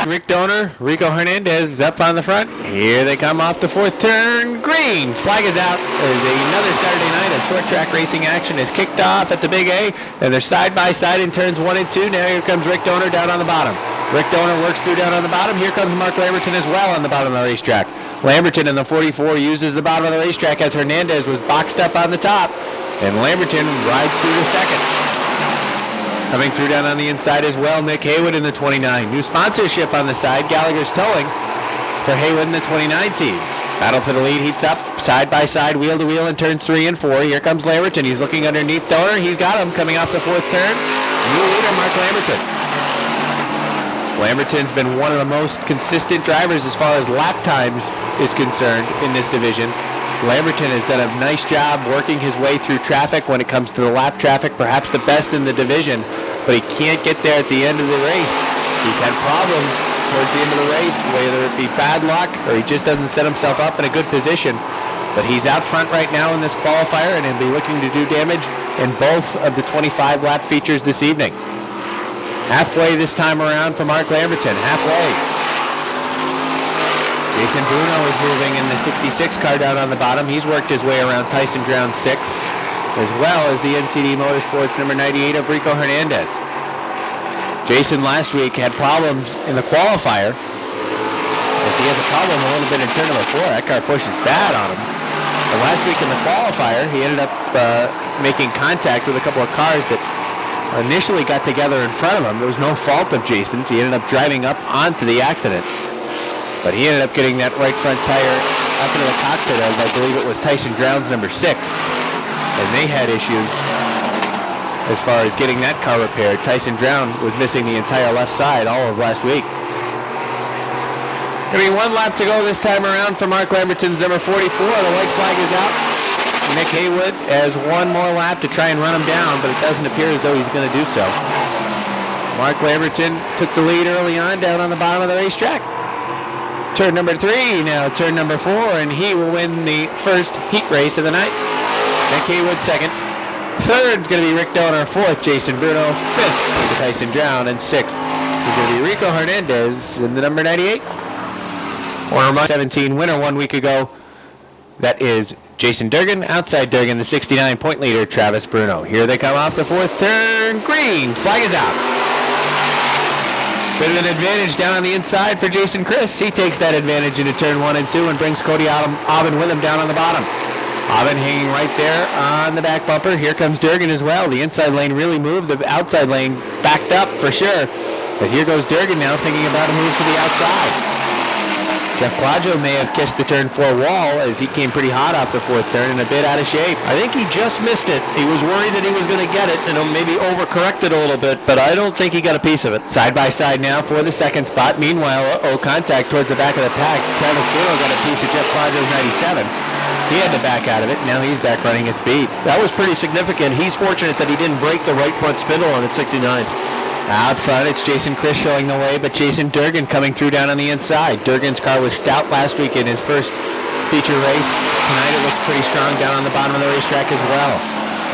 Rick Donor, Rico Hernandez is up on the front. Here they come off the fourth turn. Green. Flag is out. There's another Saturday night of short track racing action is kicked off at the Big A. And they're side by side in turns 1 and 2. Now here comes Rick Donor down on the bottom. Rick Donor works through down on the bottom. Here comes Mark Lamberton as well on the bottom of the racetrack. Lamberton in the 44 uses the bottom of the racetrack as Hernandez was boxed up on the top. And Lamberton rides through to second. Coming through down on the inside as well, Nick Haywood in the 29. New sponsorship on the side, Gallagher's Towing for Haywood in the 29 team. Battle for the lead heats up, side by side, wheel to wheel in turns 3 and 4. Here comes Lamberton. He's looking underneath Donor. He's got him coming off the fourth turn. New leader, Mark Lamberton. Lamberton's been one of the most consistent drivers as far as lap times is concerned in this division. Lamberton has done a nice job working his way through traffic when it comes to the lap traffic, perhaps the best in the division, but he can't get there at the end of the race. He's had problems towards the end of the race, whether it be bad luck or he just doesn't set himself up in a good position. But he's out front right now in this qualifier, and he'll be looking to do damage in both of the 25 lap features this evening. Halfway this time around for Mark Lamberton, halfway. Jason Bruno is moving in the 66 car down on the bottom. He's worked his way around Tyson Drown's 6, as well as the NCD Motorsports number 98 of Rico Hernandez. Jason last week had problems in the qualifier, as he has a problem a little bit in turn number 4. That car pushes bad on him. And last week in the qualifier, he ended up making contact with a couple of cars that initially got together in front of him. There was no fault of Jason's. He ended up driving up onto the accident. But he ended up getting that right front tire up into the cockpit of, I believe it was Tyson Drown's number 6. And they had issues as far as getting that car repaired. Tyson Drown was missing the entire left side all of last week. There'll be 1 lap to go this time around for Mark Lamberton's number 44. The white flag is out. Nick Haywood has 1 more lap to try and run him down, but it doesn't appear as though he's going to do so. Mark Lamberton took the lead early on down on the bottom of the racetrack. Turn number 3, now turn number 4, and he will win the first heat race of the night. Nick Haywood second. Third is going to be Rick Donor. 4th, Jason Bruno. 5th, Tyson Drown. And 6th is going to be Rico Hernandez in the number 98. 17 winner 1 week ago. That is Jason Durgan. Outside Durgan, the 69-point leader, Travis Bruno. Here they come off the 4th turn. Green. Flag is out. Bit of an advantage down on the inside for Jason Chris. He takes that advantage into turn 1 and 2 and brings Cody Aubin with him down on the bottom. Aubin hanging right there on the back bumper. Here comes Durgan as well. The inside lane really moved. The outside lane backed up for sure. But here goes Durgan now thinking about a move to the outside. Jeff Plaggio may have kissed the turn 4 wall as he came pretty hot off the 4th turn and a bit out of shape. I think he just missed it. He was worried that he was going to get it and maybe overcorrected a little bit, but I don't think he got a piece of it. Side by side now for the second spot. Meanwhile, contact towards the back of the pack. Travis Bruno got a piece of Jeff Plaggio's 97. He had to back out of it. Now he's back running at speed. That was pretty significant. He's fortunate that he didn't break the right front spindle on at 69. Out front, it's Jason Chris showing the way, but Jason Durgan coming through down on the inside. Durgan's car was stout last week in his first feature race. Tonight it looks pretty strong down on the bottom of the racetrack as well.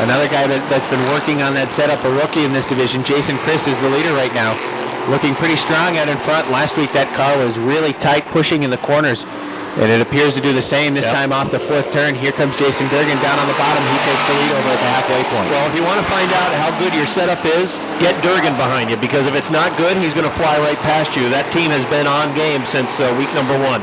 Another guy that's been working on that setup, a rookie in this division, Jason Chris, is the leader right now. Looking pretty strong out in front. Last week that car was really tight, pushing in the corners. And it appears to do the same this time off the 4th turn. Here comes Jason Durgan down on the bottom. He takes the lead over at the halfway point. Well, if you want to find out how good your setup is, get Durgan behind you, because if it's not good, he's going to fly right past you. That team has been on game since week number 1.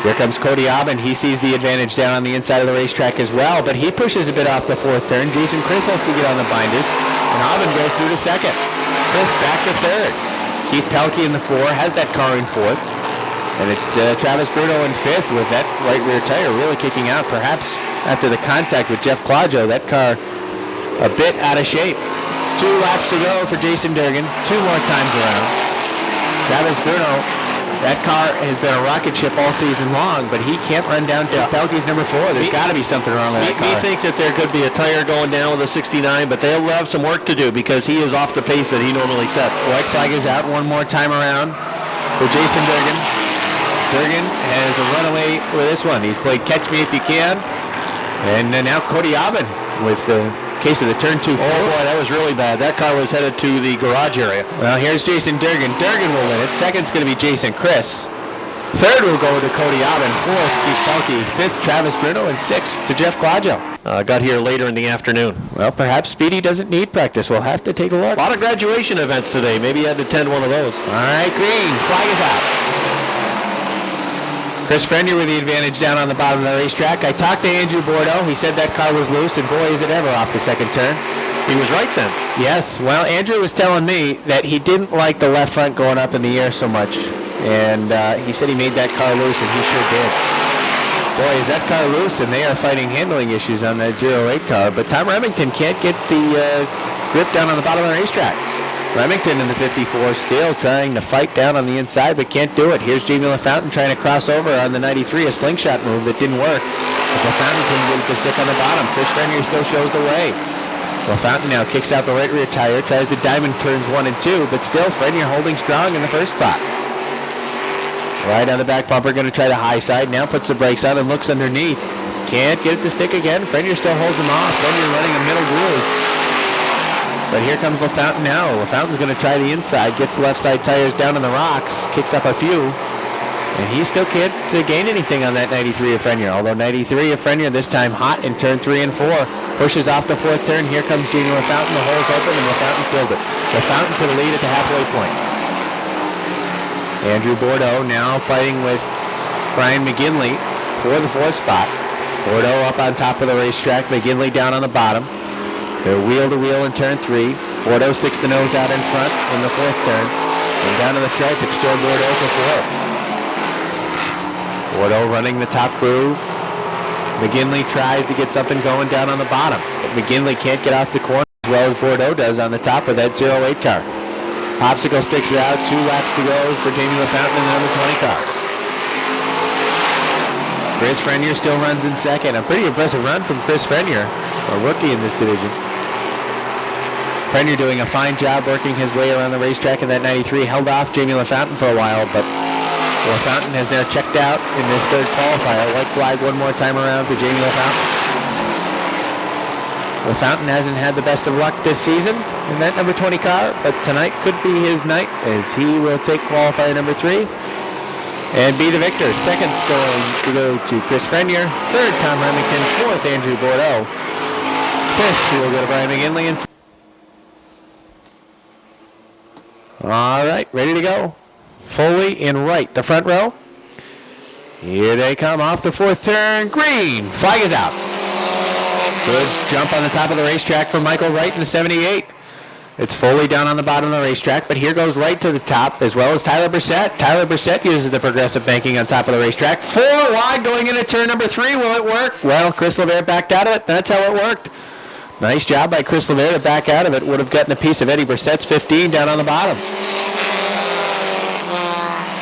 Here comes Cody Aubin. He sees the advantage down on the inside of the racetrack as well, but he pushes a bit off the 4th turn. Jason Chris has to get on the binders, and Aubin goes through to second. Chris back to 3rd. Keith Pelkey in the 4 has that car in 4th. And it's Travis Bruno in 5th with that right rear tire really kicking out. Perhaps after the contact with Jeff Plaggio, that car a bit out of shape. 2 laps to go for Jason Durgan. 2 more times around. Travis Bruno, that car has been a rocket ship all season long, but he can't run down to Pelkey's number 4. There's got to be something wrong with that car. He thinks that there could be a tire going down with a 69, but they'll have some work to do because he is off the pace that he normally sets. White flag is out 1 more time around for Jason Durgan. Durgan has a runaway with this one. He's played Catch Me If You Can. And now Cody Aubin with case of the turn 2. Oh boy, that was really bad. That car was headed to the garage area. Well, here's Jason Durgan. Durgan will win it. Second's going to be Jason Chris. Third will go to Cody Aubin. Fourth, Keith Falke. Fifth, Travis Bruno. And sixth to Jeff Claudio. Got here later in the afternoon. Well, perhaps Speedy doesn't need practice. We'll have to take a look. A lot of graduation events today. Maybe you had to attend one of those. All right, green. Flag is out. Chris Frenier with the advantage down on the bottom of the racetrack. I talked to Andrew Bordeaux. He said that car was loose, and boy, is it ever off the second turn. He was right then. Yes. Well, Andrew was telling me that he didn't like the left front going up in the air so much. And he said he made that car loose, and he sure did. Boy, is that car loose, and they are fighting handling issues on that 08 car. But Tom Remington can't get the grip down on the bottom of the racetrack. Remington in the 54 still trying to fight down on the inside, but can't do it. Here's Jamie LaFountain trying to cross over on the 93, a slingshot move that didn't work. But LaFountain couldn't get it to stick on the bottom. Chris Frenier still shows the way. LaFountain now kicks out the right rear tire, tries to diamond turns 1 and 2, but still Frenier holding strong in the first spot. Right on the back bumper, going to try the high side. Now puts the brakes on and looks underneath. Can't get it to stick again. Frenier still holds him off. Frenier running a middle groove. But here comes LaFountain now. LaFountain's going to try the inside. Gets the left side tires down on the rocks. Kicks up a few. And he still can't gain anything on that 93 of Frenier. Although 93 of Frenier this time hot in turn 3 and 4. Pushes off the fourth turn. Here comes Jamie LaFountain. The hole's open and LaFountain filled it. LaFountain to the lead at the halfway point. Andrew Bordeaux now fighting with Brian McGinley for the fourth spot. Bordeaux up on top of the racetrack. McGinley down on the bottom. They're wheel to wheel in turn 3. Bordeaux sticks the nose out in front in the fourth turn. And down to the stripe, it's still Bordeaux for fourth. Bordeaux running the top groove. McGinley tries to get something going down on the bottom. But McGinley can't get off the corner as well as Bordeaux does on the top of that 08 car. Popsicle sticks it out. 2 laps to go for Jamie LaFountain in the number 20 car. Chris Frenier still runs in second. A pretty impressive run from Chris Frenier, a rookie in this division. Frenier doing a fine job working his way around the racetrack in that 93. Held off Jamie LaFountain for a while, but LaFountain has now checked out in this third qualifier. White flag one more time around for Jamie LaFountain. LaFountain hasn't had the best of luck this season in that number 20 car, but tonight could be his night as he will take qualifier number 3 and be the victor. Second's going to go to Chris Frenier. Third, Tom Remington. Fourth, Andrew Bordeaux. Fifth, will go to Brian McGinley. And all right, ready to go. Foley in right, the front row. Here they come off the fourth turn. Green. Flag is out. Good jump on the top of the racetrack for Michael Wright in the 78. It's Foley down on the bottom of the racetrack, but here goes Wright to the top as well as Tyler Brissett. Tyler Brissett uses the progressive banking on top of the racetrack. 4 wide going into turn number 3. Will it work? Well, Chris LeVere backed out of it. That's how it worked. Nice job by Chris LeVere to back out of it. Would have gotten a piece of Eddie Brissett's 15 down on the bottom.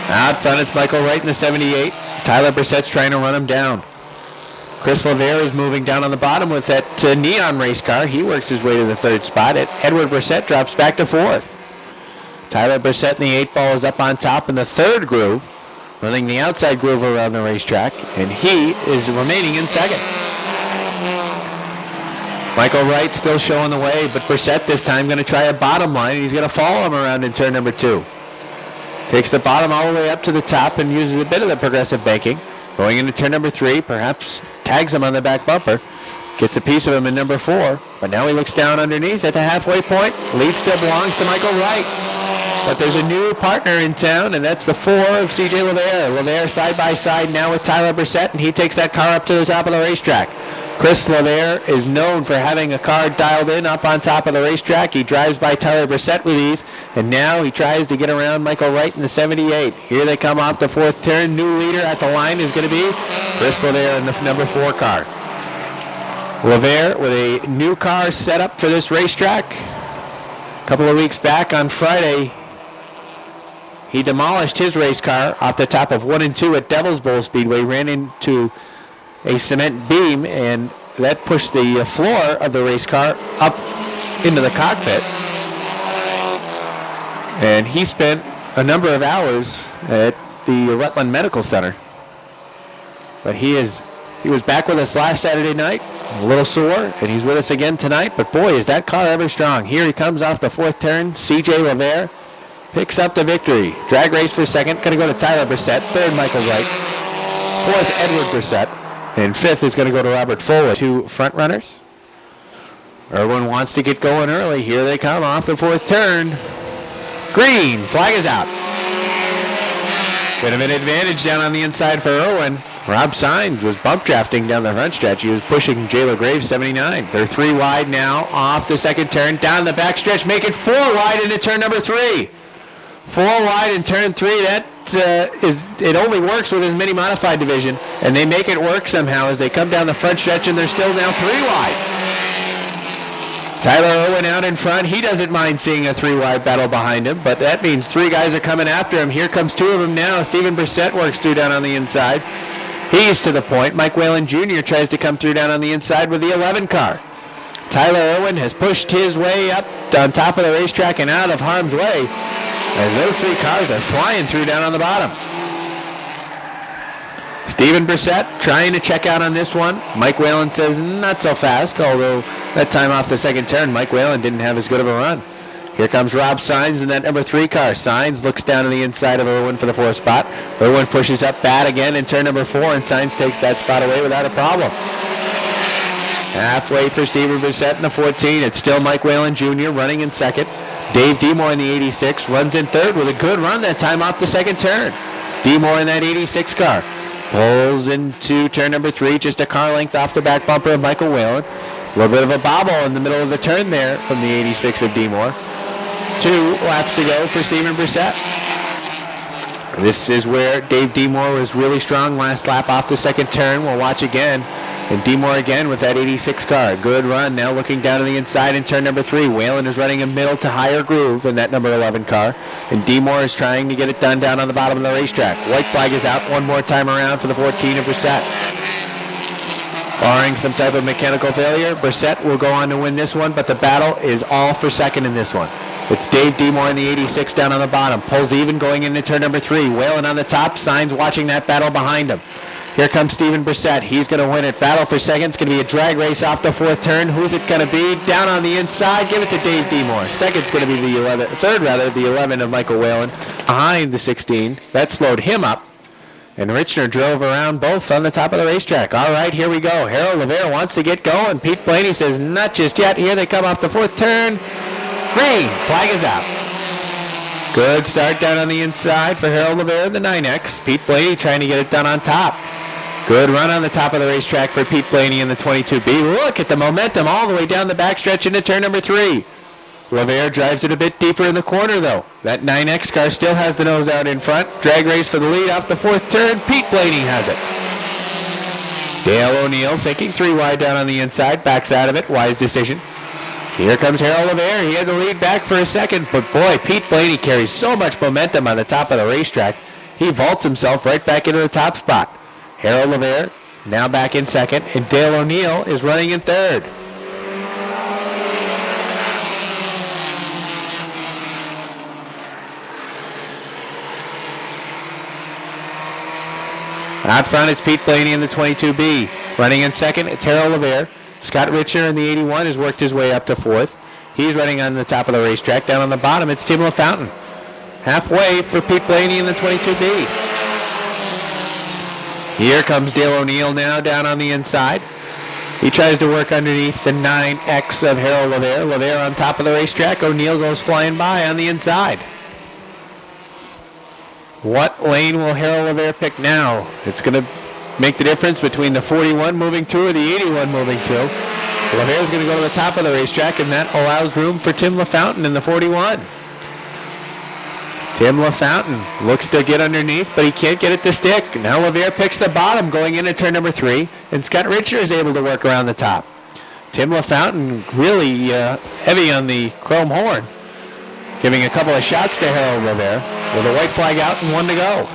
Out front, it's Michael Wright in the 78. Tyler Brissett's trying to run him down. Chris LeVere is moving down on the bottom with that neon race car. He works his way to the third spot. Edward Brissett drops back to fourth. Tyler Brissett in the 8 ball is up on top in the third groove, running the outside groove around the racetrack, and he is remaining in second. Michael Wright still showing the way, but Brissett this time going to try a bottom line. He's going to follow him around in turn number 2. Takes the bottom all the way up to the top and uses a bit of the progressive banking. Going into turn number 3, perhaps tags him on the back bumper. Gets a piece of him in number 4. But now he looks down underneath at the halfway point. Lead still belongs to Michael Wright. But there's a new partner in town, and that's the 4 of CJ LeVere. LeVere side by side now with Tyler Brissett, and he takes that car up to the top of the racetrack. Chris LeVere is known for having a car dialed in up on top of the racetrack. He drives by Tyler Brissett with ease, and now he tries to get around Michael Wright in the 78. Here they come off the fourth turn. New leader at the line is going to be Chris LeVere in the number 4 car. LeVere with a new car set up for this racetrack. A couple of weeks back on Friday, he demolished his race car off the top of 1 and 2 at Devil's Bowl Speedway, ran into a cement beam, and that pushed the floor of the race car up into the cockpit. And he spent a number of hours at the Rutland Medical Center. But he is He was back with us last Saturday night, a little sore, and he's with us again tonight. But boy, is that car ever strong. Here he comes off the 4th turn. C.J. Lavere picks up the victory. Drag race for 2nd. Going to go to Tyler Brissett. 3rd, Michael Wright. 4th, Edward Brissett. And 5th is going to go to Robert Foley. 2 front runners. Irwin wants to get going early. Here they come off the 4th turn. Green. Flag is out. Bit of an advantage down on the inside for Irwin. Rob Sines was bump drafting down the front stretch. He was pushing Jayla Graves 79. They're 3 wide now off the 2nd turn. Down the back stretch. Make it 4 wide into turn number 3. 4 wide in turn 3. That it only works with his mini modified division. And they make it work somehow as they come down the front stretch, and they're still now 3 wide. Tyler Irwin out in front. He doesn't mind seeing a 3-wide battle behind him, but that means 3 guys are coming after him. Here comes 2 of them now. Stephen Brissett works through down on the inside. He's to the point. Mike Whalen Jr. tries to come through down on the inside with the 11 car. Tyler Irwin has pushed his way up on top of the racetrack and out of harm's way as those 3 cars are flying through down on the bottom. Stephen Brissett trying to check out on this one. Mike Whalen says not so fast, although that time off the 2nd turn, Mike Whalen didn't have as good of a run. Here comes Rob Sines in that number 3 car. Sines looks down on the inside of Irwin for the 4th spot. Irwin pushes up bad again in turn number 4, and Sines takes that spot away without a problem. Halfway for Stephen Brissett in the 14. It's still Mike Whalen Jr. running in 2nd. Dave Demore in the 86 runs in 3rd with a good run that time off the 2nd turn. Demore in that 86 car. Pulls into turn number 3, just a car length off the back bumper of Michael Whalen. A little bit of a bobble in the middle of the turn there from the 86 of Demore. 2 laps to go for Stephen Brissett. This is where Dave Demore was really strong last lap off the 2nd turn. We'll watch again. And Demore again with that 86 car. Good run. Now looking down to the inside in turn number 3. Whalen is running a middle to higher groove in that number 11 car. And Demore is trying to get it done down on the bottom of the racetrack. White flag is out one more time around for the 14 of Brissett. Barring some type of mechanical failure, Brissett will go on to win this one, but the battle is all for 2nd in this one. It's Dave Demore in the 86 down on the bottom. Pulls even going into turn number 3. Whalen on the top. Sines watching that battle behind him. Here comes Stephen Brissett. He's going to win it. Battle for 2nd. It's going to be a drag race off the 4th turn. Who's it going to be? Down on the inside. Give it to Dave Demore. 2nd's going to be the 11. 3rd, the 11 of Michael Whalen. Behind the 16. That slowed him up. And Richner drove around both on the top of the racetrack. All right, here we go. Harold Lavere wants to get going. Pete Blaney says, not just yet. Here they come off the 4th turn. Green. Flag is out. Good start down on the inside for Harold Lavere in the 9X. Pete Blaney trying to get it done on top. Good run on the top of the racetrack for Pete Blaney in the 22B. Look at the momentum all the way down the backstretch into turn number 3. Lavere drives it a bit deeper in the corner, though. That 9X car still has the nose out in front. Drag race for the lead off the 4th turn. Pete Blaney has it. Dale O'Neill thinking 3 wide down on the inside. Backs out of it. Wise decision. Here comes Harold Lavere. He had the lead back for a second, but boy, Pete Blaney carries so much momentum on the top of the racetrack. He vaults himself right back into the top spot. Harold Lavere now back in 2nd, and Dale O'Neill is running in 3rd. Out front, it's Pete Blaney in the 22B. Running in 2nd, it's Harold Lavere. Scott Richner in the 81 has worked his way up to 4th. He's running on the top of the racetrack. Down on the bottom, it's Tim LaFountain. Halfway for Pete Blaney in the 22B. Here comes Dale O'Neill now down on the inside. He tries to work underneath the 9X of Harold Lavere. Lavere on top of the racetrack. O'Neill goes flying by on the inside. What lane will Harold Lavere pick now? It's going to make the difference between the 41 moving through or the 81 moving through. Lavere's going to go to the top of the racetrack, and that allows room for Tim LaFountain in the 41. Tim LaFountain looks to get underneath, but he can't get it to stick. Now Lavere picks the bottom going into turn number 3, and Scott Richner is able to work around the top. Tim LaFountain really heavy on the chrome horn, giving a couple of shots to Harold Lavere with a white flag out and 1 to go.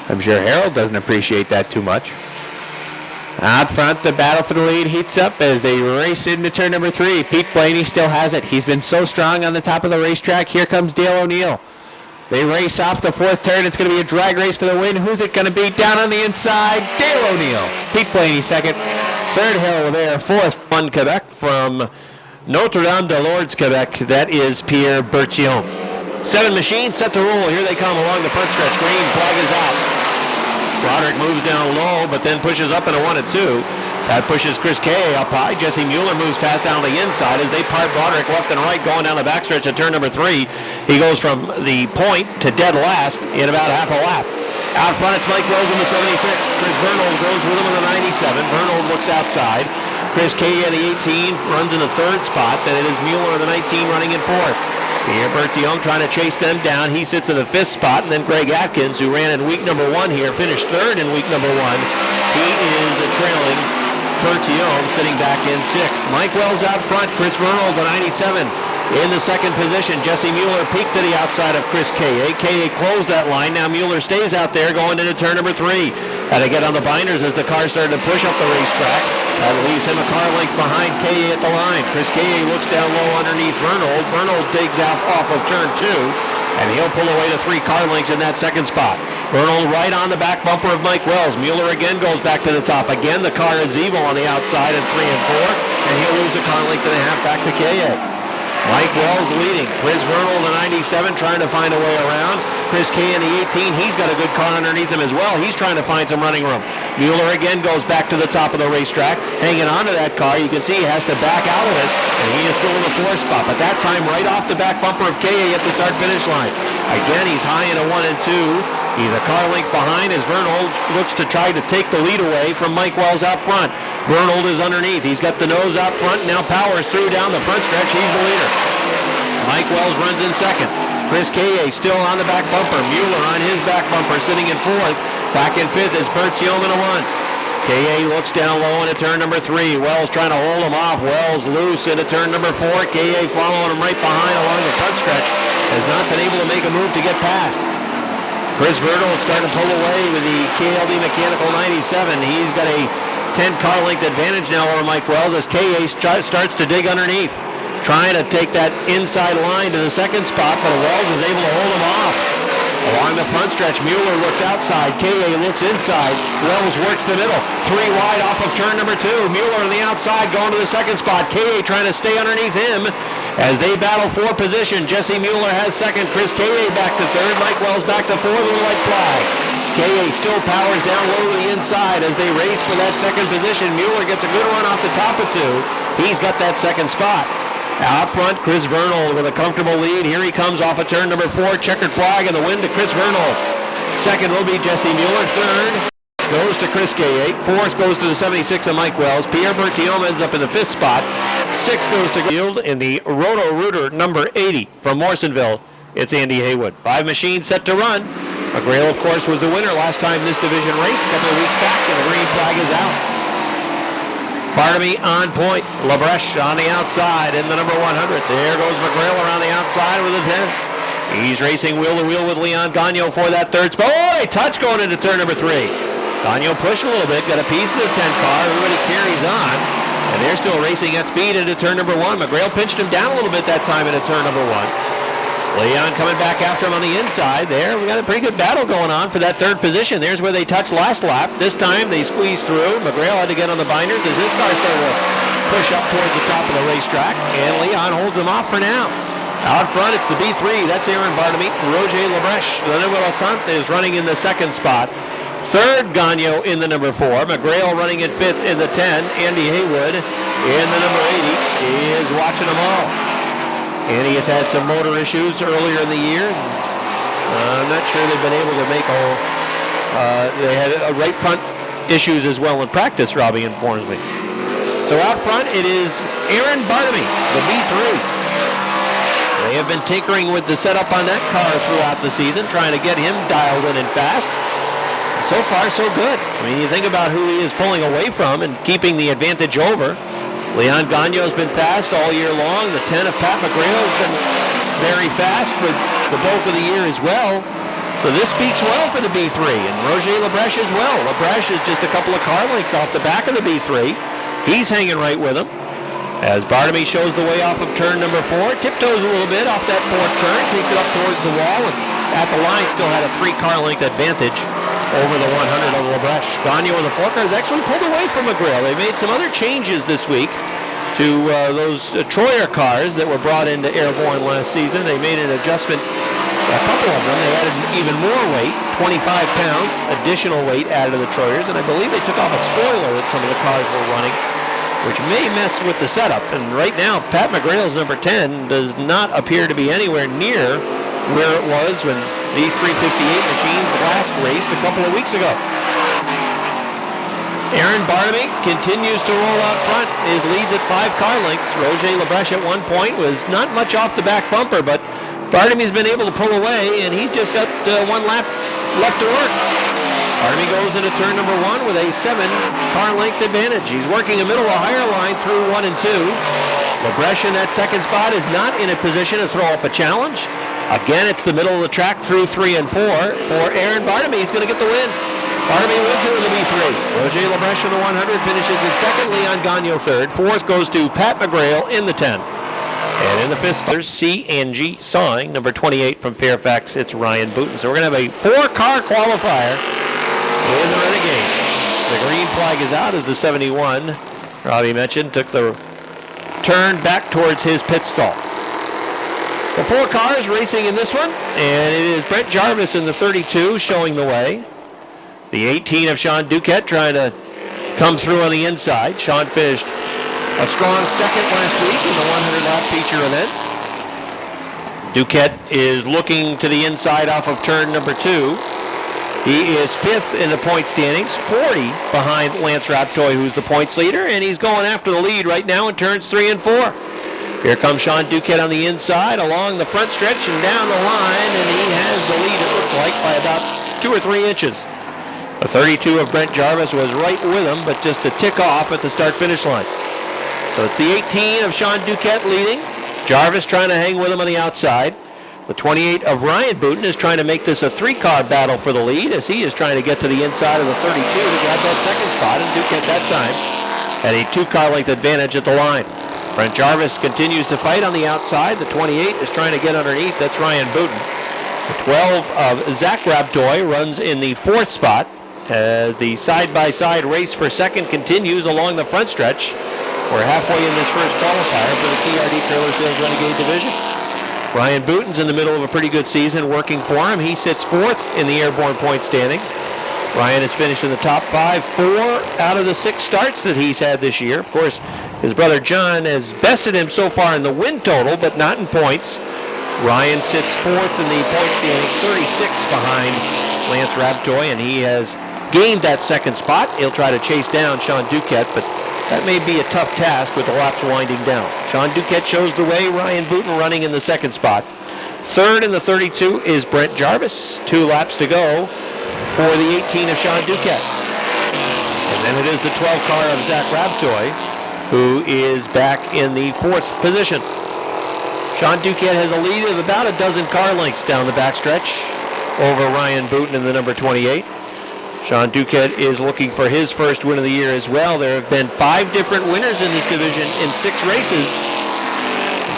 I'm sure Harold doesn't appreciate that too much. Out front, the battle for the lead heats up as they race into turn number 3. Pete Blaney still has it. He's been so strong on the top of the racetrack. Here comes Dale O'Neill. They race off the fourth turn. It's going to be a drag race for the win. Who's it going to be? Down on the inside, Dale O'Neill. Pete Blaney second. Third Hill there. Fourth, Fun Quebec from Notre Dame de Lourdes, Quebec. That is Pierre Bertillon. 7 machines set to roll. Here they come along the front stretch. Green flag is out. Broderick moves down low, but then pushes up in a 1 and 2. That pushes Chris Kay up high. Jesse Mueller moves past down the inside as they part Broderick left and right going down the backstretch at turn number 3. He goes from the point to dead last in about half a lap. Out front, it's Mike Wells in the 76. Chris Vernold goes with him in the 97. Vernold looks outside. Chris Kay in the 18 runs in the third spot. Then it is Mueller in the 19 running in fourth. Pierre Bertillon trying to chase them down. He sits in the fifth spot. And then Greg Atkins, who ran in week number 1 here, finished third in week number 1. He is a trailing Bertillon sitting back in sixth. Mike Wells out front. Chris Vernold, the 97, in the second position. Jesse Mueller peeked to the outside of Chris K.A. K.A. closed that line. Now Mueller stays out there going into turn number 3. Had to get on the binders as the car started to push up the racetrack. That leaves him a car length behind K.A. at the line. Chris K.A. looks down low underneath Vernold. Vernold digs out off of turn 2. And he'll pull away to 3 car lengths in that second spot. Vernold right on the back bumper of Mike Wells. Mueller again goes back to the top. Again, the car is evil on the outside in 3 and 4. And he'll lose a car length and a half back to K.A. Mike Wells leading. Chris Vernold, the 97, trying to find a way around. Chris K in the 18, he's got a good car underneath him as well. He's trying to find some running room. Mueller again goes back to the top of the racetrack, hanging onto that car. You can see he has to back out of it, and he is still in the 4th spot. But that time right off the back bumper of KA at the start-finish line. Again, he's high in a 1 and 2. He's a car length behind as Vernold looks to try to take the lead away from Mike Wells out front. Vernold is underneath. He's got the nose out front, now powers through down the front stretch. He's the leader. Mike Wells runs in second. Chris K.A. still on the back bumper. Mueller on his back bumper sitting in 4th. Back in 5th is Bertillon in a 1. K.A. looks down low into turn number 3. Wells trying to hold him off. Wells loose into turn number 4. K.A. following him right behind along the front stretch. Has not been able to make a move to get past. Chris Vernold starting to pull away with the KLD Mechanical 97. He's got a 10 car length advantage now over Mike Wells as K.A. starts to dig underneath. Trying to take that inside line to the second spot, but Wells is able to hold him off. Along the front stretch, Mueller looks outside. K.A. looks inside. Wells works the middle. 3 wide off of turn number 2. Mueller on the outside going to the second spot. K.A. trying to stay underneath him as they battle for position. Jesse Mueller has second. Chris K.A. back to third. Mike Wells back to 4th with a white flag. K.A. still powers down low to the inside as they race for that second position. Mueller gets a good run off the top of 2. He's got that second spot. Out front, Chris Vernold with a comfortable lead. Here he comes off of turn number 4. Checkered flag in the wind to Chris Vernold. Second will be Jesse Mueller. Third goes to Chris K.A. 4th goes to the 76 of Mike Wells. Pierre Bertillon ends up in the 5th spot. 6th goes to Field in the Roto-Rooter number 80 from Morrisonville. It's Andy Haywood. 5 machines set to run. McGrail, of course, was the winner last time this division raced a couple of weeks back, and the green flag is out. Barnaby on point. Labreche on the outside in the number 100. There goes McGrail around the outside with a 10. He's racing wheel to wheel with Leon Gagnon for that third spot. Oh, a touch going into turn number 3. Gagnon pushed a little bit, got a piece of the 10 car. Everybody carries on. And they're still racing at speed into turn number 1. McGrail pinched him down a little bit that time into turn number 1. Leon coming back after him on the inside there. We got a pretty good battle going on for that third position. There's where they touched last lap. This time they squeezed through. McGrail had to get on the binders as his car started to push up towards the top of the racetrack. And Leon holds him off for now. Out front, it's the B3. That's Aaron Barnaby. Roger Labreche, the number Lassante, is running in the second spot. Third, Gagnon in the number 4. McGrail running in 5th in the 10. Andy Haywood in the number 80 is watching them all. And he has had some motor issues earlier in the year. I'm not sure they've been able to make they had right front issues as well in practice, Robbie informs me. So out front, it is Aaron Barnaby, the B3. They have been tinkering with the setup on that car throughout the season, trying to get him dialed in and fast. And so far, so good. I mean, you think about who he is pulling away from and keeping the advantage over. Leon Gagnon has been fast all year long. The 10 of Pat McGrail has been very fast for the bulk of the year as well. So this speaks well for the B3, and Roger Labreche as well. Labreche is just a couple of car lengths off the back of the B3. He's hanging right with him. As Barnaby shows the way off of turn number 4, tiptoes a little bit off that 4th turn, takes it up towards the wall, and at the line still had a 3-car length advantage over the 100 of LaBreche. Gagnon and the 4 cars actually pulled away from McGrail. They made some other changes this week to those Troyer cars that were brought into Airborne last season. They made an adjustment, a couple of them. They added even more weight, 25 pounds, additional weight added to the Troyers, and I believe they took off a spoiler that some of the cars were running, which may mess with the setup. And right now, Pat McGrail's number 10 does not appear to be anywhere near where it was when these 358 machines last raced a couple of weeks ago. Aaron Barnaby continues to roll out front. His lead's at 5 car lengths. Roger LaBreche at one point was not much off the back bumper, but Barnaby's been able to pull away, and he's just got 1 lap left to work. Barnaby goes into turn number 1 with a 7-car length advantage. He's working a middle of higher line through 1 and 2. LaBreche in that second spot is not in a position to throw up a challenge. Again, it's the middle of the track through 3 and 4 for Aaron Barnaby. He's going to get the win. Barnaby wins it with a B3. Roger LaBreche in the 100 finishes in second. Leon Gagnon third. Fourth goes to Pat McGrail in the 10. And in the fifth spot, C&G Sawing, number 28 from Fairfax. It's Ryan Booten. So we're going to have a 4-car qualifier in the Renegades. The green flag is out as the 71, Robbie mentioned, took the turn back towards his pit stall. The 4 cars racing in this one, and it is Brent Jarvis in the 32 showing the way. The 18 of Sean Duquette trying to come through on the inside. Sean finished a strong second last week in the 100-lap feature event. Duquette is looking to the inside off of turn number 2. He is 5th in the point standings, 40 behind Lance Raptoy, who's the points leader, and he's going after the lead right now in turns 3 and 4. Here comes Sean Duquette on the inside, along the front stretch and down the line, and he has the lead, it looks like, by about 2 or 3 inches. The 32 of Brent Jarvis was right with him, but just a tick off at the start-finish line. So it's the 18 of Sean Duquette leading. Jarvis trying to hang with him on the outside. The 28 of Ryan Booten is trying to make this a 3-car battle for the lead, as he is trying to get to the inside of the 32 to grab that second spot, and Duquette that time had a 2-car length advantage at the line. Brent Jarvis continues to fight on the outside. The 28 is trying to get underneath. That's Ryan Booten. The 12 of Zach Raptoy runs in the 4th spot as the side-by-side race for second continues along the front stretch. We're halfway in this first qualifier for the TRD Trailer Sales Renegade Division. Ryan Booten's in the middle of a pretty good season working for him. He sits 4th in the Airborne point standings. Ryan has finished in the top 5, 4 out of the 6 starts that he's had this year. Of course, his brother John has bested him so far in the win total, but not in points. Ryan sits 4th in the point standings, 36 behind Lance Raptoy, and he has gained that second spot. He'll try to chase down Sean Duquette, but that may be a tough task with the laps winding down. Sean Duquette shows the way. Ryan Booten running in the second spot. Third in the 32 is Brent Jarvis. 2 laps to go for the 18 of Sean Duquette. And then it is the 12 car of Zach Raptoy, who is back in the 4th position. Sean Duquette has a lead of about a dozen car lengths down the backstretch over Ryan Booten in the number 28. Sean Duquette is looking for his first win of the year as well. There have been 5 different winners in this division in 6 races.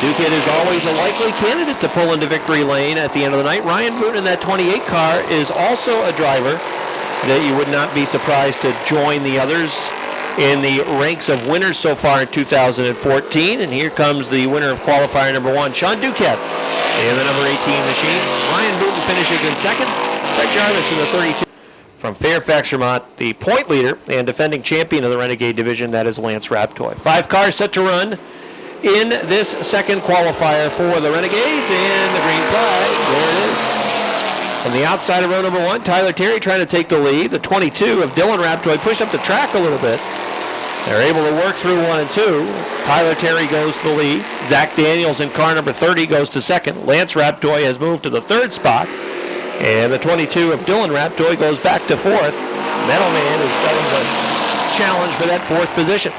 Duquette is always a likely candidate to pull into victory lane at the end of the night. Ryan Booten in that 28 car is also a driver that you would not be surprised to join the others in the ranks of winners so far in 2014. And here comes the winner of qualifier number 1, Sean Duquette, in the number 18 machine. Ryan Booten finishes in second. Brent Jarvis in the 32. From Fairfax, Vermont, the point leader and defending champion of the Renegade Division, that is Lance Raptoy. 5 cars set to run in this second qualifier for the Renegades, and the green flag, there it is. From the outside of row number 1, Tyler Terry trying to take the lead. The 22 of Dylan Raptoy pushed up the track a little bit. They're able to work through 1 and 2. Tyler Terry goes to the lead. Zach Daniels in car number 30 goes to second. Lance Raptoy has moved to the 3rd spot. And the 22 of Dylan Raptoy goes back to 4th. Metal Man is starting to challenge for that 4th position.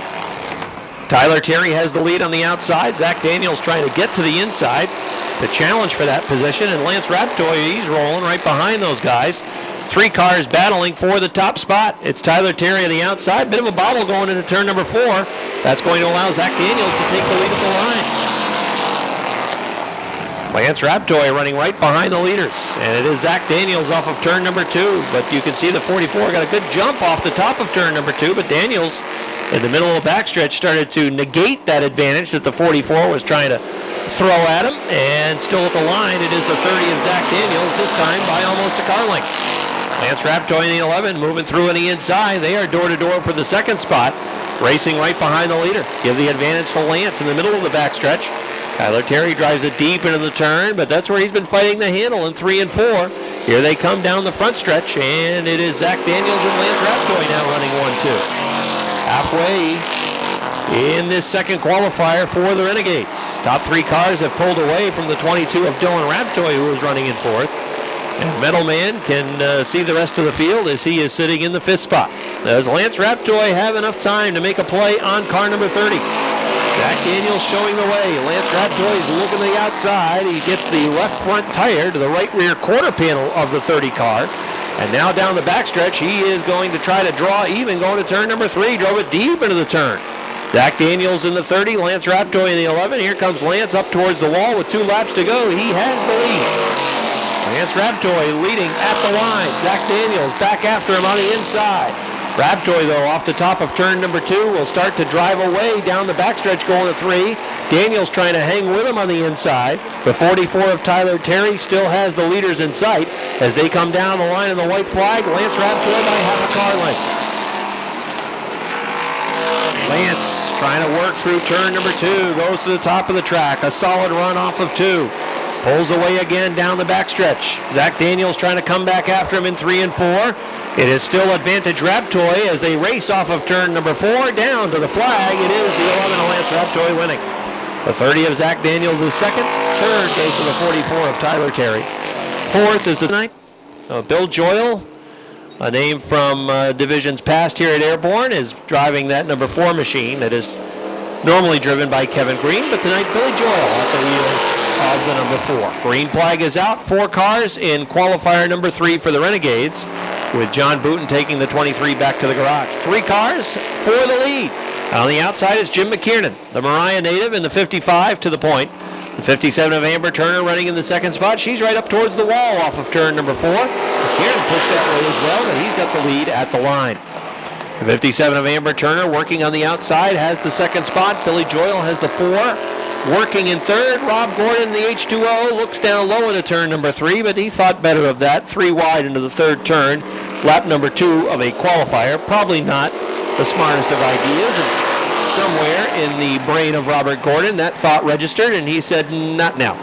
Tyler Terry has the lead on the outside. Zach Daniels trying to get to the inside to challenge for that position. And Lance Raptoy, he's rolling right behind those guys. 3 cars battling for the top spot. It's Tyler Terry on the outside. Bit of a bobble going into turn number 4. That's going to allow Zach Daniels to take the lead at the line. Lance Raptoy running right behind the leaders. And it is Zach Daniels off of turn number 2. But you can see the 44 got a good jump off the top of turn number 2. But Daniels, in the middle of the backstretch, started to negate that advantage that the 44 was trying to throw at him. And still at the line, it is the 30 of Zach Daniels, this time by almost a car length. Lance Raptoy in the 11, moving through on the inside. They are door-to-door for the second spot, racing right behind the leader. Give the advantage to Lance in the middle of the backstretch. Tyler Terry drives it deep into the turn, but that's where he's been fighting the handle in 3 and 4. Here they come down the front stretch, and it is Zach Daniels and Lance Raptoy now running 1-2. Halfway in this second qualifier for the Renegades. Top 3 cars have pulled away from the 22 of Dylan Raptoy, who was running in 4th. And Metal Man can see the rest of the field as he is sitting in the 5th spot. Does Lance Raptoy have enough time to make a play on car number 30? Zach Daniels showing the way. Lance Raptoy is looking to the outside. He gets the left front tire to the right rear quarter panel of the 30 car. And now down the backstretch, he is going to try to draw even going to turn number 3. Drove it deep into the turn. Zach Daniels in the 30, Lance Raptoy in the 11. Here comes Lance up towards the wall with 2 laps to go. He has the lead. Lance Raptoy leading at the line. Zach Daniels back after him on the inside. Raptoy, though, off the top of turn number 2, will start to drive away down the backstretch going to 3. Daniels trying to hang with him on the inside. The 44 of Tyler Terry still has the leaders in sight as they come down the line in the white flag. Lance Raptoy by half a car length. Lance trying to work through turn number 2, goes to the top of the track. A solid run off of 2. Pulls away again down the backstretch. Zach Daniels trying to come back after him in 3 and 4. It is still advantage Raptoy as they race off of turn number 4 down to the flag. It is the 11 of Lance Raptoy winning. The 30 of Zach Daniels is second. Third goes to the 44 of Tyler Terry. Fourth is the ninth. Bill Joyle, a name from divisions past here at Airborne, is driving that number 4 machine that is normally driven by Kevin Green, but tonight Billy Joyle at the wheel of the number 4. Green flag is out. 4 cars in qualifier number 3 for the Renegades, with John Booten taking the 23 back to the garage. 3 cars for the lead. On the outside is Jim McKiernan, the Mariah native, in the 55 to the point. The 57 of Amber Turner running in the second spot. She's right up towards the wall off of turn number 4. McKiernan pushed that way as well, but he's got the lead at the line. The 57 of Amber Turner working on the outside has the second spot. Billy Joyle has the 4. Working in third, Rob Gordon, the H2O, looks down low into turn number 3, but he thought better of that. 3 wide into the third turn, lap number 2 of a qualifier. Probably not the smartest of ideas. And somewhere in the brain of Robert Gordon, that thought registered, and he said, not now.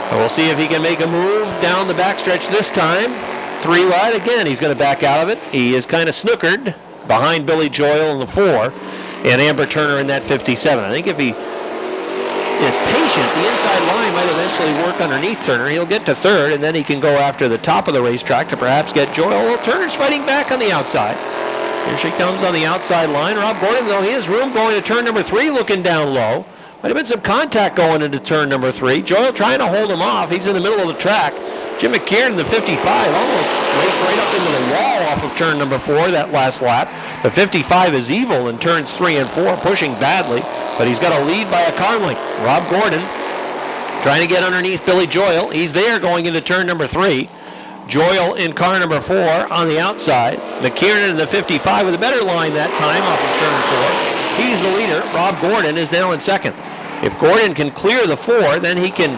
So we'll see if he can make a move down the backstretch this time. 3 wide again, he's going to back out of it. He is kind of snookered behind Billy Joyle in the 4 and Amber Turner in that 57. I think if he is patient, the inside line might eventually work underneath Turner. He'll get to third, and then he can go after the top of the racetrack to perhaps get Joyle. Well, Turner's fighting back on the outside. Here she comes on the outside line. Rob Gordon, though, he has room going to turn number 3, looking down low. Might have been some contact going into turn number 3. Joyle trying to hold him off. He's in the middle of the track. Jim McKiernan, the 55, almost raced right up into the wall off of turn number 4 that last lap. The 55 is evil in turns 3 and 4, pushing badly, but he's got a lead by a car length. Rob Gordon trying to get underneath Billy Joyle. He's there going into turn number 3. Joyle in car number 4 on the outside. McKiernan in the 55 with a better line that time off of turn 4. He's the leader. Rob Gordon is now in second. If Gordon can clear the 4, then he can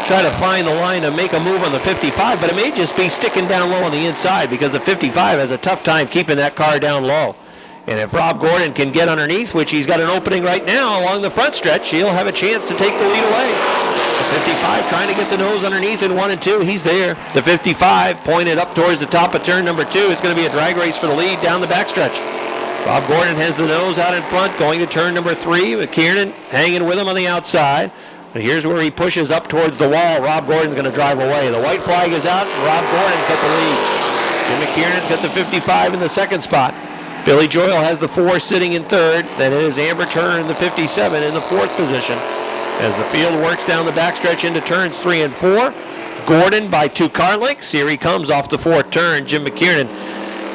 try to find the line to make a move on the 55, but it may just be sticking down low on the inside because the 55 has a tough time keeping that car down low. And if Rob Gordon can get underneath, which he's got an opening right now along the front stretch, he'll have a chance to take the lead away. The 55 trying to get the nose underneath in 1 and 2. He's there. The 55 pointed up towards the top of turn number 2. It's going to be a drag race for the lead down the backstretch. Rob Gordon has the nose out in front going to turn number 3. McKiernan hanging with him on the outside. But here's where he pushes up towards the wall. Rob Gordon's going to drive away. The white flag is out. Rob Gordon's got the lead. Jim McKiernan's got the 55 in the second spot. Billy Joyle has the 4 sitting in third. Then it is Amber Turner in the 57 in the 4th position. As the field works down the backstretch into turns 3 and 4. Gordon by 2 car lengths. Here he comes off the 4th turn. Jim McKiernan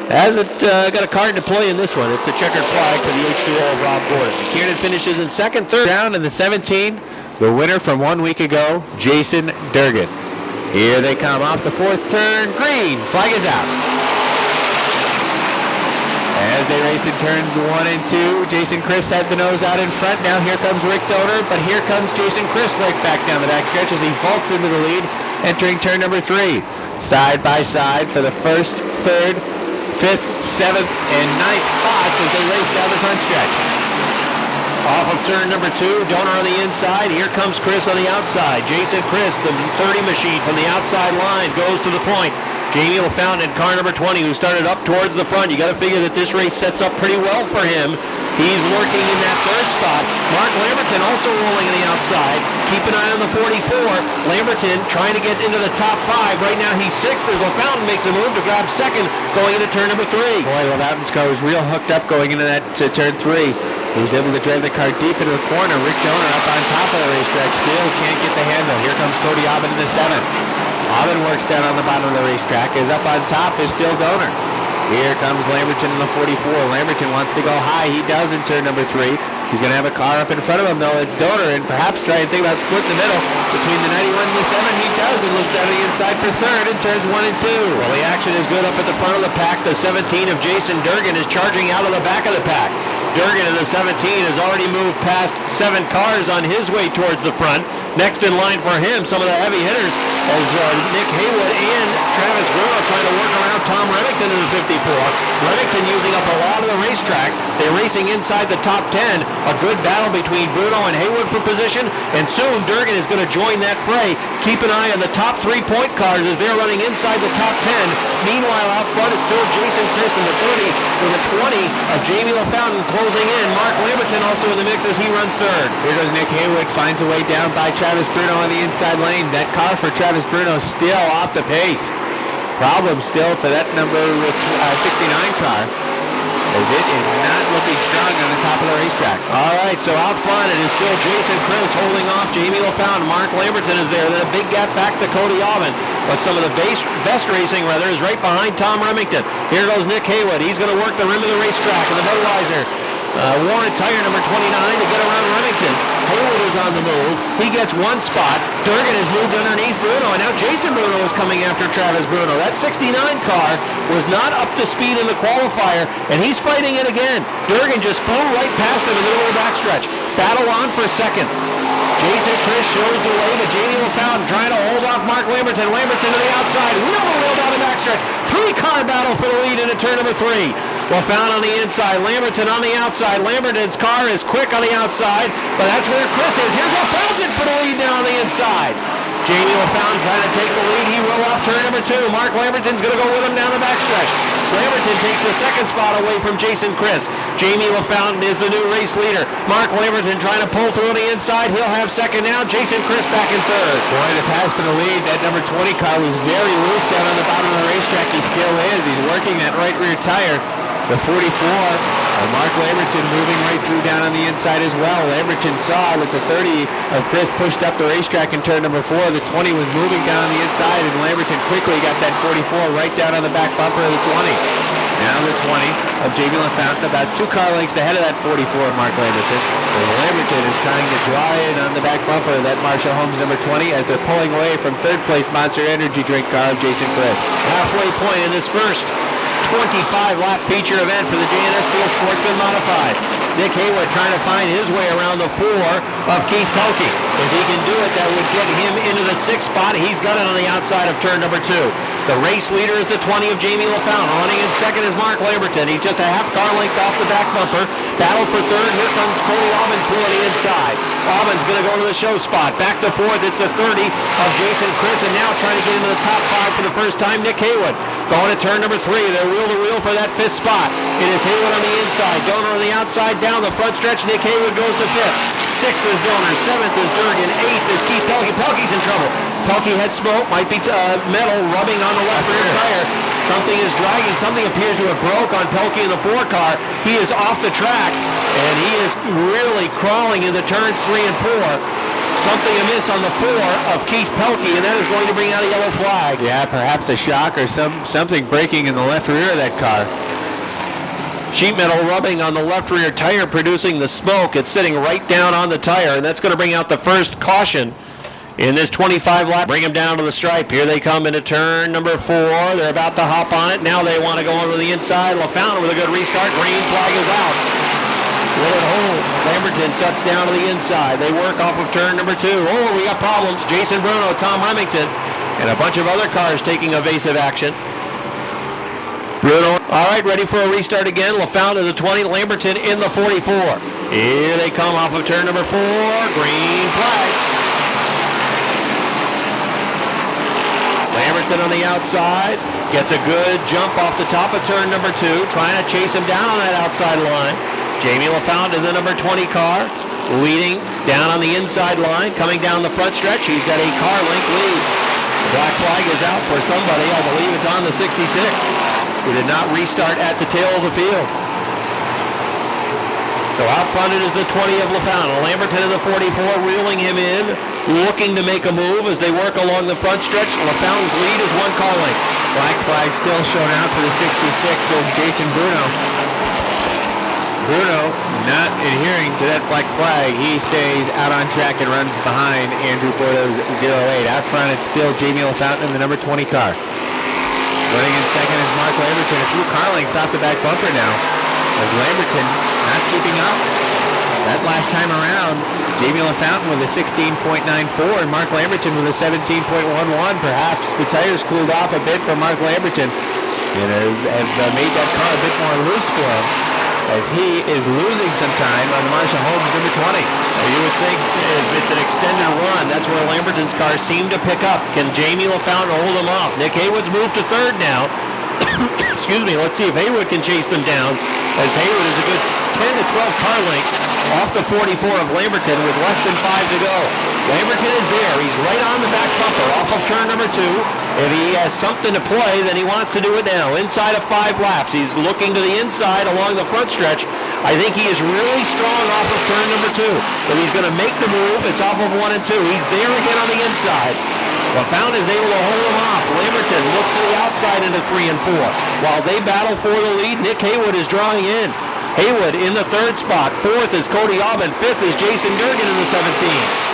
hasn't got a card to play in this one. It's a checkered flag for the H2O of Rob Gordon. McKiernan finishes in second, third. Down in the 17. the winner from 1 week ago, Jason Durgan. Here they come off the fourth turn. Green. Flag is out. As they race in turns 1 and 2, Jason Chris had the nose out in front. Now here comes Rick Donor, but here comes Jason Chris right back down the back stretch as he vaults into the lead, entering turn number 3. Side by side for the first, third, fifth, seventh, and ninth spots as they race down the front stretch. Off of turn number 2, Donor on the inside. Here comes Chris on the outside. Jason Chris, the 30 machine from the outside line, goes to the point. Jamie LaFountain in car number 20, who started up towards the front. You got to figure that this race sets up pretty well for him. He's lurking in that third spot. Mark Lamberton also rolling on the outside. Keep an eye on the 44. Lamberton trying to get into the top 5. Right now he's 6th as LaFountain makes a move to grab 2nd going into turn number 3. Boy, LaFountain's car was real hooked up going into that turn 3. He was able to drive the car deep into the corner. Rick Donor up on top of the racetrack still can't get the handle. Here comes Cody Aubin in the 7th. Aubin works down on the bottom of the racetrack. Is up on top is still Donor. Here comes Lamberton in the 44. Lamberton wants to go high. He does in turn number 3. He's going to have a car up in front of him, though. It's Donor, and perhaps try and think about splitting the middle between the 91 and the 7. He does, and looks out of the inside for third in turns 1 and 2. Well, the action is good up at the front of the pack. The 17 of Jason Durgan is charging out of the back of the pack. Durgan in the 17 has already moved past 7 cars on his way towards the front. Next in line for him, some of the heavy hitters, as Nick Haywood and Travis Bruno trying to work around Tom Remington in the 54. Remington using up a lot of the racetrack. They're racing inside the top 10. A good battle between Bruno and Haywood for position, and soon Durgan is going to join that fray. Keep an eye on the top 3 point cars as they're running inside the top 10. Meanwhile, out front, it's still Jason Chris in the 30 with a 20 of Jamie LaFountain closing in. Mark Lamberton also in the mix as he runs third. Here goes Nick Haywood, finds a way down by Travis Bruno on the inside lane. That car for Travis Bruno still off the pace. Problem still for that number 69 car, as it is not looking strong on the top of the racetrack. All right, so out front it is still Jason Chris holding off Jamie LaFountain. Mark Lamberton is there. Then a big gap back to Cody Aubin. But some of the best racing, rather, is right behind Tom Remington. Here goes Nick Haywood. He's going to work the rim of the racetrack in the Budweiser. Warren Tire number 29 to get around Remington. Haywood is on the move. He gets 1 spot. Durgan has moved underneath Bruno, and now Jason Bruno is coming after Travis Bruno. That 69 car was not up to speed in the qualifier, and he's fighting it again. Durgan just flew right past him in the middle of the backstretch. Battle on for 2nd. Jason Chris shows the way, but Jamie LaFountain trying to hold off Mark Lamberton. Lamberton to the outside. Wheel down the backstretch. 3-car battle for the lead into turn number 3. LaFountain on the inside. Lamberton on the outside. Lamberton's car is quick on the outside, but that's where Chris is. Here's LaFountain for the lead now on the inside. Jamie LaFountain trying to take the lead. He will off turn number 2. Mark Lamberton's going to go with him down the backstretch. Lamberton takes the 2nd spot away from Jason Chris. Jamie LaFountain is the new race leader. Mark Lamberton trying to pull through on the inside. He'll have 2nd now. Jason Chris back in 3rd. Boy, the pass for the lead. That number 20 car was very loose down on the bottom of the racetrack. He still is. He's working that right rear tire. The 44, Mark Lamberton moving right through down on the inside as well. Lamberton saw that the 30 of Chris pushed up the racetrack in turn number 4. The 20 was moving down on the inside, and Lamberton quickly got that 44 right down on the back bumper of the 20. Now the 20 of Jamie LaFountain about 2 car lengths ahead of that 44 of Mark Lamberton. And Lamberton is trying to draw in on the back bumper of that Marshall Holmes number 20 as they're pulling away from 3rd place Monster Energy drink car of Jason Chris. Halfway point in this first 25-lap feature event for the J&S Steel Sportsman Modifieds. Nick Haywood trying to find his way around the 4 of Keith Pelkey. If he can do it, that would get him into the 6th spot. He's got it on the outside of turn number 2. The race leader is the 20 of Jamie LaFountain. Running in 2nd is Mark Lamberton. He's just a half car length off the back bumper. Battle for 3rd. Here comes Cody Aubin through on the inside. Aubin's going to go to the show spot. Back to 4th. It's the 30 of Jason Chris, and now trying to get into the top 5 for the first time, Nick Haywood. Going to turn number 3. They're wheel to wheel for that 5th spot. It is Haywood on the inside. Donor on the outside. Down the front stretch. Nick Haywood goes to 5th. 6th is Donor. 7th is Durgan. 8th is Keith Pelkey. Pelkey's in trouble. Pelkey had smoke. Might be metal rubbing on the left rear tire. Something is dragging. Something appears to have broke on Pelkey in the 4 car. He is off the track, and he is really crawling into turns 3 and 4. Something amiss on the 4 of Keith Pelkey, and that is going to bring out a yellow flag. Yeah, perhaps a shock or something breaking in the left rear of that car. Sheet metal rubbing on the left rear tire, producing the smoke. It's sitting right down on the tire, and that's going to bring out the first caution in this 25 lap. Bring them down to the stripe. Here they come into turn number 4. They're about to hop on it. Now they want to go over the inside. LaFountain with a good restart. Green flag is out. Will it hold? Lamberton ducks down to the inside. They work off of turn number 2. Oh, we got problems. Jason Bruno, Tom Remington, and a bunch of other cars taking evasive action. Bruno, all right, ready for a restart again. LaFountain to the 20, Lamberton in the 44. Here they come off of turn number 4. Green flag. Lamberton on the outside. Gets a good jump off the top of turn number 2. Trying to chase him down on that outside line. Jamie LaFountain in the number 20 car. Leading down on the inside line. Coming down the front stretch. He's got a car length lead. The black flag is out for somebody. I believe it's on the 66. Who did not restart at the tail of the field. So out front it is the 20 of LaFountain. Lamberton in the 44, reeling him in, looking to make a move as they work along the front stretch. LaFountain's lead is 1 car length. Black flag still shown out for the 66 of Jason Bruno. Bruno not adhering to that black flag. He stays out on track and runs behind Andrew Bordeaux's 08. Out front it's still Jamie LaFountain in the number 20 car. Running in second is Mark Lamberton. A few car lengths off the back bumper now. As Lamberton not keeping up. That last time around, Jamie LaFountain with a 16.94 and Mark Lamberton with a 17.11. Perhaps the tires cooled off a bit for Mark Lamberton and have made that car a bit more loose for him as he is losing some time on Marshall Holmes number 20. Well, you would think if it's an extended run, that's where Lamberton's car seemed to pick up. Can Jamie LaFountain hold him off? Nick Haywood's moved to third now. Excuse me, let's see if Haywood can chase them down, as Haywood is a good 10 to 12 car lengths off the 44 of Lamberton with less than 5 to go. Lamberton is there. He's right on the back bumper off of turn number 2. If he has something to play, then he wants to do it now. Inside of 5 laps, he's looking to the inside along the front stretch. I think he is really strong off of turn number 2. If he's going to make the move, it's off of 1 and 2. He's there again on the inside. LaFountain is able to hold him off. Lamberton looks to the outside into 3 and 4. While they battle for the lead, Nick Haywood is drawing in. Haywood in the 3rd spot. 4th is Cody Aubin. 5th is Jason Durgan in the 17.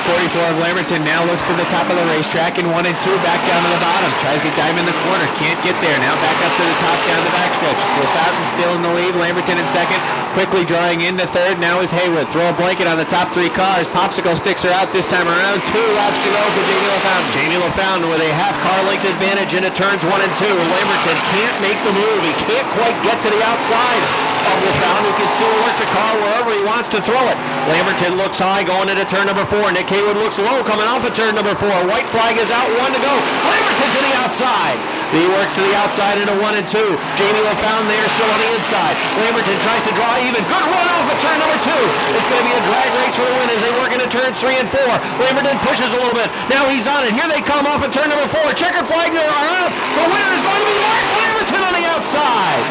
44 of Lamberton now looks to the top of the racetrack in 1 and 2, back down to the bottom. Tries to dive in the corner, can't get there. Now back up to the top, down the backstretch. LaFountain still in the lead. Lamberton in second, quickly drawing into third. Now is Haywood. Throw a blanket on the top 3 cars. Popsicle sticks are out this time around. 2 laps to go for Jamie LaFountain. Jamie LaFountain with a half car length advantage into turns 1 and 2. Lamberton can't make the move. He can't quite get to the outside of LaFountain, who can still work the car wherever he wants to throw it. Lamberton looks high going into turn number 4. Nick Haywood looks low coming off of turn number 4. White flag is out, 1 to go. Lamberton to the outside. He works to the outside into 1 and 2. Jamie LaFountain there still on the inside. Lamberton tries to draw even. Good run off of turn number 2. It's going to be a drag race for the win as they work into turns 3 and 4. Lamberton pushes a little bit. Now he's on it. Here they come off of turn number 4. Checker flag there are out. The winner is going to be Mark Lamberton on the outside.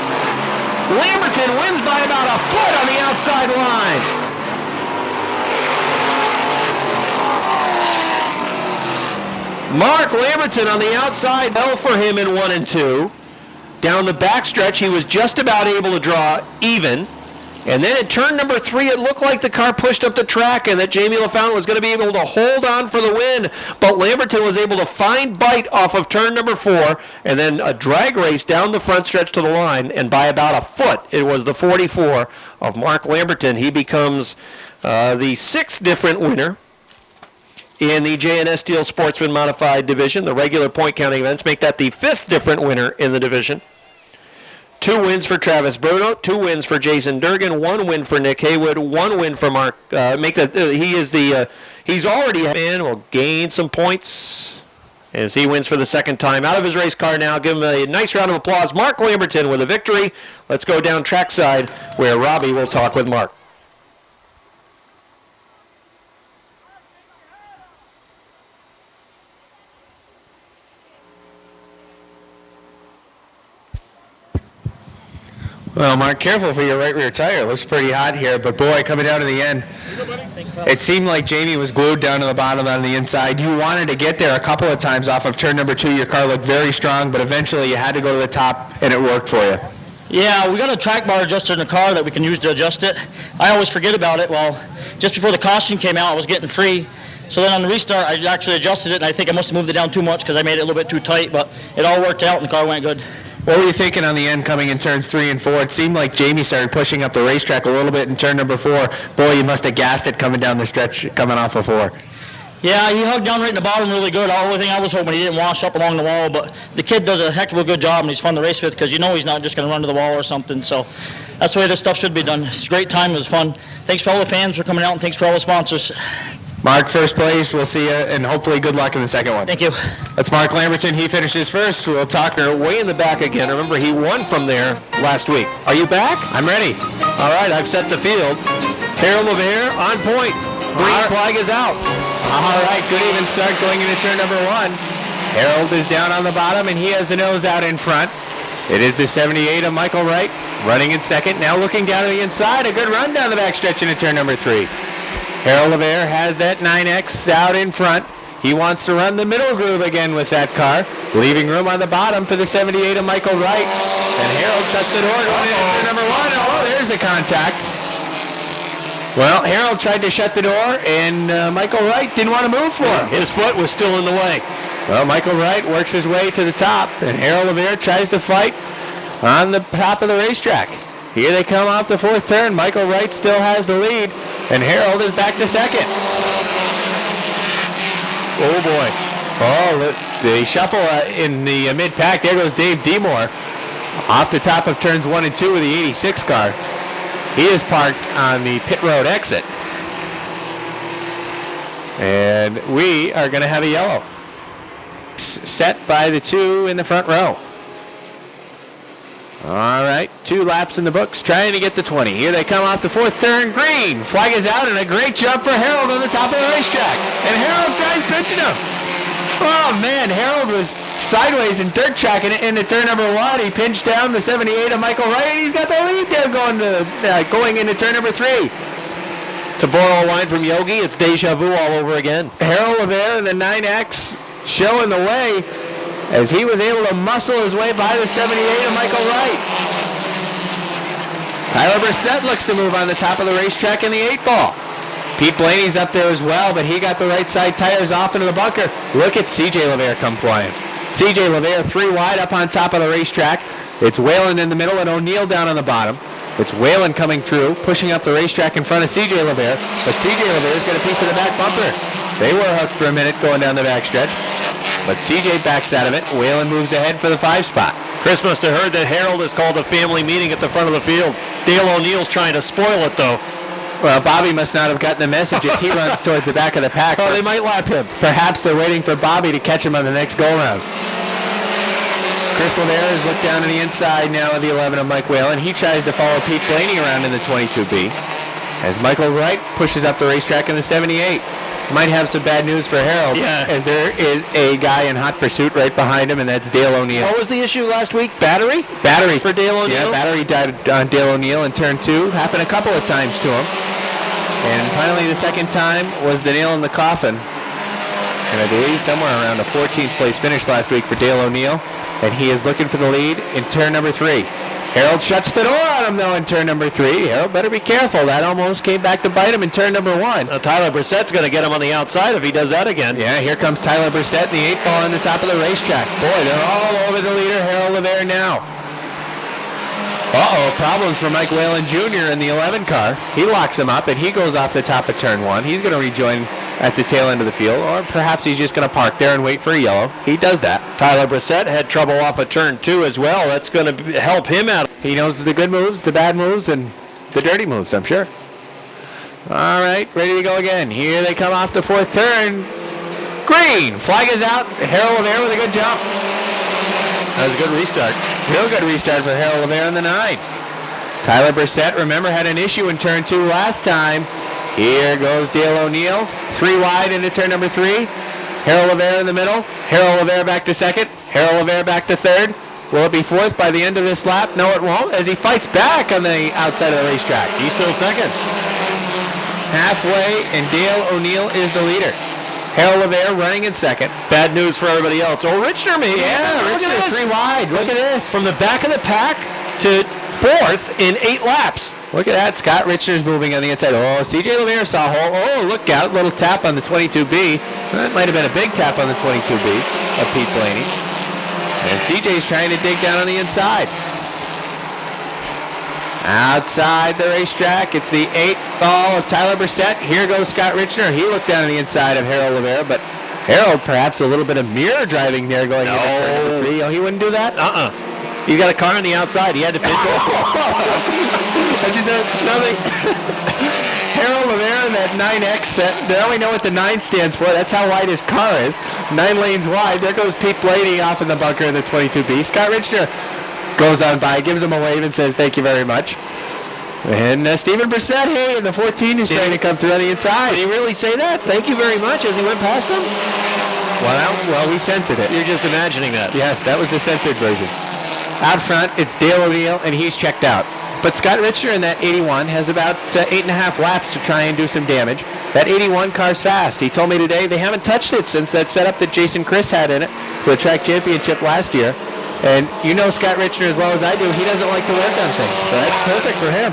Lamberton wins by about a foot on the outside line. Mark Lamberton on the outside, fell for him in 1 and 2. Down the backstretch, he was just about able to draw even. And then at turn number 3, it looked like the car pushed up the track and that Jamie LaFountain was going to be able to hold on for the win. But Lamberton was able to find bite off of turn number 4 and then a drag race down the front stretch to the line. And by about a foot, it was the 44 of Mark Lamberton. He becomes the 6th different winner in the J&S Steel Sportsman Modified Division. The regular point counting events make that the 5th different winner in the division. 2 wins for Travis Bruno, 2 wins for Jason Durgan, 1 win for Nick Haywood, 1 win for Mark. He's already and will gain some points as he wins for the 2nd time out of his race car now. Give him a nice round of applause. Mark Lamberton with a victory. Let's go down trackside where Robbie will talk with Mark. Well, Mark, careful for your right rear tire. It looks pretty hot here, but boy, coming down to the end, it seemed like Jamie was glued down to the bottom on the inside. You wanted to get there a couple of times off of turn number 2. Your car looked very strong, but eventually you had to go to the top, and it worked for you. Yeah, we got a track bar adjuster in the car that we can use to adjust it. I always forget about it. Well, just before the caution came out, I was getting free. So then on the restart, I actually adjusted it, and I think I must have moved it down too much because I made it a little bit too tight, but it all worked out, and the car went good. What were you thinking on the end coming in turns 3 and 4? It seemed like Jamie started pushing up the racetrack a little bit in turn number 4. Boy, you must have gassed it coming down the stretch, coming off of 4. Yeah, he hugged down right in the bottom really good. The only thing I was hoping he didn't wash up along the wall, but the kid does a heck of a good job, and he's fun to race with because you know he's not just going to run to the wall or something. So that's the way this stuff should be done. It's a great time. It was fun. Thanks for all the fans for coming out, and thanks for all the sponsors. Mark, first place. We'll see you, and hopefully good luck in the second one. Thank you. That's Mark Lamberton. He finishes first. We'll talk her Way in the back again. Remember, he won from there last week. Are you back? I'm ready. All right, I've set the field. Harold LeVere on point. Green flag is out. All right, good even start going into turn number 1. Harold is down on the bottom, and he has the nose out in front. It is the 78 of Michael Wright running in second. Now looking down to the inside. A good run down the back stretch into turn number 3. Harold LeVere has that 9X out in front. He wants to run the middle groove again with that car, leaving room on the bottom for the 78 of Michael Wright. And Harold shuts the door going into turn number 1. Oh, there's the contact. Well, Harold tried to shut the door, and Michael Wright didn't want to move for him. His foot was still in the way. Well, Michael Wright works his way to the top, and Harold LeVere tries to fight on the top of the racetrack. Here they come off the 4th turn. Michael Wright still has the lead, and Harold is back to second. Oh, boy. Oh, they shuffle in the mid-pack. There goes Dave Demore off the top of turns 1 and 2 with the 86 car. He is parked on the pit road exit. And we are going to have a yellow set by the 2 in the front row. All right, 2 laps in the books, trying to get to 20. Here they come off the 4th turn. Green flag is out, and a great jump for Harold on the top of the racetrack. And Harold tries pinching him. Oh man, Harold was sideways in dirt track into turn number 1. He pinched down the 78 of Michael Wright, and he's got the lead there going into turn number 3. To borrow a line from Yogi, it's deja vu all over again. Harold LeVere in the 9X showing the way, as he was able to muscle his way by the 78 of Michael Wright. Tyler Brissett looks to move on the top of the racetrack in the 8-ball. Pete Blaney's up there as well, but he got the right side tires off into the bunker. Look at C.J. LeVere come flying. C.J. LeVere 3 wide up on top of the racetrack. It's Whalen in the middle and O'Neill down on the bottom. It's Whalen coming through, pushing up the racetrack in front of C.J. LeVere, but C.J. LeVere's got a piece of the back bumper. They were hooked for a minute going down the backstretch, but C.J. backs out of it. Whalen moves ahead for the 5 spot. Chris must have heard that Harold has called a family meeting at the front of the field. Dale O'Neill's trying to spoil it, though. Well, Bobby must not have gotten the message as he runs towards the back of the pack. Oh, they might lap him. Perhaps they're waiting for Bobby to catch him on the next go-round. Chris LeVere has looked down to the inside now of the 11 of Mike Whalen. He tries to follow Pete Blaney around in the 22B as Michael Wright pushes up the racetrack in the 78. Might have some bad news for Harold, as there is a guy in hot pursuit right behind him, and that's Dale O'Neill. What was the issue last week? Battery? Battery. For Dale O'Neill? Yeah, battery died on Dale O'Neill in turn 2. Happened a couple of times to him. And finally, the second time was the nail in the coffin. And I believe somewhere around a 14th place finish last week for Dale O'Neill. And he is looking for the lead in turn number 3. Harold shuts the door on him, though, in turn number 3. Harold better be careful. That almost came back to bite him in turn number 1. Tyler Brissett's going to get him on the outside if he does that again. Yeah, here comes Tyler Brissett in the 8-ball on the top of the racetrack. Boy, they're all over the leader, Harold LeVere now. Uh-oh, problems for Mike Whalen Jr. in the 11 car. He locks him up, and he goes off the top of turn 1. He's going to rejoin at the tail end of the field, or perhaps he's just going to park there and wait for a yellow. He does that. Tyler Brissett had trouble off of turn 2 as well. That's going to help him out. He knows the good moves, the bad moves, and the dirty moves, I'm sure. All right, ready to go again. Here they come off the 4th turn. Green, flag is out. Harold LeVere with a good jump. That was a good restart. Real good restart for Harold LeVere in the 9. Tyler Brissett, remember, had an issue in turn 2 last time. Here goes Dale O'Neill. 3 wide into turn number 3. Harold LeVere in the middle. Harold LeVere back to 2nd. Harold LeVere back to 3rd. Will it be 4th by the end of this lap? No, it won't, as he fights back on the outside of the racetrack. He's still 2nd. Halfway, and Dale O'Neill is the leader. Harold LeVere running in 2nd. Bad news for everybody else. Oh, Richner maybe. Yeah, Richner 3 wide. Look at this. From the back of the pack to 4th in 8 laps. Look at that. Scott Richner's moving on the inside. Oh, CJ Lemire saw a hole. Oh, look out. Little tap on the 22B. That might have been a big tap on the 22B of Pete Blaney. And CJ's trying to dig down on the inside. Outside the racetrack, it's the 8th ball of Tyler Brissett. Here goes Scott Richner. He looked down on the inside of Harold Lemire, but Harold perhaps a little bit of mirror driving there going into turn number 3. Oh, he wouldn't do that? He got a car on the outside. He had to pit What'd you say? Nothing. Harold Lemire in that 9X, they only know what the 9 stands for. That's how wide his car is. 9 lanes wide. There goes Pete Blaney off in the bunker in the 22B. Scott Richner goes on by, gives him a wave and says, thank you very much. And Stephen Brissett, hey, in the 14 is trying to come through on the inside. Did he really say that? Thank you very much as he went past him? Well, we censored it. You're just imagining that. Yes, that was the censored version. Out front, it's Dale O'Neill, and he's checked out. But Scott Richner in that 81 has about 8.5 laps to try and do some damage. That 81 car's fast. He told me today they haven't touched it since that setup that Jason Chris had in it for the track championship last year. And you know Scott Richner as well as I do, he doesn't like to work on things. So that's perfect for him.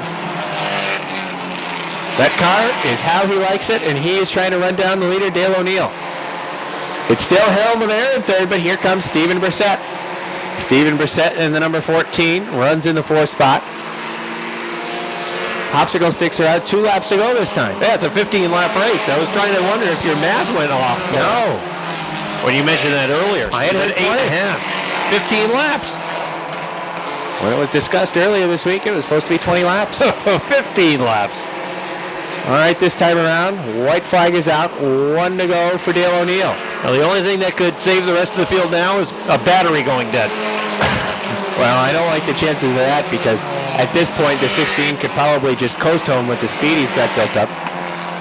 That car is how he likes it, and he is trying to run down the leader, Dale O'Neill. It's still Harold Lemire in 3rd, but here comes Stephen Brissett. Stephen Brissett in the number 14, runs in the 4th spot. Popsicle sticks are out 2 laps to go this time. Yeah, it's a 15-lap race. I was trying to wonder if your math went off. No. When you mentioned that earlier. I had it 8.5. 15 laps. When it was discussed earlier this week, it was supposed to be 20 laps. 15 laps. All right, this time around, white flag is out. 1 to go for Dale O'Neill. Now, the only thing that could save the rest of the field now is a battery going dead. Well, I don't like the chances of that because at this point, the 16 could probably just coast home with the speed he's got built up.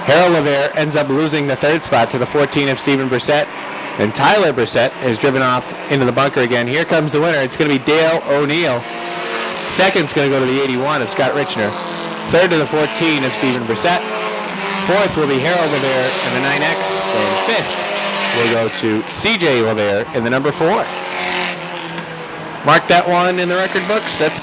Harold Lemire ends up losing the 3rd spot to the 14 of Stephen Brissett. And Tyler Brissett is driven off into the bunker again. Here comes the winner. It's going to be Dale O'Neill. 2nd's going to go to the 81 of Scott Richner. 3rd to the 14 of Stephen Brissett. 4th will be Harold Lemire in the 9X. And 5th will go to CJ Lemire in the number 4. Mark that one in the record books. That's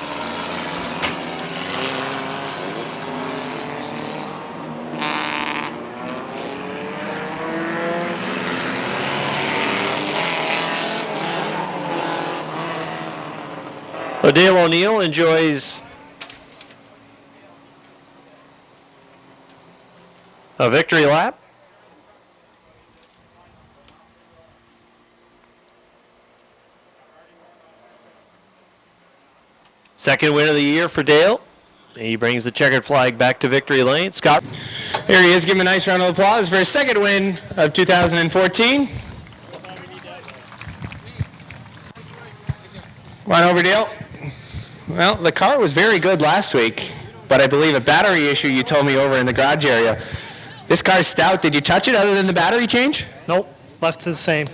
Dale O'Neill enjoys a victory lap. Second win of the year for Dale. He brings the checkered flag back to victory lane. Scott. Here he is. Give him a nice round of applause for his 2nd win of 2014. Come on over, Dale. Well, the car was very good last week, but I believe a battery issue you told me over in the garage area. This car's stout. Did you touch it other than the battery change? Nope, left it the same.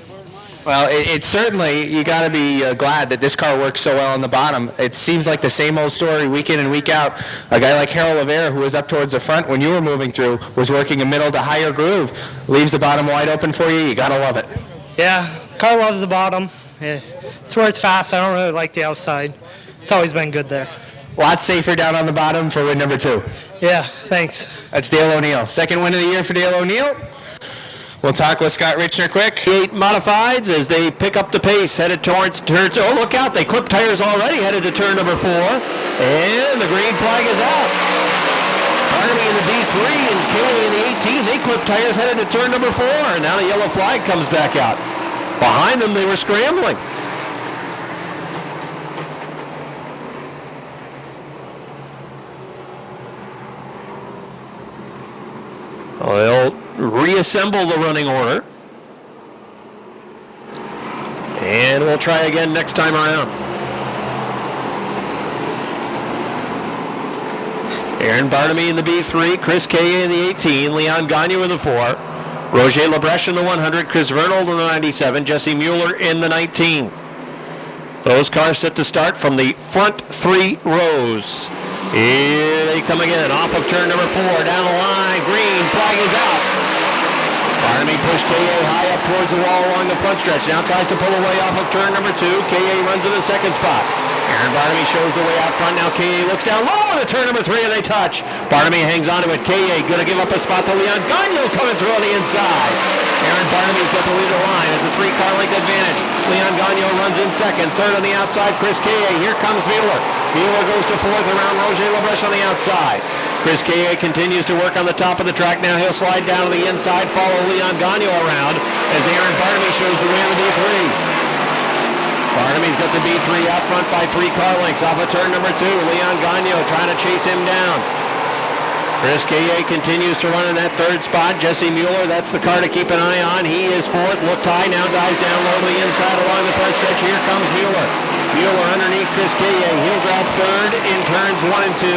Well, it's certainly, you got to be glad that this car works so well on the bottom. It seems like the same old story week in and week out. A guy like Harold Lemire, who was up towards the front when you were moving through, was working a middle to higher groove. Leaves the bottom wide open for you. You got to love it. Yeah, car loves the bottom. Yeah, it's where it's fast. I don't really like the outside. It's always been good there. Lot safer down on the bottom for win number 2. Yeah, thanks. That's Dale O'Neill. 2nd win of the year for Dale O'Neill. We'll talk with Scott Richner quick. 8 modifieds as they pick up the pace, headed towards turns. Oh, look out. They clipped tires already, headed to turn number 4. And the green flag is out. Army in the B3 and Kelly in the 18. They clipped tires, headed to turn number 4. And now the yellow flag comes back out. Behind them, they were scrambling. Well, they'll reassemble the running order. And we'll try again next time around. Aaron Barnamy in the B3, Chris Kay in the 18, Leon Gagne in the 4, Roger Labreche in the 100, Chris Vernal in the 97, Jesse Mueller in the 19. Those cars set to start from the front 3 rows. Here they come again, off of turn number 4, down the line, green flag is out. Barnamy pushed K.A. high up towards the wall along the front stretch. Now tries to pull away off of turn number 2. K.A. runs in the 2nd spot. Aaron Barnaby shows the way out front. Now K.A. looks down low on the turn number 3 and they touch. Barnaby hangs on to it. K.A. going to give up a spot to Leon Gagnon coming through on the inside. Aaron Barnaby's got the lead of the line. It's a 3-car length advantage. Leon Gagnon runs in second. Third on the outside, Chris K.A. Here comes Mueller. Mueller goes to fourth around Roger Labreche on the outside. Chris K.A. continues to work on the top of the track. Now he'll slide down to the inside, follow Leon Gagnon around as Aaron Barnaby shows the way on the B3. Barnaby's got the B3 out front by 3-car lengths off of turn number 2. Leon Gagnon trying to chase him down. Chris K.A. continues to run in that third spot. Jesse Mueller, that's the car to keep an eye on. He is fourth. Looked high, now dives down low to the inside along the front stretch. Here comes Mueller. Mueller underneath Chris K.A. He'll grab third in turns 1 and 2.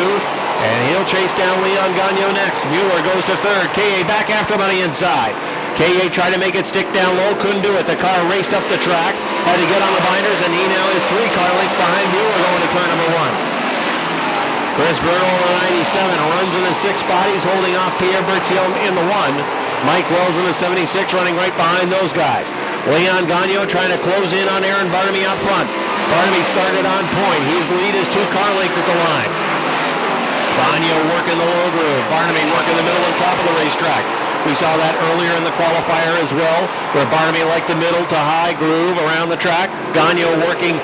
And he'll chase down Leon Gagnon next. Mueller goes to third. K.A. back after him on the inside. K.A. tried to make it stick down low, couldn't do it. The car raced up the track, had to get on the binders, and he now is 3-car lengths behind Mueller going to turn number 1. Chris Vernal in the 97 runs in the 6th spot. He's holding off Pierre Berthiaume in the 1. Mike Wells in the 76 running right behind those guys. Leon Gagnon trying to close in on Aaron Barnaby out front. Barnaby started on point. His lead is 2-car lengths at the line. Gagnon working the low groove. Barnaby working the middle and top of the racetrack. We saw that earlier in the qualifier as well, where Barnaby liked the middle to high groove around the track. Gagnon working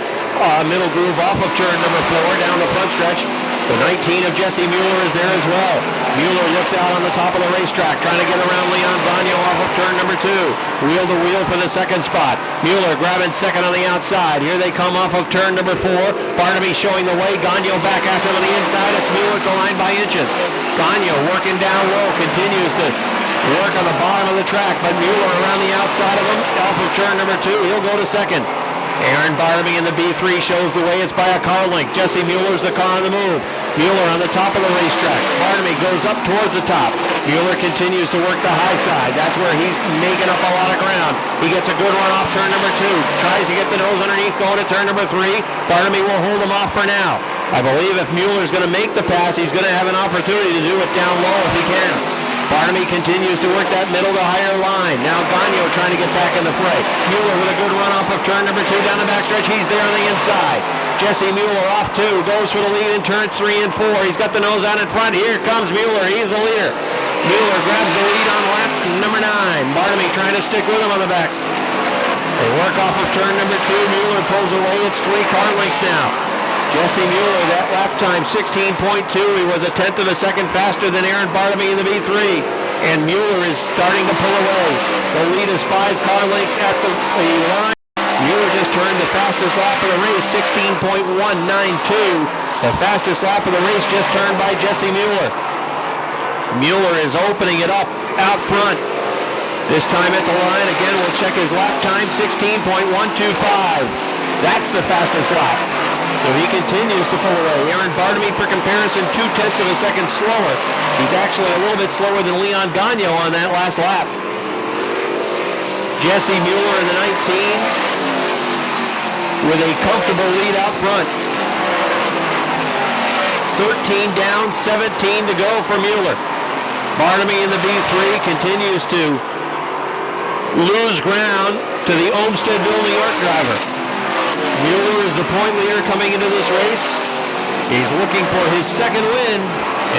middle groove off of turn number 4 down the front stretch. The 19 of Jesse Mueller is there as well. Mueller looks out on the top of the racetrack, trying to get around Leon Gagnon off of turn number 2. Wheel to wheel for the 2nd spot. Mueller grabbing second on the outside. Here they come off of turn number 4. Barnaby showing the way. Gagnon back after him on the inside. It's Mueller at the line by inches. Gagnon working down low, continues to work on the bottom of the track, but Mueller around the outside of him off of turn number 2. He'll go to second. Aaron Barnaby in the B3 shows the way. It's by a car length. Jesse Mueller's the car on the move. Mueller on the top of the racetrack. Barnaby goes up towards the top. Mueller continues to work the high side. That's where he's making up a lot of ground. He gets a good run off turn number 2. Tries to get the nose underneath going to turn number 3. Barnaby will hold him off for now. I believe if Mueller's going to make the pass, he's going to have an opportunity to do it down low if he can. Barnaby continues to work that middle to higher line. Now Gagnon trying to get back in the fray. Mueller with a good run off of turn number 2 down the backstretch. He's there on the inside. Jesse Mueller off 2. Goes for the lead in turns 3 and 4. He's got the nose out in front. Here comes Mueller. He's the leader. Mueller grabs the lead on lap number 9. Barnaby trying to stick with him on the back. They work off of turn number 2. Mueller pulls away. It's 3-car lengths now. Jesse Mueller, that lap time, 16.2. He was a tenth of a second faster than Aaron Barnaby in the B3. And Mueller is starting to pull away. The lead is 5-car lengths at the line. Mueller just turned the fastest lap of the race, 16.192. The fastest lap of the race just turned by Jesse Mueller. Mueller is opening it up out front. This time at the line, again, we'll check his lap time, 16.125. That's the fastest lap. So he continues to pull away. Aaron Barnaby, for comparison, 0.2 of a second slower. He's actually a little bit slower than Leon Gagnon on that last lap. Jesse Mueller in the 19 with a comfortable lead out front. 13 down, 17 to go for Mueller. Barnaby in the B3 continues to lose ground to the Olmstedville, New York driver. Mueller is the point leader coming into this race. He's looking for his second win,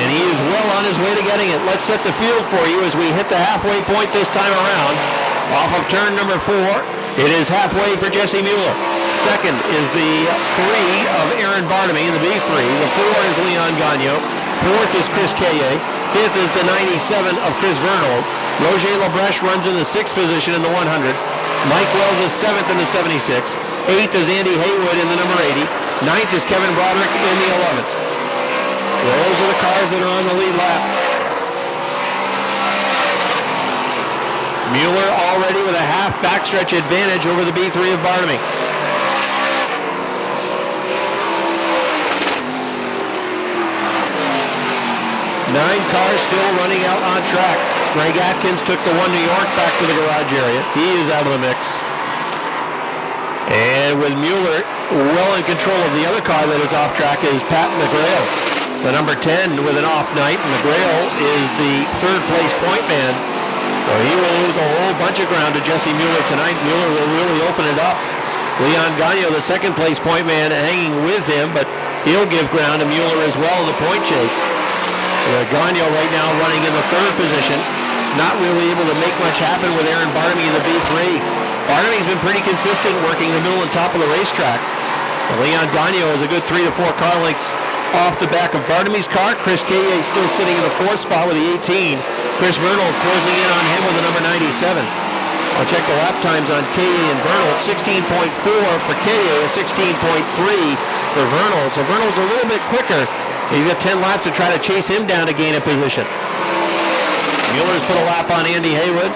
and he is well on his way to getting it. Let's set the field for you as we hit the halfway point this time around. Off of turn number 4, it is halfway for Jesse Mueller. Second is the 3 of Aaron Barnaby in the B3. The 4 is Leon Gagnon. Fourth is Chris K.A. Fifth is the 97 of Chris Vernal. Roger Labreche runs in the 6th position in the 100. Mike Wells is 7th in the 76. 8th is Andy Haywood in the number 80. 9th is Kevin Broderick in the 11th. Those are the cars that are on the lead lap. Mueller already with a half backstretch advantage over the B3 of Barnaby. Nine cars still running out on track. Greg Atkins took the 1 New York back to the garage area. He is out of the mix. And with Mueller well in control of the other car that is off track is Pat McGrail. The number 10 with an off night. McGrail is the 3rd place point man. So he will lose a whole bunch of ground to Jesse Mueller tonight. Mueller will really open it up. Leon Gagno, the second place point man, hanging with him, but he'll give ground to Mueller as well in the point chase. Gagno right now running in the third position. Not really able to make much happen with Aaron Barnamy in the B3. Barnamy's been pretty consistent working the middle and top of the racetrack. Leon Gagno is a good 3 to 4 car lengths off the back of Barnamy's car. Chris Caye still sitting in the 4th spot with the 18. Chris Vernal closing in on him with the number 97. I'll check the lap times on Caye and Vernal. 16.4 for Caye, 16.3 for Vernal. So Vernal's a little bit quicker. He's got 10 laps to try to chase him down to gain a position. Mueller's put a lap on Andy Haywood.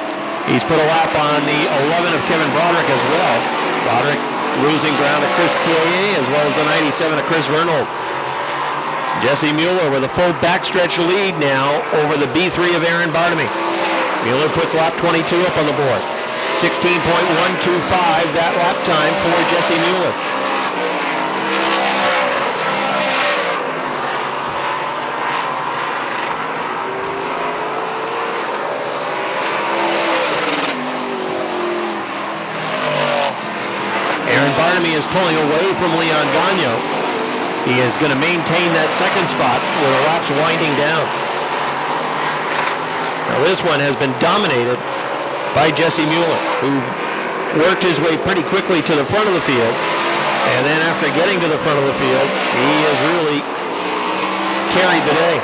He's put a lap on the 11 of Kevin Broderick as well. Broderick losing ground to Chris Caye as well as the 97 of Chris Vernal. Jesse Mueller with a full backstretch lead now over the B3 of Aaron Barnamy. Mueller puts lap 22 up on the board. 16.125 that lap time for Jesse Mueller. Aaron Barnamy is pulling away from Leon Gagno. He is going to maintain that second spot with the laps winding down. Now this one has been dominated by Jesse Mueller, who worked his way pretty quickly to the front of the field. And then after getting to the front of the field, he has really carried the day.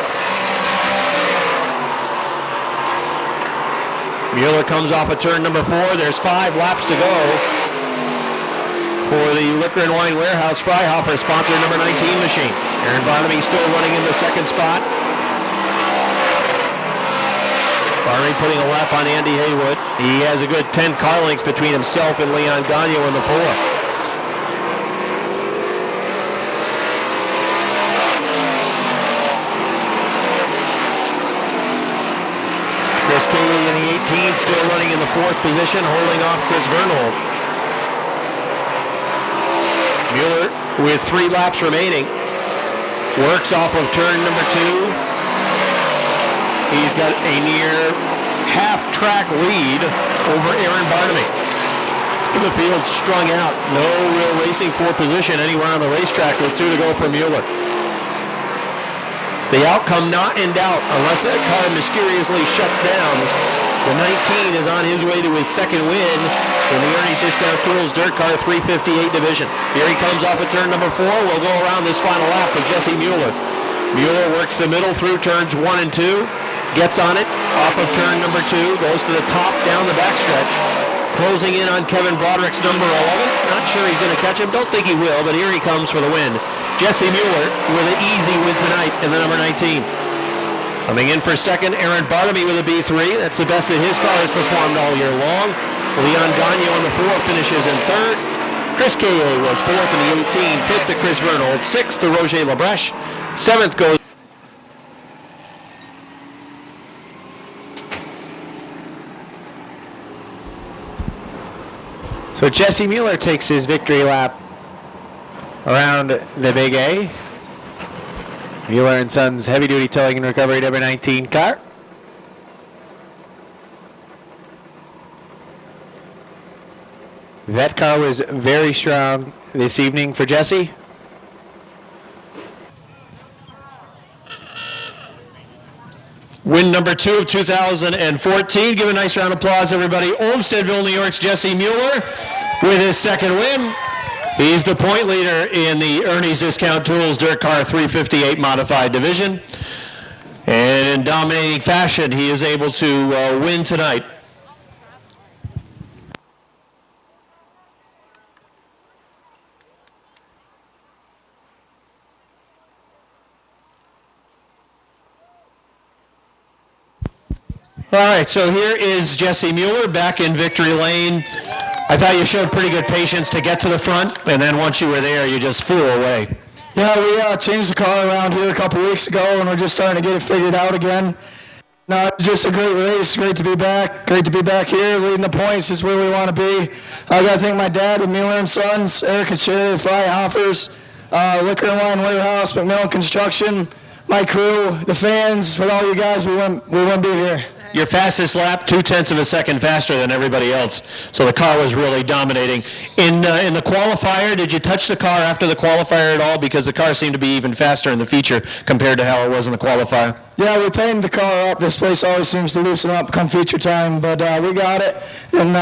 Mueller comes off of turn number 4. There's 5 laps to go for the Liquor and Wine Warehouse Freihofer sponsor number 19 machine. Aaron Barnamy still running in the second spot. Barnamy putting a lap on Andy Haywood. He has a good 10 car lengths between himself and Leon Gagno in the 4. Chris Caye in the 18, still running in the 4th position, holding off Chris Vernal. Mueller, with 3 laps remaining, works off of turn number 2. He's got a near half-track lead over Aaron Barnamy. The field strung out. No real racing for position anywhere on the racetrack with 2 to go for Mueller. The outcome not in doubt unless that car mysteriously shuts down. The 19 is on his way to his second win in the Ernie's Discount Tools Dirt Car 358 division. Here he comes off of turn number 4. We'll go around this final lap with Jesse Mueller. Mueller works the middle through turns 1 and 2. Gets on it off of turn number 2. Goes to the top down the backstretch. Closing in on Kevin Broderick's number 11. Not sure he's going to catch him. Don't think he will, but here he comes for the win. Jesse Mueller with an easy win tonight in the number 19. Coming in for second, Aaron Barnamy with a B3. That's the best that his car has performed all year long. Leon Gagno on the 4 finishes in 3rd. Chris Caye was 4th in the 18. 5th to Chris Vernal. 6th to Roger Labreche. 7th goes So Jesse Mueller takes his victory lap around the Big A. Mueller and Sons Heavy Duty Towing and Recovery number 19 car. That car was very strong this evening for Jesse. Win number 2 of 2014. Give a nice round of applause, everybody. Olmstedville, New York's Jesse Mueller with his second win. He's the point leader in the Ernie's Discount Tools Dirt Car 358 Modified Division. And in dominating fashion, he is able to win tonight. All right, so here is Jesse Mueller back in victory lane. I thought you showed pretty good patience to get to the front, and then once you were there, you just flew away. Yeah, we changed the car around here a couple weeks ago, and we're just starting to get it figured out again. No, it's just a great race. Great to be back. Great to be back here. Leading the points is where we want to be. I got to thank my dad with Mueller and Sons, Eric and Sherry, Freihoffers, Liquor and Wine Warehouse, McMillan Construction, my crew, the fans. With all you guys, we wouldn't be here. Your fastest lap, 0.2 of a second faster than everybody else. So the car was really dominating. In the qualifier, did you touch the car after the qualifier at all? Because the car seemed to be even faster in the feature compared to how it was in the qualifier. Yeah, we tightened the car up. This place always seems to loosen up come feature time, but we got it, and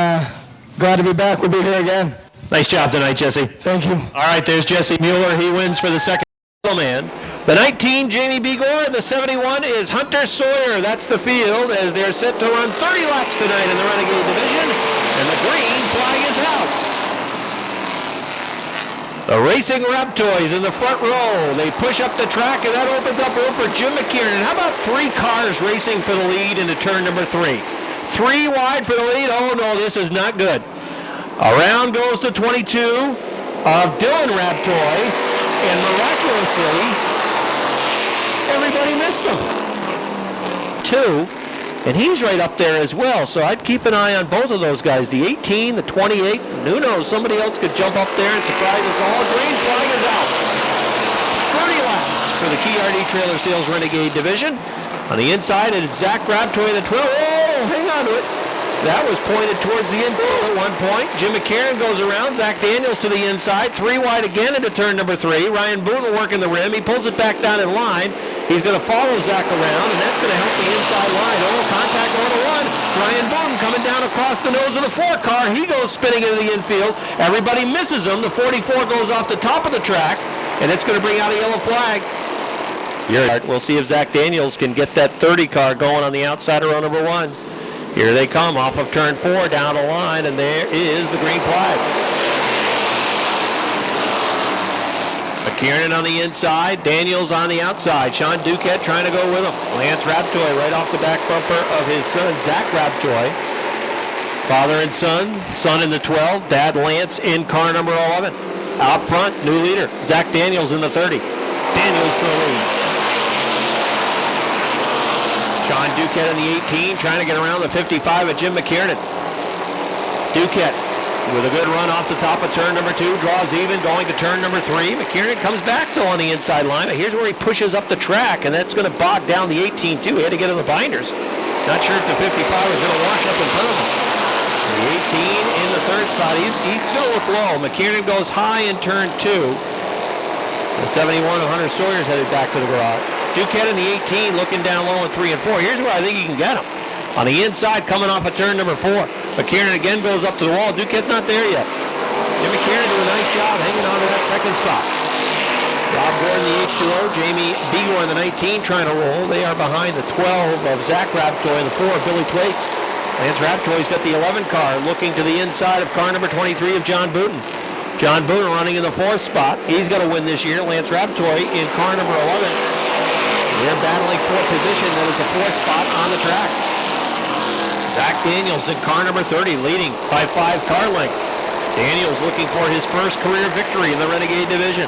glad to be back. We'll be here again. Nice job tonight, Jesse. Thank you. All right, there's Jesse Mueller. He wins for the second man. The 19, Jamie Begor, and the 71 is Hunter Sawyer. That's the field as they're set to run 30 laps tonight in the Renegade division, and the green flag is out. The Racing Raptoys in the front row. They push up the track, and that opens up room for Jim McKiernan. How about 3 cars racing for the lead into turn number 3? 3 wide for the lead. Oh, no, this is not good. Around goes the 22 of Dylan Raptoy, and miraculously, everybody missed him. 2, and he's right up there as well, so I'd keep an eye on both of those guys, the 18, the 28, who knows, somebody else could jump up there and surprise us all. Green flag is out. 30 laps for the Key RD Trailer Sales Renegade division. On the inside, it's Zach Raptoy, the 12. Oh, hang on to it. That was pointed towards the infield at one point. Jim McCarron goes around. Zach Daniels to the inside. 3 wide again into turn number 3. Ryan Boone will work in the rim. He pulls it back down in line. He's going to follow Zach around, and that's going to help the inside line. Oh, contact on the 1. Ryan Boone coming down across the nose of the 4 car. He goes spinning into the infield. Everybody misses him. The 44 goes off the top of the track, and it's going to bring out a yellow flag. We'll see if Zach Daniels can get that 30 car going on the outside of row number 1. Here they come off of turn 4 down the line, and there is the green flag. McKiernan on the inside, Daniels on the outside. Sean Duquette trying to go with him. Lance Raptoy right off the back bumper of his son, Zach Raptoy. Father and son in the 12, Dad Lance in car number 11. Out front, new leader, Zach Daniels in the 30. Daniels for the lead. Sean Duquette in the 18, trying to get around the 55 of Jim McKiernan. Duquette with a good run off the top of turn number 2, draws even, going to turn number 3. McKiernan comes back though on the inside line, but here's where he pushes up the track, and that's going to bog down the 18 too. He had to get in the binders. Not sure if the 55 is going to wash up in front of him. The 18 in the 3rd spot. He's going to look low. McKiernan goes high in turn 2. The 71 of Hunter Sawyer's headed back to the garage. Duquette in the 18 looking down low in 3 and 4. Here's where I think he can get him. On the inside, coming off of turn number 4. McKiernan again goes up to the wall. Duquette's not there yet. Jim McKiernan doing a nice job hanging on to that 2nd spot. Rob Gordon, the H2O. Jamie Begor in the 19 trying to roll. They are behind the 12 of Zach Raptoy and the 4 of Billy Twakes. Lance Raptoy's got the 11 car looking to the inside of car number 23 of John Booten. John Booten running in the 4th spot. He's going to win this year. Lance Raptoy in car number 11. They're battling for position. That is the 4th spot on the track. Zach Daniels in car number 30, leading by 5 car lengths. Daniels looking for his first career victory in the Renegade division.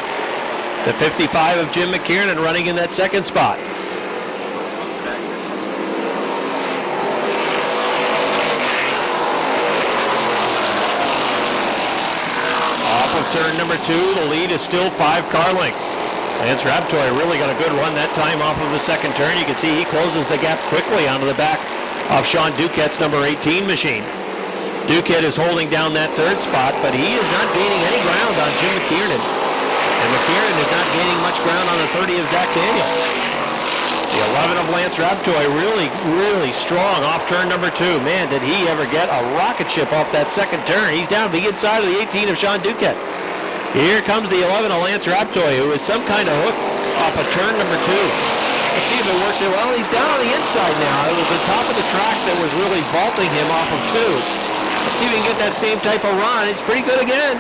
The 55 of Jim McKiernan running in that 2nd spot. Off of turn number 2, the lead is still 5 car lengths. Lance Raptoy really got a good run that time off of the 2nd turn. You can see he closes the gap quickly onto the back of Sean Duquette's number 18 machine. Duquette is holding down that 3rd spot, but he is not gaining any ground on Jim McKiernan. And McKiernan is not gaining much ground on the 30 of Zach Daniels. The 11 of Lance Raptoy really strong off turn number 2. Man, did he ever get a rocket ship off that 2nd turn. He's down the inside of the 18 of Sean Duquette. Here comes the 11 of Lance Raptoy, who is some kind of hook off of turn number 2. Let's see if it works here. Well, he's down on the inside now. It was the top of the track that was really vaulting him off of 2. Let's see if we can get that same type of run. It's pretty good again.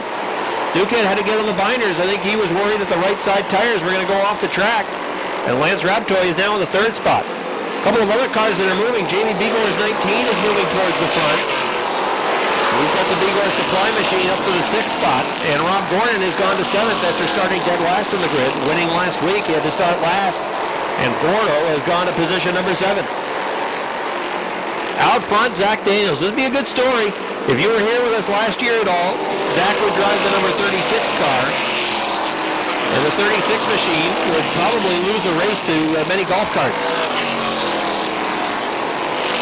Duquette had to get on the binders. I think he was worried that the right side tires were going to go off the track. And Lance Raptoy is now in the 3rd spot. A couple of other cars that are moving. Jamie Begor's 19 is moving towards the front. He's got the Begor supply machine up to the 6th spot. And Rob Gordon has gone to 7th after starting dead last in the grid. Winning last week, he had to start last. And Gordo has gone to position number 7. Out front, Zach Daniels. This would be a good story. If you were here with us last year at all, Zach would drive the number 36 car. And the 36 machine would probably lose a race to many golf carts.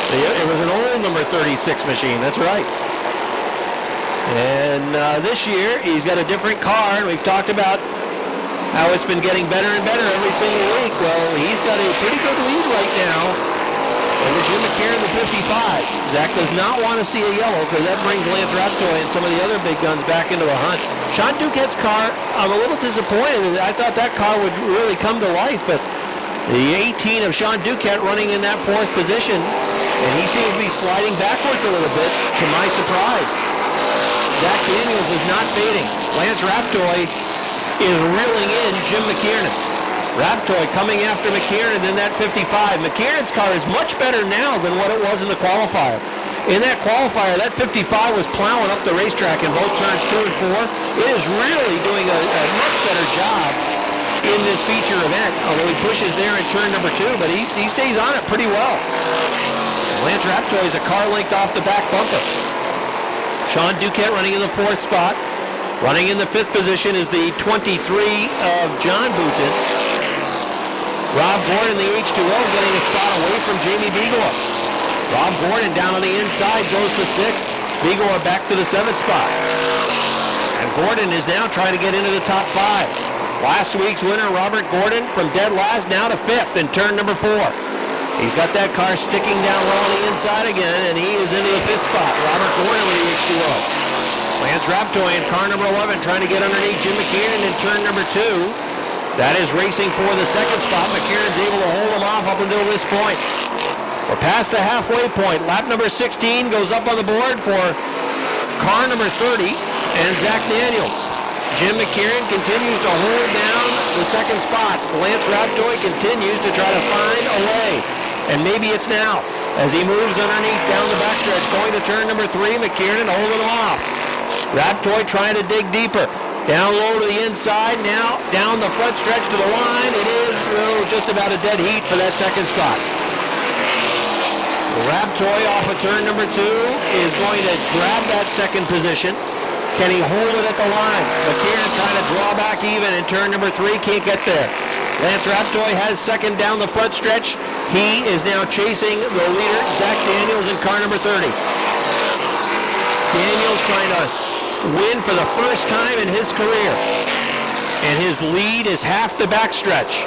It was an old number 36 machine, that's right. And this year, he's got a different car, and we've talked about how it's been getting better and better every single week. Well, he's got a pretty good lead right now over Jim McCarran, the 55. Zach does not want to see a yellow because that brings Lance Raptoy and some of the other big guns back into a hunt. Sean Duquette's car, I'm a little disappointed. I thought that car would really come to life, but the 18 of Sean Duquette running in that 4th position, and he seems to be sliding backwards a little bit, to my surprise. Zach Daniels is not fading. Lance Raptoy is reeling in Jim McKiernan. Raptoy coming after McKiernan in that 55. McKiernan's car is much better now than what it was in the qualifier. In that qualifier, that 55 was plowing up the racetrack in both turns 2 and 4. It is really doing a much better job in this feature event, although he pushes there in turn number 2, but he stays on it pretty well. Lance Raptoy is a car length off the back bumper. Sean Duquette running in the 4th spot. Running in the 5th position is the 23 of John Booton. Rob Gordon, the H2O, getting a spot away from Jamie Begor. Rob Gordon down on the inside goes to 6th. Begor back to the 7th spot. And Gordon is now trying to get into the top 5. Last week's winner, Robert Gordon, from dead last now to 5th in turn number 4. He's got that car sticking down low on the inside again, and he is into the 5th spot. Robert Gordon with the H2O. Lance Raptoy in car number 11 trying to get underneath Jim McKiernan in turn number 2. That is racing for the 2nd spot. McKiernan's able to hold him off up until this point. We're past the halfway point. Lap number 16 goes up on the board for car number 30 and Zach Daniels. Jim McKiernan continues to hold down the 2nd spot. Lance Raptoy continues to try to find a way. And maybe it's now as he moves underneath down the backstretch. Going to turn number 3, McKiernan holding him off. Raptoy trying to dig deeper. Down low to the inside, now down the front stretch to the line. It is just about a dead heat for that 2nd spot. Raptoy off of turn number 2 is going to grab that 2nd position. Can he hold it at the line? McKiernan trying to draw back even in turn number 3, can't get there. Lance Raptoy has 2nd down the front stretch. He is now chasing the leader, Zach Daniels, in car number 30. Daniels trying to win for the first time in his career. And his lead is half the backstretch.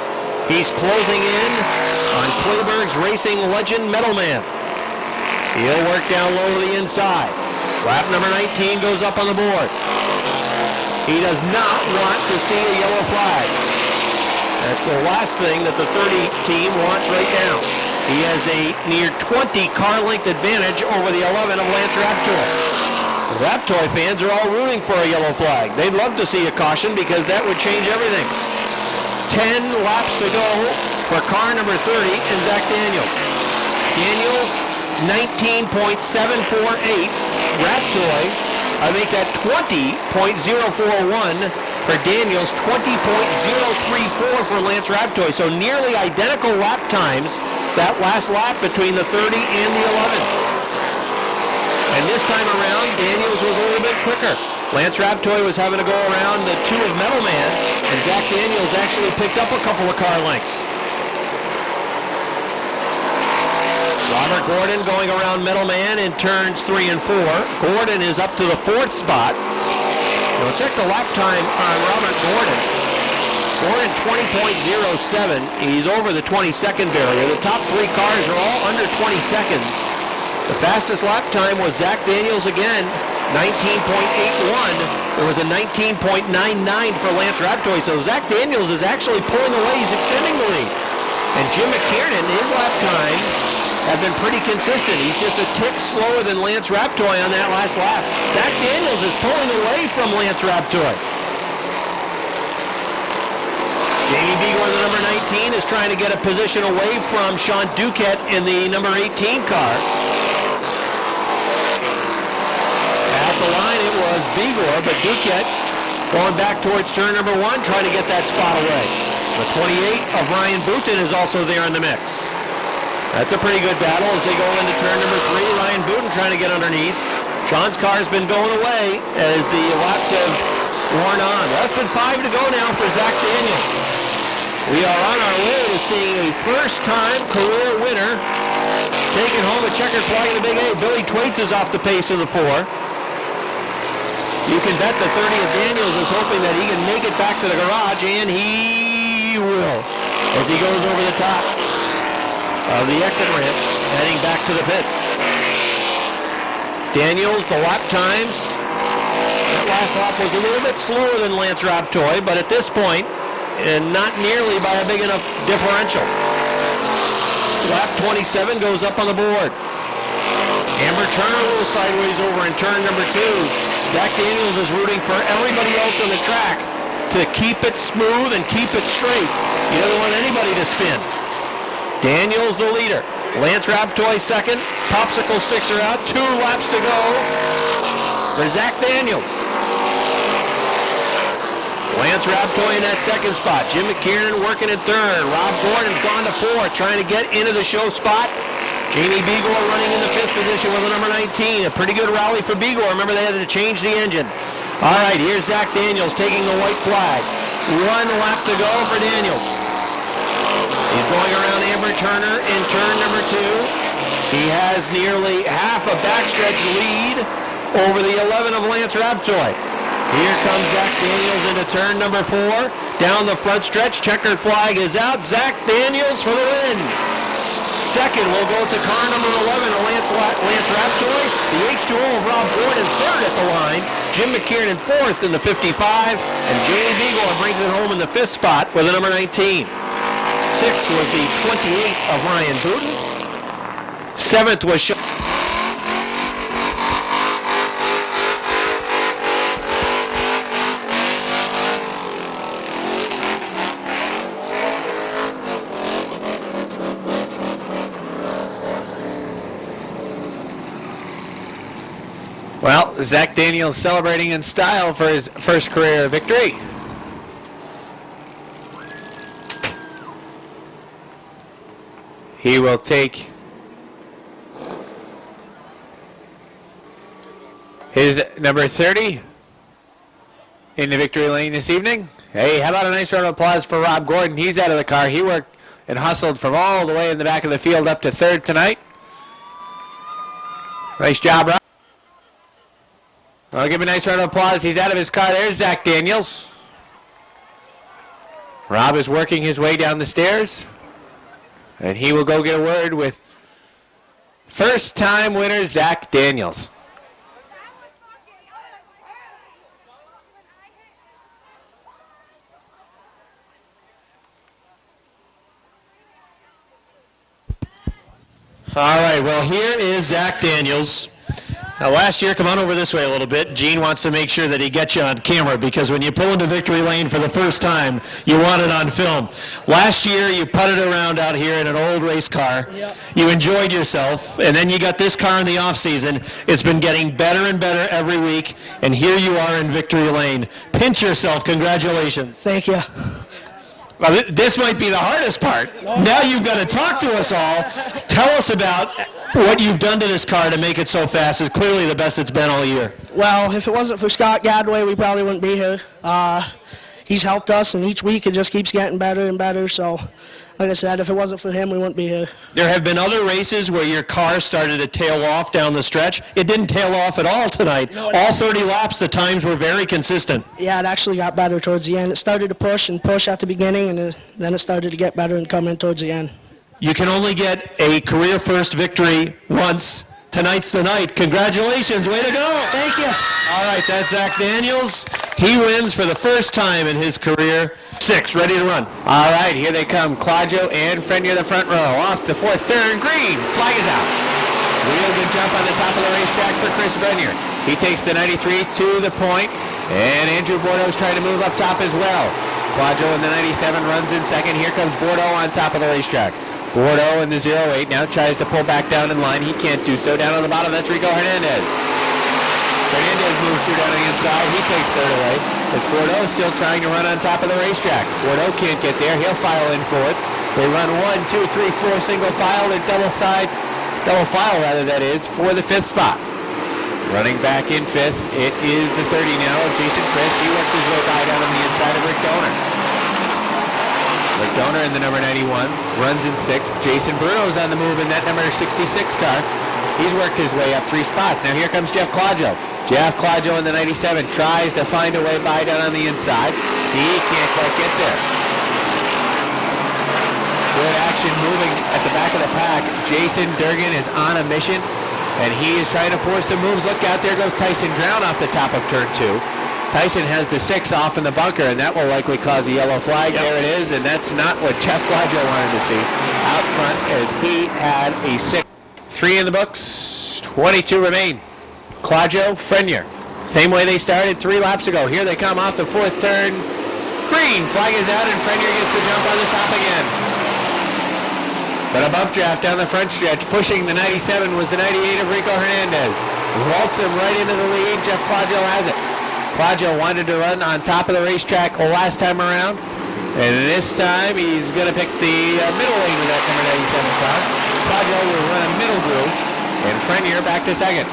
He's closing in on Clayburgh's racing legend, Metal Man. He'll work down low to the inside. Lap number 19 goes up on the board. He does not want to see a yellow flag. That's the last thing that the 30 team wants right now. He has a near 20 car length advantage over the 11 of Lance Raptoy. Raptoy fans are all rooting for a yellow flag. They'd love to see a caution because that would change everything. 10 laps to go for car number 30 and Zach Daniels. Daniels, 19.748. Raptoy, I think that 20.041 for Daniels, 20.034 for Lance Raptoy. So nearly identical lap times that last lap between the 30 and the 11. And this time around, Daniels was a little bit quicker. Lance Raptoy was having to go around the 2 of Metal Man, and Zach Daniels actually picked up a couple of car lengths. Robert Gordon going around Metal Man in turns 3 and 4. Gordon is up to the 4th spot. Now check the lap time on Robert Gordon. Gordon 20.07. He's over the 20-second barrier. The top 3 cars are all under 20 seconds. The fastest lap time was Zach Daniels again, 19.81. There was a 19.99 for Lance Raptoy. So Zach Daniels is actually pulling away. He's extending the lead. And Jim McKiernan, his lap times have been pretty consistent. He's just a tick slower than Lance Raptoy on that last lap. Zach Daniels is pulling away from Lance Raptoy. Jamie Begor, the number 19, is trying to get a position away from Sean Duquette in the number 18 car. At the line it was Begor, but Duquette going back towards turn number 1, trying to get that spot away. The 28 of Ryan Booton is also there in the mix. That's a pretty good battle as they go into turn number 3. Ryan Booton trying to get underneath. Sean's car has been going away as the laps have worn on. Less than 5 to go now for Zach Daniels. We are on our way to seeing a first-time career winner taking home a checkered flag in the Big A. Billy Twaits is off the pace in the 4. You can bet that 30th Daniels is hoping that he can make it back to the garage, and he will, as he goes over the top of the exit ramp, heading back to the pits. Daniels, the lap times. That last lap was a little bit slower than Lance Raptoy, but at this point, and not nearly by a big enough differential. Lap 27 goes up on the board. Amber Turner a little sideways over in turn number 2. Zach Daniels is rooting for everybody else on the track to keep it smooth and keep it straight. He doesn't want anybody to spin. Daniels the leader. Lance Raptoy second. Popsicle sticks are out. 2 laps to go for Zach Daniels. Lance Raptoy in that second spot. Jim McKiernan working at third. Rob Gordon's gone to 4, trying to get into the show spot. Jamie Begor running in the 5th position with the number 19. A pretty good rally for Begor. Remember, they had to change the engine. All right, here's Zach Daniels taking the white flag. 1 lap to go for Daniels. He's going around Amber Turner in turn number 2. He has nearly half a backstretch lead over the 11 of Lance Raptoy. Here comes Zach Daniels into turn number 4. Down the front stretch, checkered flag is out. Zach Daniels for the win. Second will go to car number 11, Lance Raptoy. The H2O of Rob Gordon third at the line. Jim McKiernan 4th in the 55. And Jamie Begor brings it home in the 5th spot with the number 19. 6th was the 28 of Ryan Booten. 7th was Sean. Well, Zach Daniels celebrating in style for his first career victory. He will take his number 30 in the victory lane this evening. Hey, how about a nice round of applause for Rob Gordon? He's out of the car. He worked and hustled from all the way in the back of the field up to 3rd tonight. Nice job, Rob. I'll give him a nice round of applause. He's out of his car. There's Zach Daniels. Rob is working his way down the stairs. And he will go get a word with first-time winner Zach Daniels. All right, well, here is Zach Daniels. Now, last year, come on over this way a little bit. Gene wants to make sure that he gets you on camera because when you pull into victory lane for the first time, you want it on film. Last year, you putted around out here in an old race car. Yep. You enjoyed yourself, and then you got this car in the off-season. It's been getting better and better every week, and here you are in victory lane. Pinch yourself. Congratulations. Thank you. Well, this might be the hardest part. Now you've got to talk to us all. Tell us about what you've done to this car to make it so fast. It's clearly the best it's been all year. Well, if it wasn't for Scott Gadway, we probably wouldn't be here. He's helped us, and each week it just keeps getting better and better. So, like I said, if it wasn't for him, we wouldn't be here. There have been other races where your car started to tail off down the stretch. It didn't tail off at all tonight. No, all 30 laps, the times were very consistent. Yeah, it actually got better towards the end. It started to push and push at the beginning, and then it started to get better and come in towards the end. You can only get a career first victory once. Tonight's the night. Congratulations. Way to go. Thank you. All right, that's Zach Daniels. He wins for the first time in his career. 6, ready to run. All right, here they come. Claudio and Frenier the front row. Off the 4th turn. Green. Flag is out. Real good jump on the top of the racetrack for Chris Frenier. He takes the 93 to the point, and Andrew Bordeaux's trying to move up top as well. Claudio in the 97 runs in second. Here comes Bordeaux on top of the racetrack. Bordeaux in the 08 now tries to pull back down in line. He can't do so. Down on the bottom, that's Rico Hernandez. Hernandez moves through down the inside. He takes third away. It's Bordeaux still trying to run on top of the racetrack. Bordeaux can't get there. He'll file in fourth. They run 1, 2, 3, 4 single file and double file rather, that is, for the 5th spot. Running back in 5th, it is the 30 now of Jason Chris. He worked his way by down on the inside of Rick Donor. Rick Donor in the number 91 runs in 6th. Jason Bruno's on the move in that number 66 car. He's worked his way up 3 spots. Now here comes Jeff Claudio. Jeff Claudio in the 97 tries to find a way by down on the inside. He can't quite get there. Good action moving at the back of the pack. Jason Durgan is on a mission, and he is trying to force some moves. Look out, there goes Tyson Drown off the top of turn 2. Tyson has the 6 off in the bunker, and that will likely cause a yellow flag. Yep. There it is, and that's not what Jeff Claudio wanted to see. Out front as he had a 6. 3 in the books, 22 remain. Claudio, Frenier. Same way they started 3 laps ago. Here they come off the 4th turn. Green, flag is out, and Frenier gets the jump on the top again. But a bump draft down the front stretch. Pushing the 97 was the 98 of Rico Hernandez. Vaults him right into the lead. Jeff Claudio has it. Claudio wanted to run on top of the racetrack last time around, and this time he's going to pick the middle lane with that number 97 car. Claudio will run a middle groove, and Frenier back to second.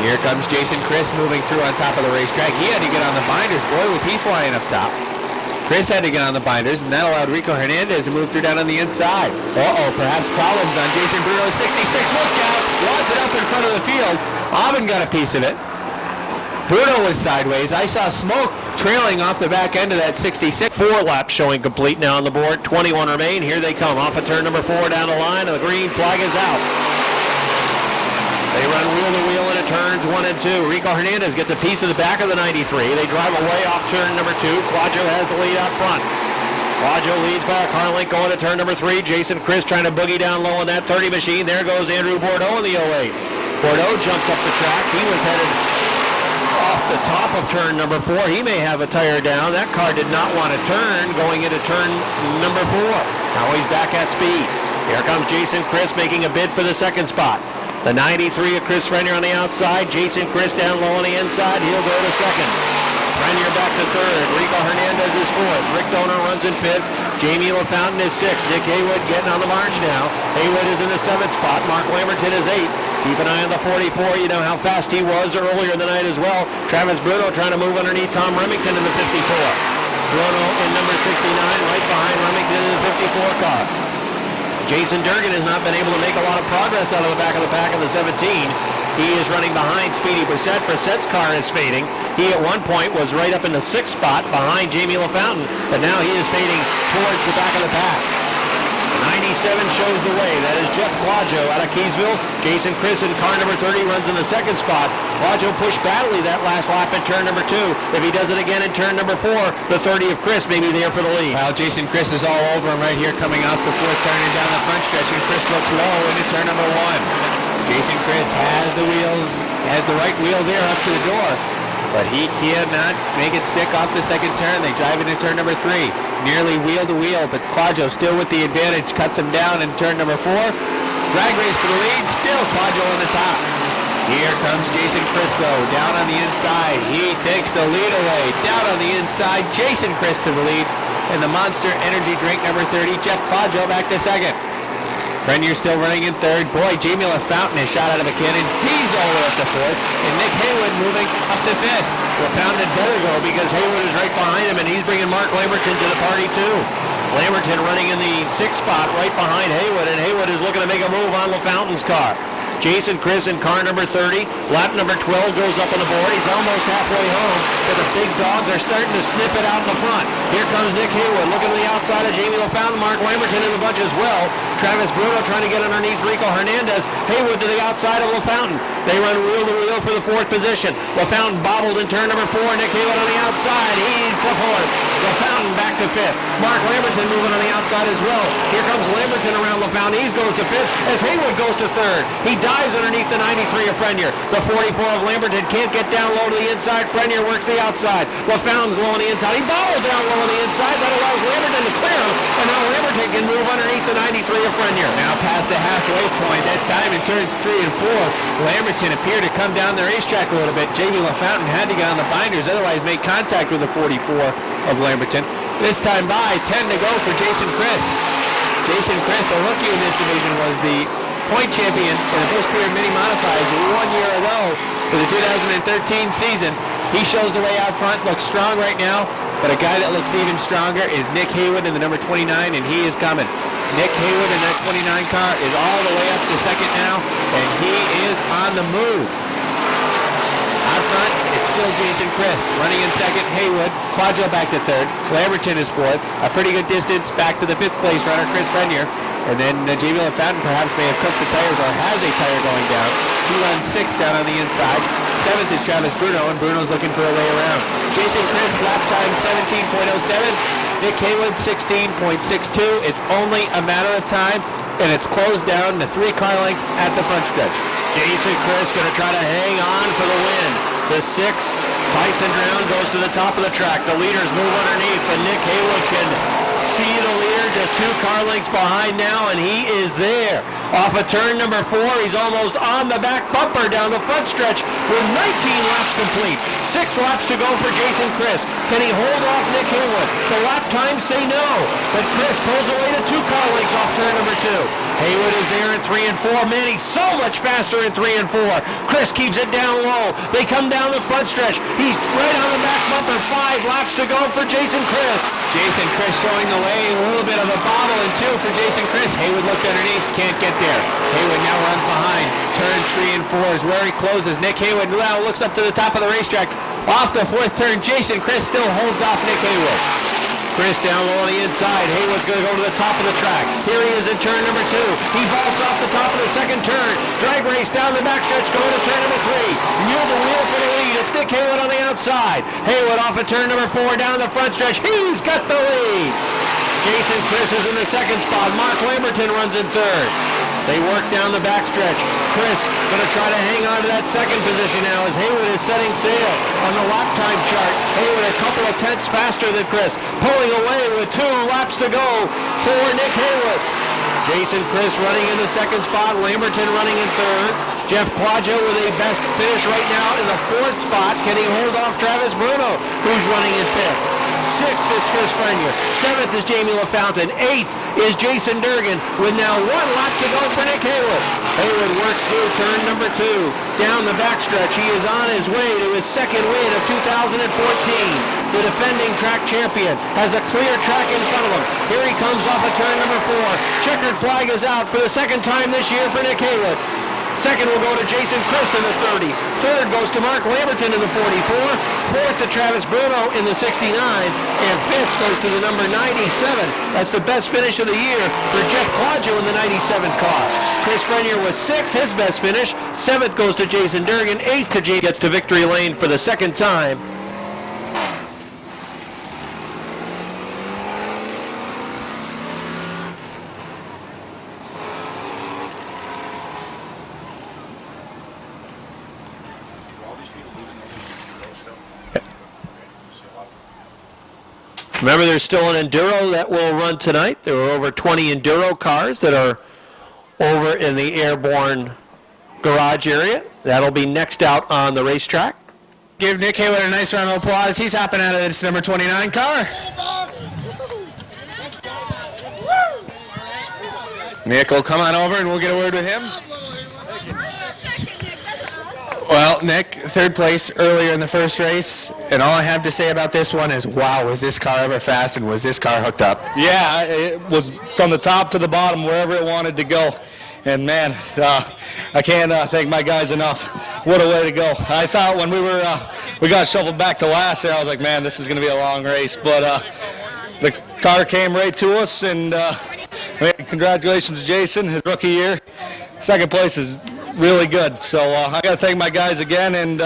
Here comes Jason Chris moving through on top of the racetrack. He had to get on the binders. Boy, was he flying up top. Chris had to get on the binders, and that allowed Rico Hernandez to move through down on the inside. Perhaps problems on Jason Bruno's 66. Look out! Wants it up in front of the field. Aubin got a piece of it. Bruno was sideways. I saw smoke trailing off the back end of that 66. 4 laps showing complete now on the board. 21 remain. Here they come off of turn number 4 down the line, and the green flag is out. They run wheel to wheel into turns 1 and 2. Rico Hernandez gets a piece of the back of the 93. They drive away off turn number 2. Claudio has the lead out front. Claudio leads by a car length going to turn number 3. Jason Chris trying to boogie down low on that 30 machine. There goes Andrew Bordeaux in the 08. Bordeaux jumps up the track. He was headed off the top of turn number 4. He may have a tire down. That car did not want to turn going into turn number 4. Now he's back at speed. Here comes Jason Chris making a bid for the second spot. The 93 of Chris Frenier on the outside. Jason Chris down low on the inside. He'll go to second. Frenier back to third. Rico Hernandez is fourth. Rick Donor runs in fifth. Jamie LaFountain is sixth. Nick Haywood getting on the march now. Haywood is in the 7th spot. Mark Lamberton is 8th. Keep an eye on the 44. You know how fast he was earlier in the night as well. Travis Bruno trying to move underneath Tom Remington in the 54. Bruno in number 69 right behind Remington in the 54 car. Jason Durgan has not been able to make a lot of progress out of the back of the pack in the 17. He is running behind Speedy Brissett. Brissett's car is fading. He at one point was right up in the 6th spot behind Jamie LaFountain, but now he is fading towards the back of the pack. 97 shows the way. That is Jeff Claudio out of Keysville. Jason Chris in car number 30 runs in the 2nd spot. Claudio pushed badly that last lap at turn number 2. If he does it again in turn number 4, the 30 of Chris may be there for the lead. Well, Jason Chris is all over him right here coming off the 4th turn and down the front stretch, and Chris looks low into turn number 1. Jason Chris has the wheels, has the right wheel there up to the door, but he cannot make it stick off the 2nd turn. They drive into turn number 3. Nearly wheel to wheel, but Claudio still with the advantage, cuts him down in turn number 4. Drag race to the lead, still Claudio on the top. Here comes Jason Chris though, down on the inside. He takes the lead away, down on the inside, Jason Chris to the lead. And the Monster Energy drink number 30, Jeff Claudio back to 2nd. Frenier still running in 3rd. Boy, Jamie LaFountain is shot out of a cannon. He's all the way up to 4th. And Nick Haywood moving up to 5th. LaFountain had better go because Haywood is right behind him, and he's bringing Mark Lamberton to the party too. Lamberton running in the 6th spot right behind Haywood, and Haywood is looking to make a move on LaFountain's car. Jason Chris in car number 30. Lap number 12 goes up on the board. He's almost halfway home, but the big dogs are starting to sniff it out in the front. Here comes Nick Haywood looking to the outside of Jamie LaFountain. Mark Lamberton in the bunch as well. Travis Bruno trying to get underneath Rico Hernandez. Haywood to the outside of LaFountain. They run wheel to wheel for the 4th position. LaFountain bobbled in turn number 4. Nick Haywood on the outside. He's to 4th. LaFountain back to 5th. Mark Lamberton moving on the outside as well. Here comes Lamberton around LaFountain. He goes to 5th as Haywood goes to 3rd. He dives underneath the 93 of Frenier. The 44 of Lamberton can't get down low to the inside. Frenier works the outside. LaFountain's low on the inside. He bobbled down low on the inside. That allows Lamberton to clear him, and now Lamberton can move underneath the 93 of Frenier. Now past the halfway point. That time in turns 3 and 4, Lamberton appeared to come down the racetrack a little bit. Jamie LaFountain had to get on the binders, otherwise make contact with the 44 of Lamberton. This time by 10 to go for Jason Chris. Jason Chris, a rookie in this division, was the point champion for the Busch Beer Mini Modifieds 1 year ago for the 2013 season. He shows the way out front, looks strong right now. But a guy that looks even stronger is Nick Haywood in the number 29, and he is coming. Nick Haywood in that 29 car is all the way up to second now, and he is on the move. Out front, it's still Jason Chris. Running in second, Haywood. Claudio back to third. Lamberton is fourth. A pretty good distance back to the fifth place runner, Chris Frenier. And then Jamie LaFountain perhaps may have cooked the tires or has a tire going down. He runs sixth down on the inside. Seventh is Travis Bruno, and Bruno's looking for a way around. Jason Chris, lap time 17.07. Nick Haywood, 16.62. It's only a matter of time, and it's closed down to 3 car lengths at the front stretch. Jason Chris going to try to hang on for the win. The 6, Tyson Brown, goes to the top of the track. The leaders move underneath, but Nick Haywood can see the leader just 2 car lengths behind now, and he is there. Off of turn number 4, he's almost on the back bumper down the front stretch with 19 laps complete. 6 laps to go for Jason Chris. Can he hold off Nick Haywood? The lap times say no, but Chris pulls away to 2 car lengths off turn number 2. Haywood is there in 3 and 4. Man, he's so much faster in 3 and 4. Chris keeps it down low. They come down the front stretch. He's right on the back bumper. 5 laps to go for Jason Chris. Jason Chris showing the way. A little bit of a bobble and 2 for Jason Chris. Haywood looked underneath. Can't get there. Haywood now runs behind. Turn 3 and 4 is where he closes. Nick Haywood now looks up to the top of the racetrack. Off the 4th turn, Jason Chris still holds off Nick Haywood. Chris down low on the inside. Haywood's going to go to the top of the track. Here he is in turn number 2. He vaults off the top of the 2nd turn. Drag race down the backstretch going to turn number 3. Near the wheel for the lead. It's Nick Haywood on the outside. Haywood off of turn number 4 down the front stretch. He's got the lead. Jason Chris is in the 2nd spot. Mark Lamberton runs in 3rd. They work down the backstretch. Chris going to try to hang on to that 2nd position now as Haywood is setting sail on the lap time chart. Haywood a couple of tenths faster than Chris, pulling away with 2 laps to go for Nick Haywood. Jason Chris running in the 2nd spot. Lamberton running in 3rd. Jeff Claudio with a best finish right now in the 4th spot. Can he hold off Travis Bruno, who's running in 5th? 6th is Chris Frenier. 7th is Jamie LaFountain. 8th is Jason Durgan with now 1 lap to go for Nick Haywood. Haywood works through turn number 2. Down the backstretch, he is on his way to his 2nd win of 2014. The defending track champion has a clear track in front of him. Here he comes off of turn number 4. Checkered flag is out for the 2nd time this year for Nick Haywood. 2nd will go to Jason Chris in the 30. 3rd goes to Mark Lamberton in the 44. 4th to Travis Bruno in the 69. And 5th goes to the number 97. That's the best finish of the year for Jeff Claudio in the 97 car. Chris Frenier was 6th, his best finish. 7th goes to Jason Durgan. 8th to Jay gets to victory lane for the 2nd time. Remember, there's still an Enduro that will run tonight. There are over 20 Enduro cars that are over in the Airborne garage area. That'll be next out on the racetrack. Give Nick Haywood a nice round of applause. He's hopping out of this number 29 car. Nick will come on over and we'll get a word with him. Well, Nick, 3rd place earlier in the first race, and all I have to say about this one is, wow, was this car ever fast and was this car hooked up? Yeah, it was from the top to the bottom, wherever it wanted to go. And man, I can't thank my guys enough. What a way to go. I thought when we got shuffled back to last there, I was like, man, this is going to be a long race. But the car came right to us, and congratulations to Jason, his rookie year. 2nd place is really good. So I got to thank my guys again, and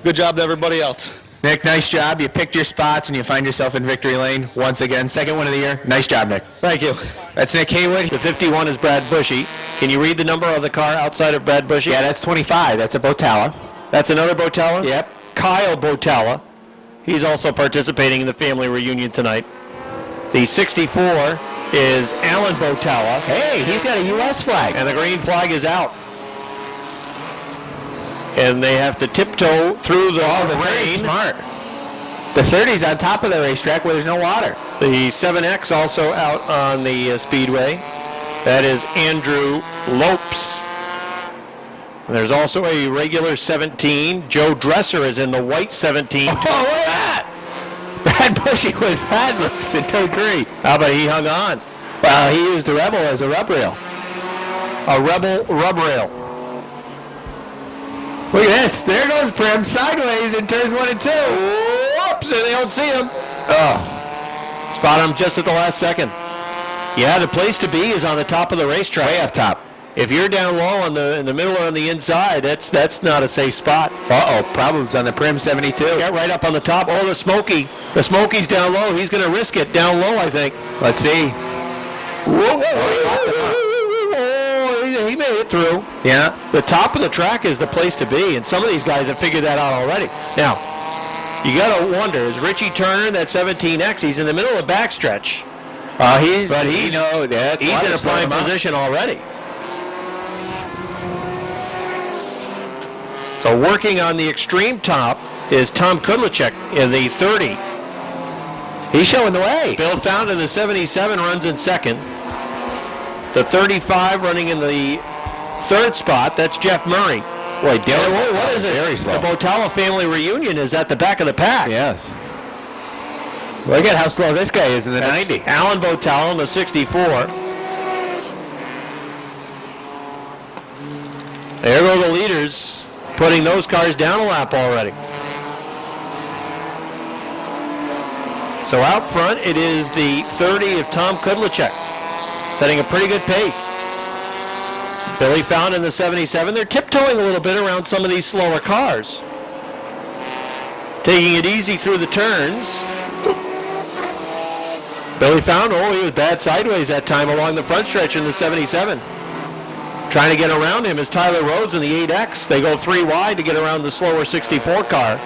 good job to everybody else. Nick, nice job. You picked your spots and you find yourself in victory lane once again. 2nd win of the year. Nice job, Nick. Thank you. That's Nick Haywood. The 51 is Brad Bushy. Can you read the number of the car outside of Brad Bushy? Yeah, that's 25. That's a Botella. That's another Botella? Yep. Kyle Botella. He's also participating in the family reunion tonight. The 64 is Alan Botella. Hey, he's got a U.S. flag. And the green flag is out. And they have to tiptoe through the rain. Smart. The 30's on top of the racetrack where there's no water. The 7X also out on the Speedway. That is Andrew Lopes. And there's also a regular 17. Joe Dresser is in the white 17. Oh, look at that! Brad Bushy was bad loose in turn 3. How about he hung on? Well, he used the Rebel as a rub rail. A Rebel rub rail. Look at this. There goes Prim sideways in turns 1 and 2. Whoops, and they don't see him. Oh, spot him just at the last second. Yeah, the place to be is on the top of the racetrack. Way up top. If you're down low in the middle or on the inside, that's not a safe spot. Uh-oh, problems on the Prim 72. Got right up on the top. Oh, the Smokey. The Smokey's down low. He's going to risk it down low, I think. Let's see. Whoa. He made it through. Yeah. The top of the track is the place to be, and some of these guys have figured that out already. Now, you got to wonder, is Richie Turner, that 17X, he's in the middle of the backstretch. He's in a prime position already. So working on the extreme top is Tom Kudlicek in the 30. He's showing the way. Bill Found in the 77 runs in second. The 35 running in the third spot, that's Jeff Murray. Boy, Dylan, what is it? Very slow. The Botala family reunion is at the back of the pack. Yes. Look at how slow this guy is in the That's 90. Alan Botala in the 64. There go the leaders, putting those cars down a lap already. So out front, it is the 30 of Tom Kudlicek, setting a pretty good pace. Billy Found in the 77. They're tiptoeing a little bit around some of these slower cars. Taking it easy through the turns. Billy Found, he was bad sideways that time along the front stretch in the 77. Trying to get around him is Tyler Rhodes in the 8X. They go 3 wide to get around the slower 64 car.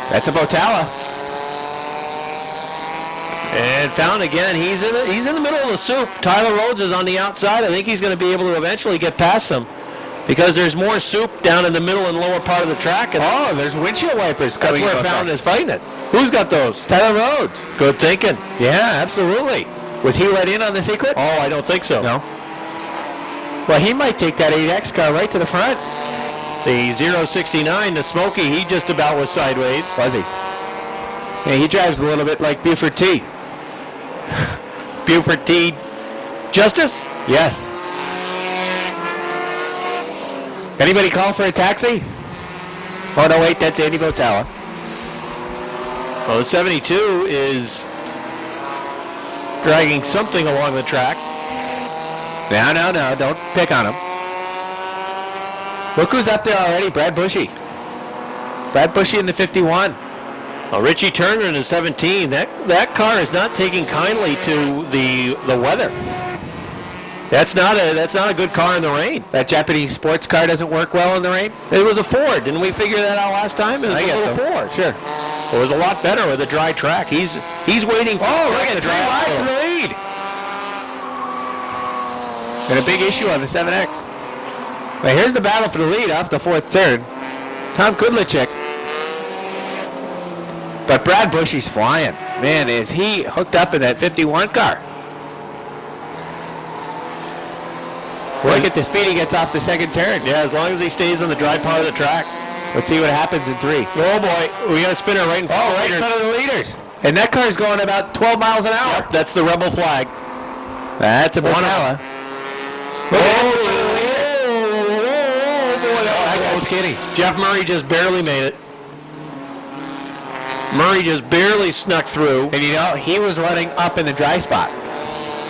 That's a Botala. And Found again, he's in the middle of the soup. Tyler Rhodes is on the outside. I think he's going to be able to eventually get past him because there's more soup down in the middle and lower part of the track. And there's windshield wipers that's coming. where Found is fighting it. Who's got those? Tyler Rhodes. Good thinking. Yeah, absolutely. Was he let in on the secret? Oh, I don't think so. No. Well, he might take that 8X car right to the front. The 069, the Smokey, he just about was sideways. Was he? Yeah, he drives a little bit like Buford T. Buford T. Justice? Yes. Anybody call for a taxi? Oh, no, wait, that's Andy Botala. Well, the 72 is dragging something along the track. No, don't pick on him. Look who's up there already, Brad Bushy. Brad Bushy in the 51. Well, Richie Turner in the 17. That car is not taking kindly to the weather. That's not a good car in the rain. That Japanese sports car doesn't work well in the rain? It was a Ford. Didn't we figure that out last time? It was a little Ford. Sure. It was a lot better with a dry track. He's waiting for look at the 3 wide for the lead. And a big issue on the 7X. Well, here's the battle for the lead off the 4th turn. Tom Kudlicek. But Brad Bushy's flying. Man, is he hooked up in that 51 car. Look at the speed he gets off the 2nd turn. Yeah, as long as he stays on the dry part of the track. Let's see what happens in 3. Oh boy, we got a spinner right in front. Right in front of the leaders. And that car's going about 12 miles an hour. Yep, that's the Rebel flag. That's a Botala. That guy's skinny. Jeff Murray just barely made it. Murray just barely snuck through. And he was running up in the dry spot.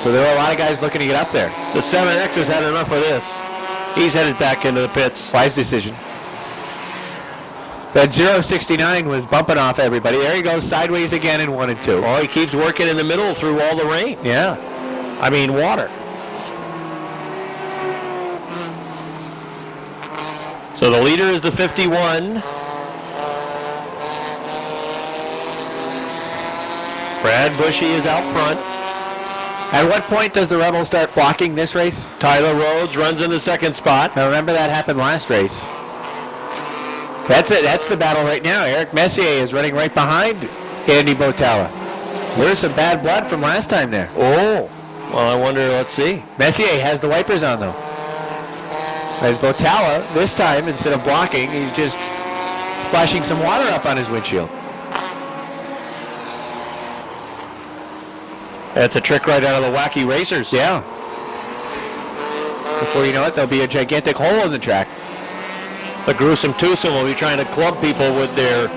So there were a lot of guys looking to get up there. The 7X has had enough of this. He's headed back into the pits. Wise decision. That 069 was bumping off everybody. There he goes sideways again in 1 and 2. Oh, he keeps working in the middle through all the rain. Yeah. I mean, water. So the leader is the 51. Brad Bushy is out front. At what point does the Rebel start blocking this race? Tyler Rhodes runs in the 2nd spot. Now remember that happened last race. That's it. That's the battle right now. Eric Messier is running right behind Andy Botala. There's some bad blood from last time there. Oh. Well, I wonder, let's see. Messier has the wipers on, though. As Botala, this time, instead of blocking, he's just splashing some water up on his windshield. That's a trick right out of the Wacky Racers. Yeah. Before you know it, there'll be a gigantic hole in the track. The gruesome twosome will be trying to club people with their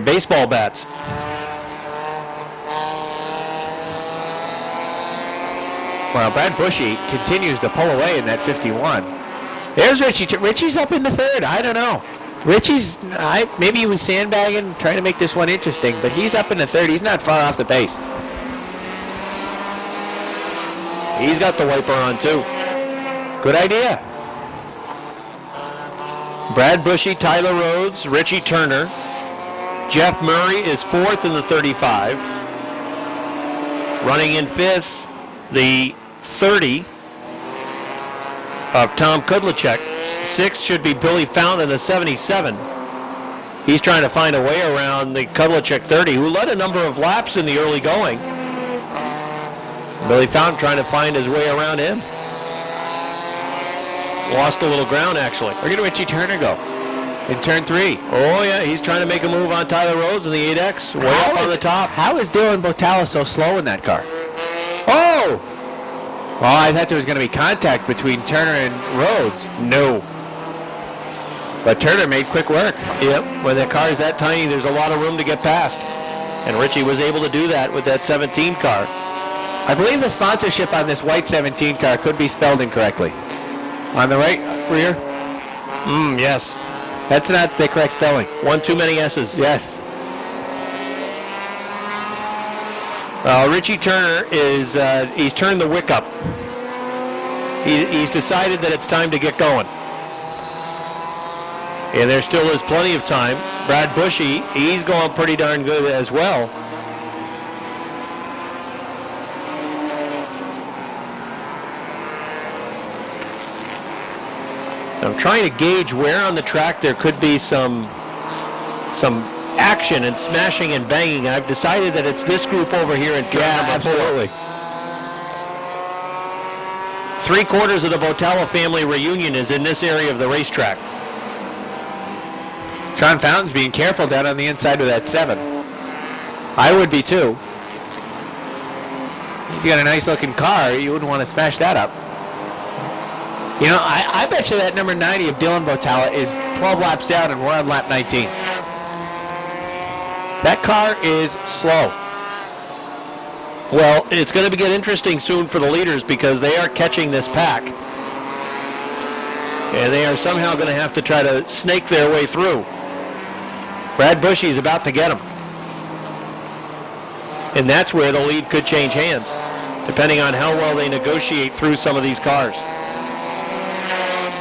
baseball bats. Well, Brad Bushy continues to pull away in that 51. There's Richie. Richie's up in the third. I don't know. Richie's, maybe he was sandbagging, trying to make this one interesting, but he's up in the third. He's not far off the pace. He's got the wiper on too. Good idea. Brad Bushy, Tyler Rhodes, Richie Turner. Jeff Murray is fourth in the 35. Running in fifth, the 30 of Tom Kudlicek. Sixth should be Billy Fountain in the 77. He's trying to find a way around the Kudlicek 30, who led a number of laps in the early going. Billy Fountain trying to find his way around him. Lost a little ground, actually. Where did Richie Turner go? In turn 3. Oh, yeah, he's trying to make a move on Tyler Rhodes in the 8X, way up on the top. How is Dylan Botala so slow in that car? Oh! Well, I thought there was going to be contact between Turner and Rhodes. No. But Turner made quick work. Yep, when the car is that tiny, there's a lot of room to get past. And Richie was able to do that with that 17 car. I believe the sponsorship on this white 17 car could be spelled incorrectly. On the right rear? Yes. That's not the correct spelling. One too many S's. Yes. Richie Turner is, he's turned the wick up. He's decided that it's time to get going. And there still is plenty of time. Brad Bushy, he's going pretty darn good as well. I'm trying to gauge where on the track there could be some action and smashing and banging. I've decided that it's this group over here in turn number 4. Absolutely. 3/4 of the Botala family reunion is in this area of the racetrack. Sean Fountain's being careful down on the inside of that 7. I would be too. He's got a nice looking car. You wouldn't want to smash that up. You know, I bet you that number 90 of Dylan Botala is 12 laps down and we're on lap 19. That car is slow. Well, it's going to get interesting soon for the leaders because they are catching this pack. And they are somehow going to have to try to snake their way through. Brad Bushy's about to get him. And that's where the lead could change hands, depending on how well they negotiate through some of these cars.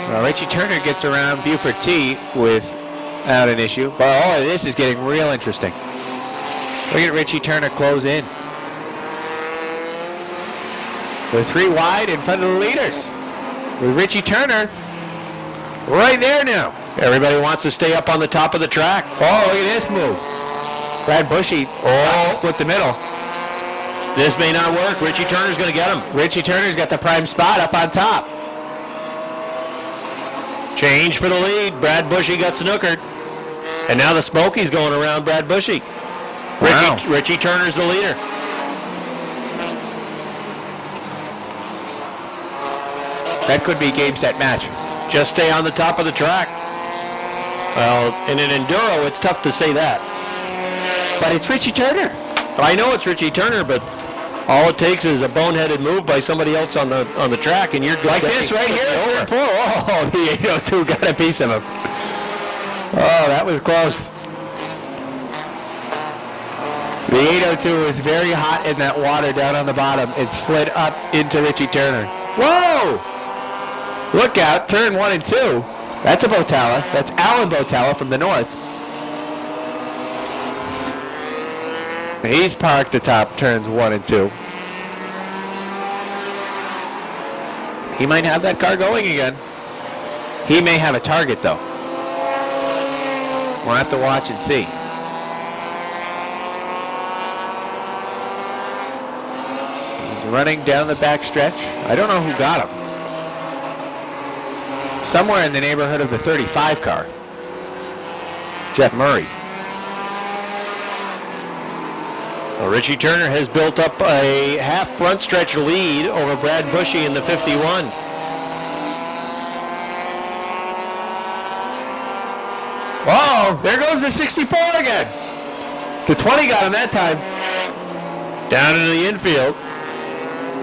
Well, Richie Turner gets around Buford T without an issue. But oh, this is getting real interesting. Look at Richie Turner close in. With 3 wide in front of the leaders. With Richie Turner right there now. Everybody wants to stay up on the top of the track. Oh, look at this move. Brad Bushy split the middle. This may not work. Richie Turner's going to get him. Richie Turner's got the prime spot up on top. Change for the lead. Brad Bushy got snookered. And now the Smoky's going around Brad Bushy. Wow. Richie Turner's the leader. That could be game, set, match. Just stay on the top of the track. Well, in an enduro, it's tough to say that. But it's Richie Turner. I know it's Richie Turner, but all it takes is a boneheaded move by somebody else on the track, and you're Like this right here. Over. Oh, the 802 got a piece of him. Oh, that was close. The 802 was very hot in that water down on the bottom. It slid up into Richie Turner. Whoa! Look out, turn 1 and 2. That's a Botala. That's Alan Botala from the north. He's parked atop turns 1 and 2. He might have that car going again. He may have a target, though. We'll have to watch and see. He's running down the back stretch. I don't know who got him. Somewhere in the neighborhood of the 35 car. Jeff Murray. Well, Richie Turner has built up a half front stretch lead over Brad Bushy in the 51. Oh, there goes the 64 again. The 20 got him that time. Down into the infield.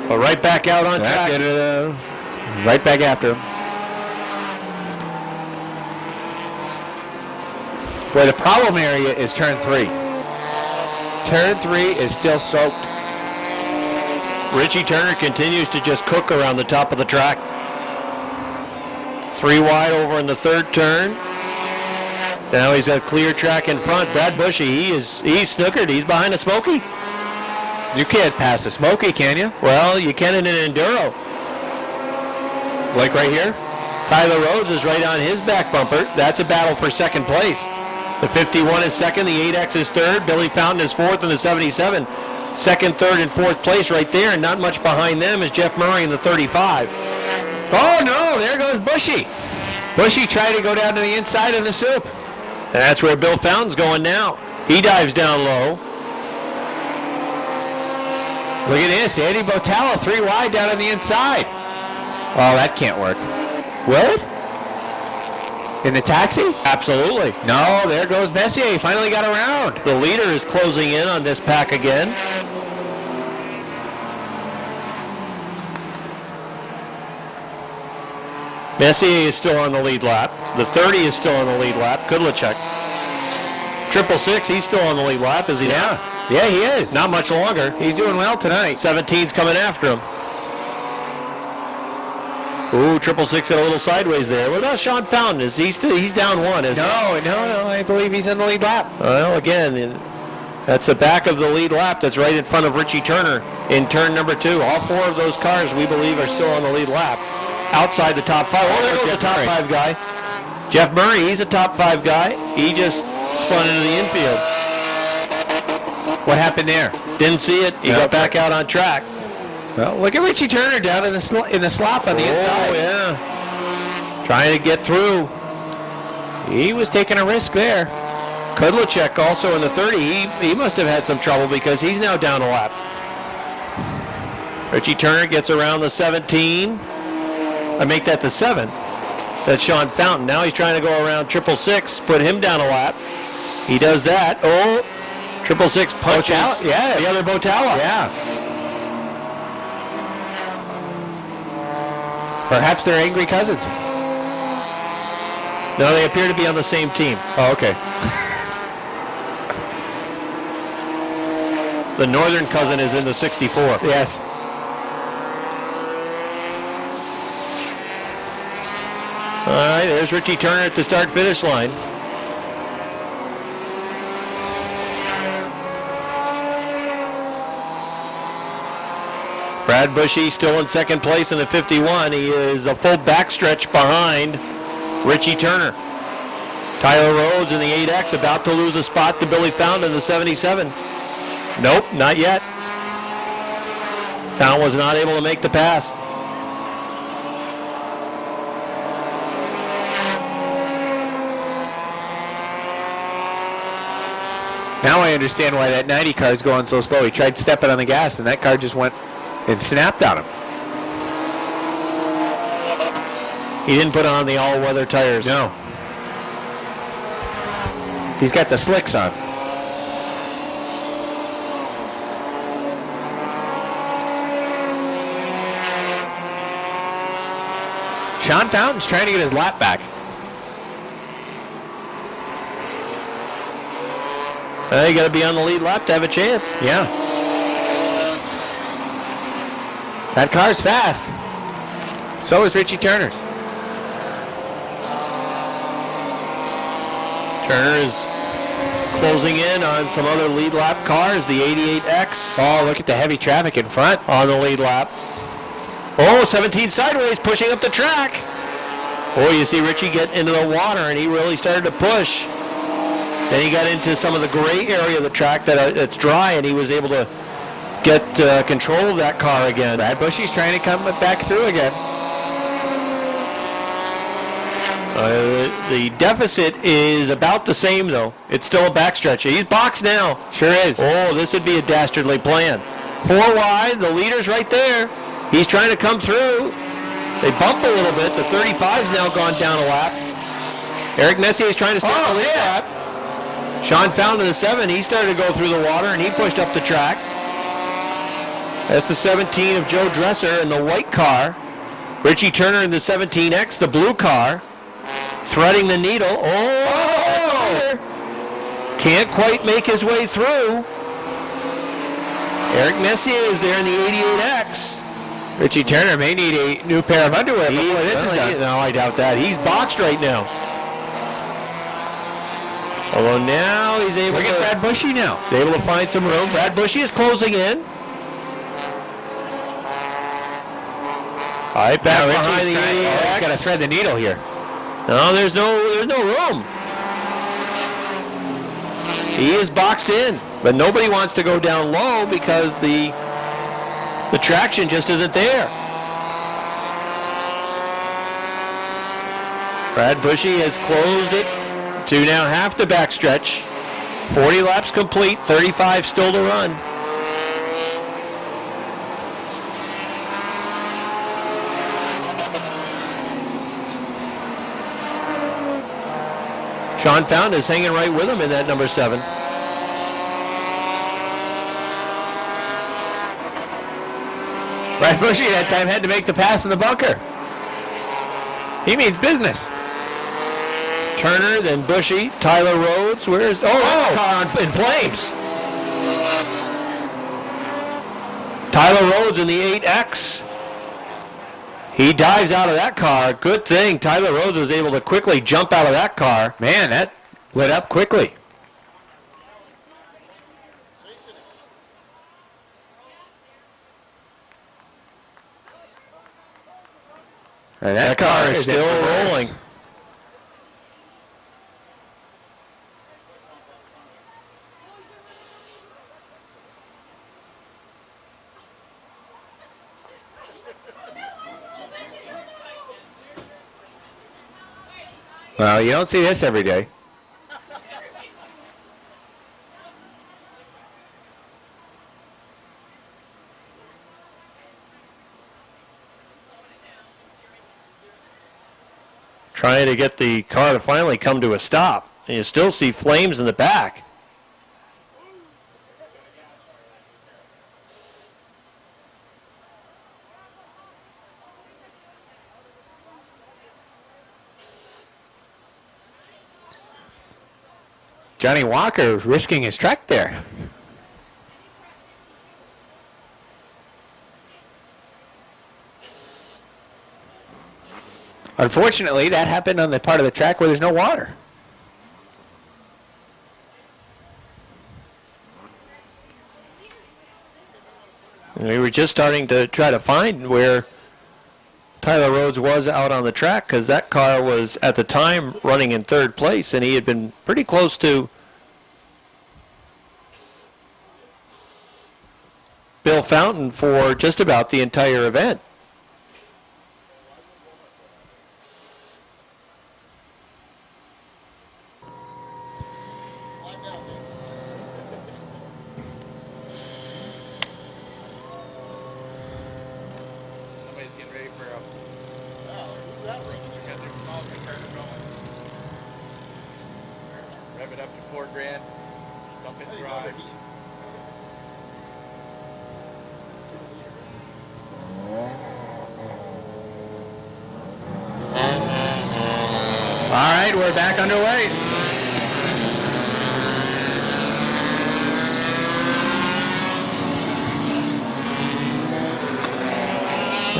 But right back out on track. Right back after him. Boy, the problem area is turn 3. Turn 3 is still soaked. Richie Turner continues to just cook around the top of the track. 3 wide over in the third turn. Now he's got clear track in front. Brad Bushy, he's snookered. He's behind a Smoky. You can't pass a Smoky, can you? Well, you can in an Enduro. Like right here. Tyler Rhodes is right on his back bumper. That's a battle for second place. The 51 is second. The 8X is third. Billy Fountain is fourth in the 77. Second, third, and fourth place right there. And not much behind them is Jeff Murray in the 35. Oh, no. There goes Bushy. Bushy tried to go down to the inside of the soup. And that's where Bill Fountain's going now. He dives down low. Look at this. Andy Botella, 3 wide down on the inside. Oh, that can't work. Will it? In the taxi? Absolutely. No, there goes Messier. He finally got around. The leader is closing in on this pack again. Messier is still on the lead lap. The 30 is still on the lead lap. Kudlicek. 666, he's still on the lead lap, is he not? Yeah, he is. Not much longer. He's doing well tonight. 17's coming after him. Ooh, 666 got a little sideways there. What about Sean Fountain? He's down 1, isn't he? No, I believe he's in the lead lap. Well, again, that's the back of the lead lap that's right in front of Richie Turner in turn number 2. All 4 of those cars, we believe, are still on the lead lap. Outside the top 5. Oh, there goes the top 5 guy. Jeff Murray, he's a top 5 guy. He just spun into the infield. What happened there? Didn't see it. He got back out on track. Well, look at Richie Turner down in the slop on the inside. Oh, yeah. Trying to get through. He was taking a risk there. Kudlicek also in the 30. He must have had some trouble because he's now down a lap. Richie Turner gets around the 17. I make that the 7. That's Sean Fountain. Now he's trying to go around 666, put him down a lap. He does that. Oh, 666 punches the other Botella. Yeah. Perhaps they're angry cousins. No, they appear to be on the same team. Oh, okay. The northern cousin is in the 64. Yes. All right, there's Richie Turner at the start-finish line. Brad Bushy still in second place in the 51. He is a full backstretch behind Richie Turner. Tyler Rhodes in the 8X about to lose a spot to Billy Fountain in the 77. Nope, not yet. Fountain was not able to make the pass. Now I understand why that 90 car is going so slow. He tried stepping on the gas, and that car just went and snapped on him. He didn't put on the all-weather tires. No. He's got the slicks on. Sean Fountain's trying to get his lap back. You got to be on the lead lap to have a chance. Yeah. That car's fast. So is Richie Turner's. Turner is closing in on some other lead lap cars. The 88X. Oh, look at the heavy traffic in front. On the lead lap. Oh, 17 sideways, pushing up the track. Oh, you see Richie get into the water, and he really started to push. Then he got into some of the gray area of the track that's dry, and he was able to get control of that car again. Brad Bushy's trying to come back through again. The deficit is about the same, though. It's still a backstretch. He's boxed now. Sure is. Oh, this would be a dastardly plan. 4 wide. The leader's right there. He's trying to come through. They bump a little bit. The 35's now gone down a lap. Eric Messier is trying to stay on the lead lap. Sean Fountain in the 7. He started to go through the water, and he pushed up the track. That's the 17 of Joe Dresser in the white car. Richie Turner in the 17X, the blue car. Threading the needle. Oh! Can't quite make his way through. Eric Messier is there in the 88X. Richie Turner may need a new pair of underwear before this is done. No, I doubt that. He's boxed right now. Although now he's able Look at Brad Bushy now. able to find some room. Brad Bushy is closing in. All right, back behind the 88X. He's got to thread the needle here. No, there's no room. He is boxed in, but nobody wants to go down low because the traction just isn't there. Brad Bushy has closed it to now half the backstretch. 40 laps complete, 35 still to run. Sean Fountain is hanging right with him in that number 7. Brad Bushy that time had to make the pass in the bunker. He means business. Turner, then Bushy, Tyler Rhodes. Where's car in flames? Tyler Rhodes in the 8X. He dives out of that car. Good thing Tyler Rhodes was able to quickly jump out of that car. Man, that lit up quickly. And That car is still rolling. Well, you don't see this every day. Trying to get the car to finally come to a stop. And you still see flames in the back. Johnny Walker risking his track there. Unfortunately, that happened on the part of the track where there's no water. And we were just starting to try to find where Tyler Rhodes was out on the track because that car was at the time running in 3rd place and he had been pretty close to Bill Fountain for just about the entire event. We're back underway.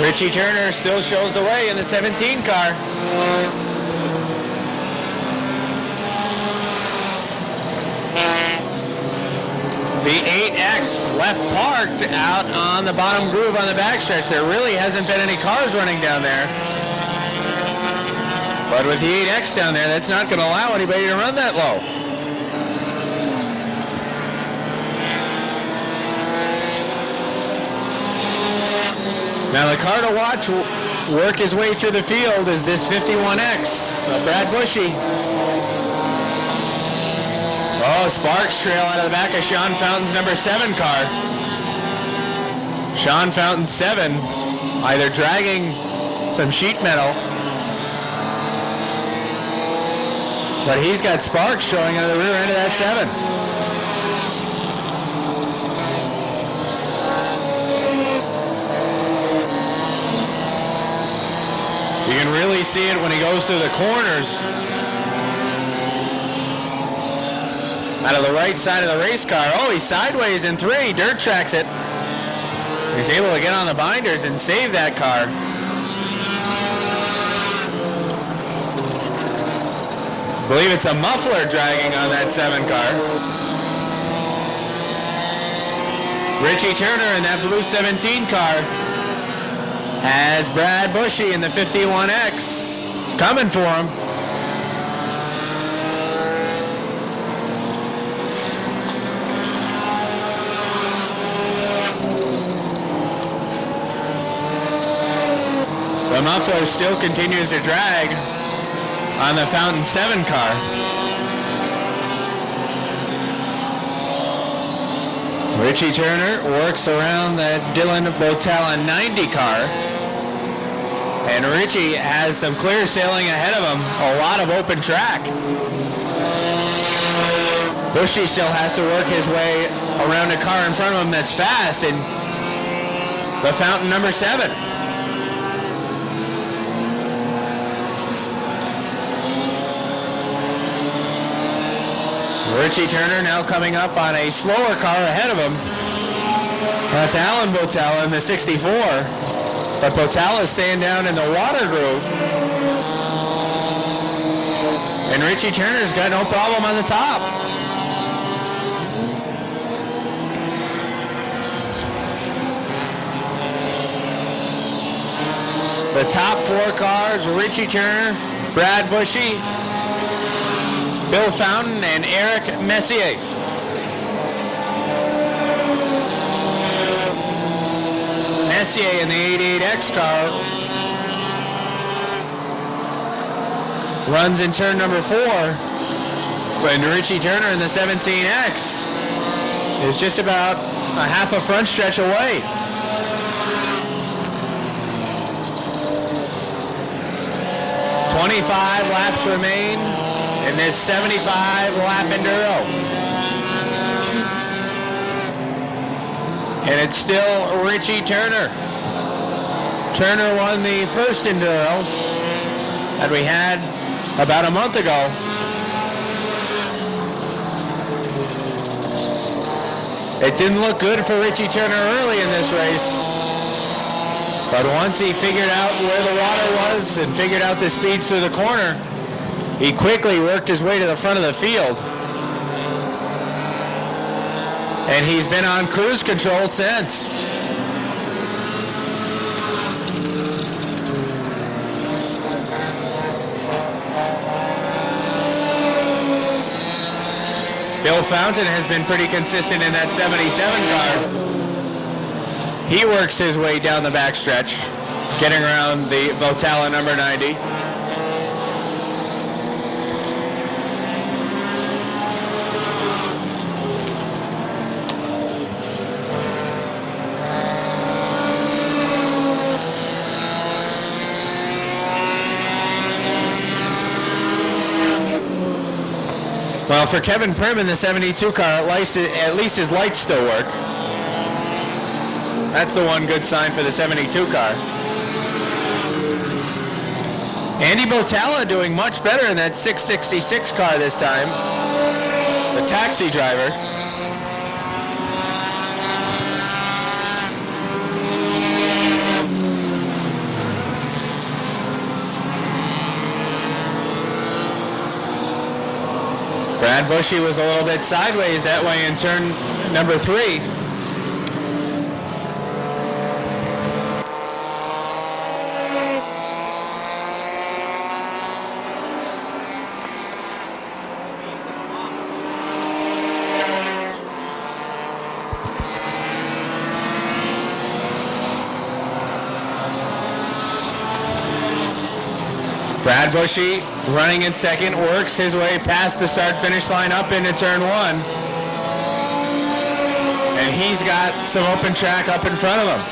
Richie Turner still shows the way in the 17 car. The 8X left parked out on the bottom groove on the backstretch. There really hasn't been any cars running down there. But with the 8X down there, that's not going to allow anybody to run that low. Now the car to watch work his way through the field is this 51X, Brad Bushy. Oh, sparks trail out of the back of Sean Fountain's number 7 car. Sean Fountain 7, either dragging some sheet metal, but he's got sparks showing on the rear end of that 7. You can really see it when he goes through the corners. Out of the right side of the race car. Oh, he's sideways in 3. Dirt tracks it. He's able to get on the binders and save that car. I believe it's a muffler dragging on that 7 car. Richie Turner in that blue 17 car has Brad Bushy in the 51X coming for him. The muffler still continues to drag on the Fountain 7 car. Richie Turner works around that Dylan Botella 90 car. And Richie has some clear sailing ahead of him, a lot of open track. Bushy still has to work his way around a car in front of him that's fast, and the Fountain number 7. Richie Turner now coming up on a slower car ahead of him. That's Alan Botella in the 64. But Botella is staying down in the water groove. And Richie Turner's got no problem on the top. The top 4 cars, Richie Turner, Brad Bushy, Bill Fountain, and Eric Messier. Messier in the 88X car runs in turn number 4, when Richie Turner in the 17X is just about a half a front stretch away. "25 laps remain in this 75-lap enduro. And it's still Richie Turner. Turner won the first enduro that we had about a month ago. It didn't look good for Richie Turner early in this race. But once he figured out where the water was and figured out the speeds through the corner, he quickly worked his way to the front of the field. And he's been on cruise control since. Bill Fountain has been pretty consistent in that 77 car. He works his way down the backstretch, getting around the Botella number 90. Well, for Kevin Prim in the 72 car, at least his lights still work. That's the one good sign for the 72 car. Andy Botella doing much better in that 666 car this time. The taxi driver. Brad Bushy was a little bit sideways that way in turn number 3. Brad Bushy running in second, works his way past the start-finish line up into turn 1. And he's got some open track up in front of him.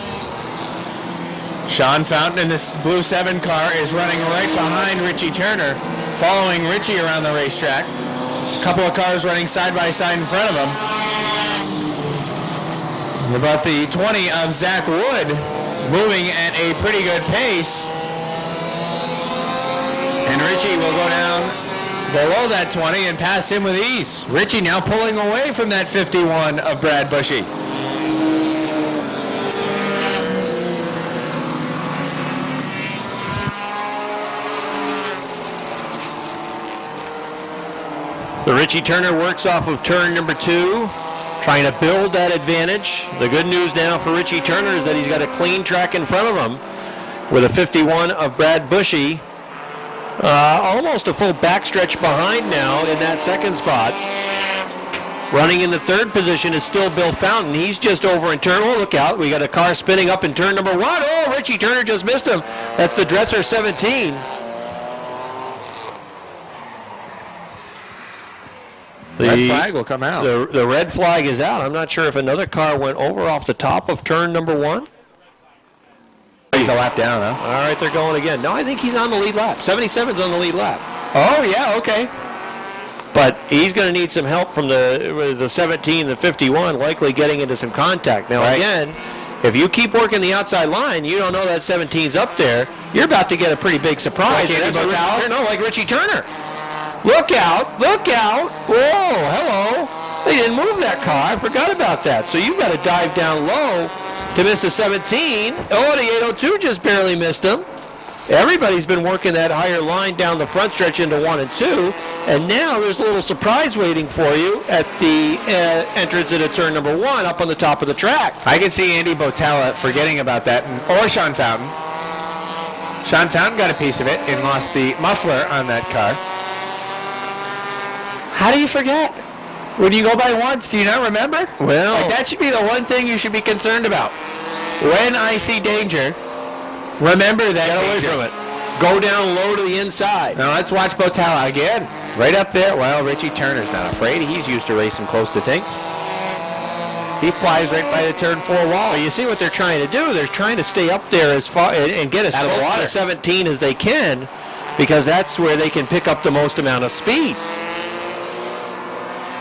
Sean Fountain in this blue 7 car is running right behind Richie Turner, following Richie around the racetrack. A couple of cars running side by side in front of him. About the 20 of Zach Wood, moving at a pretty good pace. And Richie will go down below that 20 and pass him with ease. Richie now pulling away from that 51 of Brad Bushy. The Richie Turner works off of turn number 2, trying to build that advantage. The good news now for Richie Turner is that he's got a clean track in front of him with a 51 of Brad Bushy. Almost a full backstretch behind now in that second spot. Running in the third position is still Bill Fountain. He's just over in turn. Oh, look out. We got a car spinning up in turn number 1. Oh, Richie Turner just missed him. That's the Dresser 17. Red flag will come out. The red flag is out. I'm not sure if another car went over off the top of turn number 1. He's a lap down, huh? All right, they're going again. No, I think he's on the lead lap. 77's on the lead lap. Oh, yeah, okay. But he's going to need some help from the 17, the 51, likely getting into some contact. Now, again, if you keep working the outside line, you don't know that 17's up there, you're about to get a pretty big surprise. Like Richie Turner. Look out, look out. Whoa, hello. They didn't move that car. I forgot about that. So you've got to dive down low to miss a 17. Oh, the 802 just barely missed him. Everybody's been working that higher line down the front stretch into 1 and 2, and now there's a little surprise waiting for you at the entrance into turn number 1 up on the top of the track. I can see Andy Botella forgetting about that, or Sean Fountain. Sean Fountain got a piece of it and lost the muffler on that car. How do you forget? When you go by once, do you not remember? Well, like, that should be the one thing you should be concerned about. When I see danger, remember that. Get away from it. Go down low to the inside. Now let's watch Botella again. Right up there. Well, Richie Turner's not afraid. He's used to racing close to things. He flies right by the turn 4 wall. Well, you see what they're trying to do? They're trying to stay up there as far and get as close to 17 as they can, because that's where they can pick up the most amount of speed.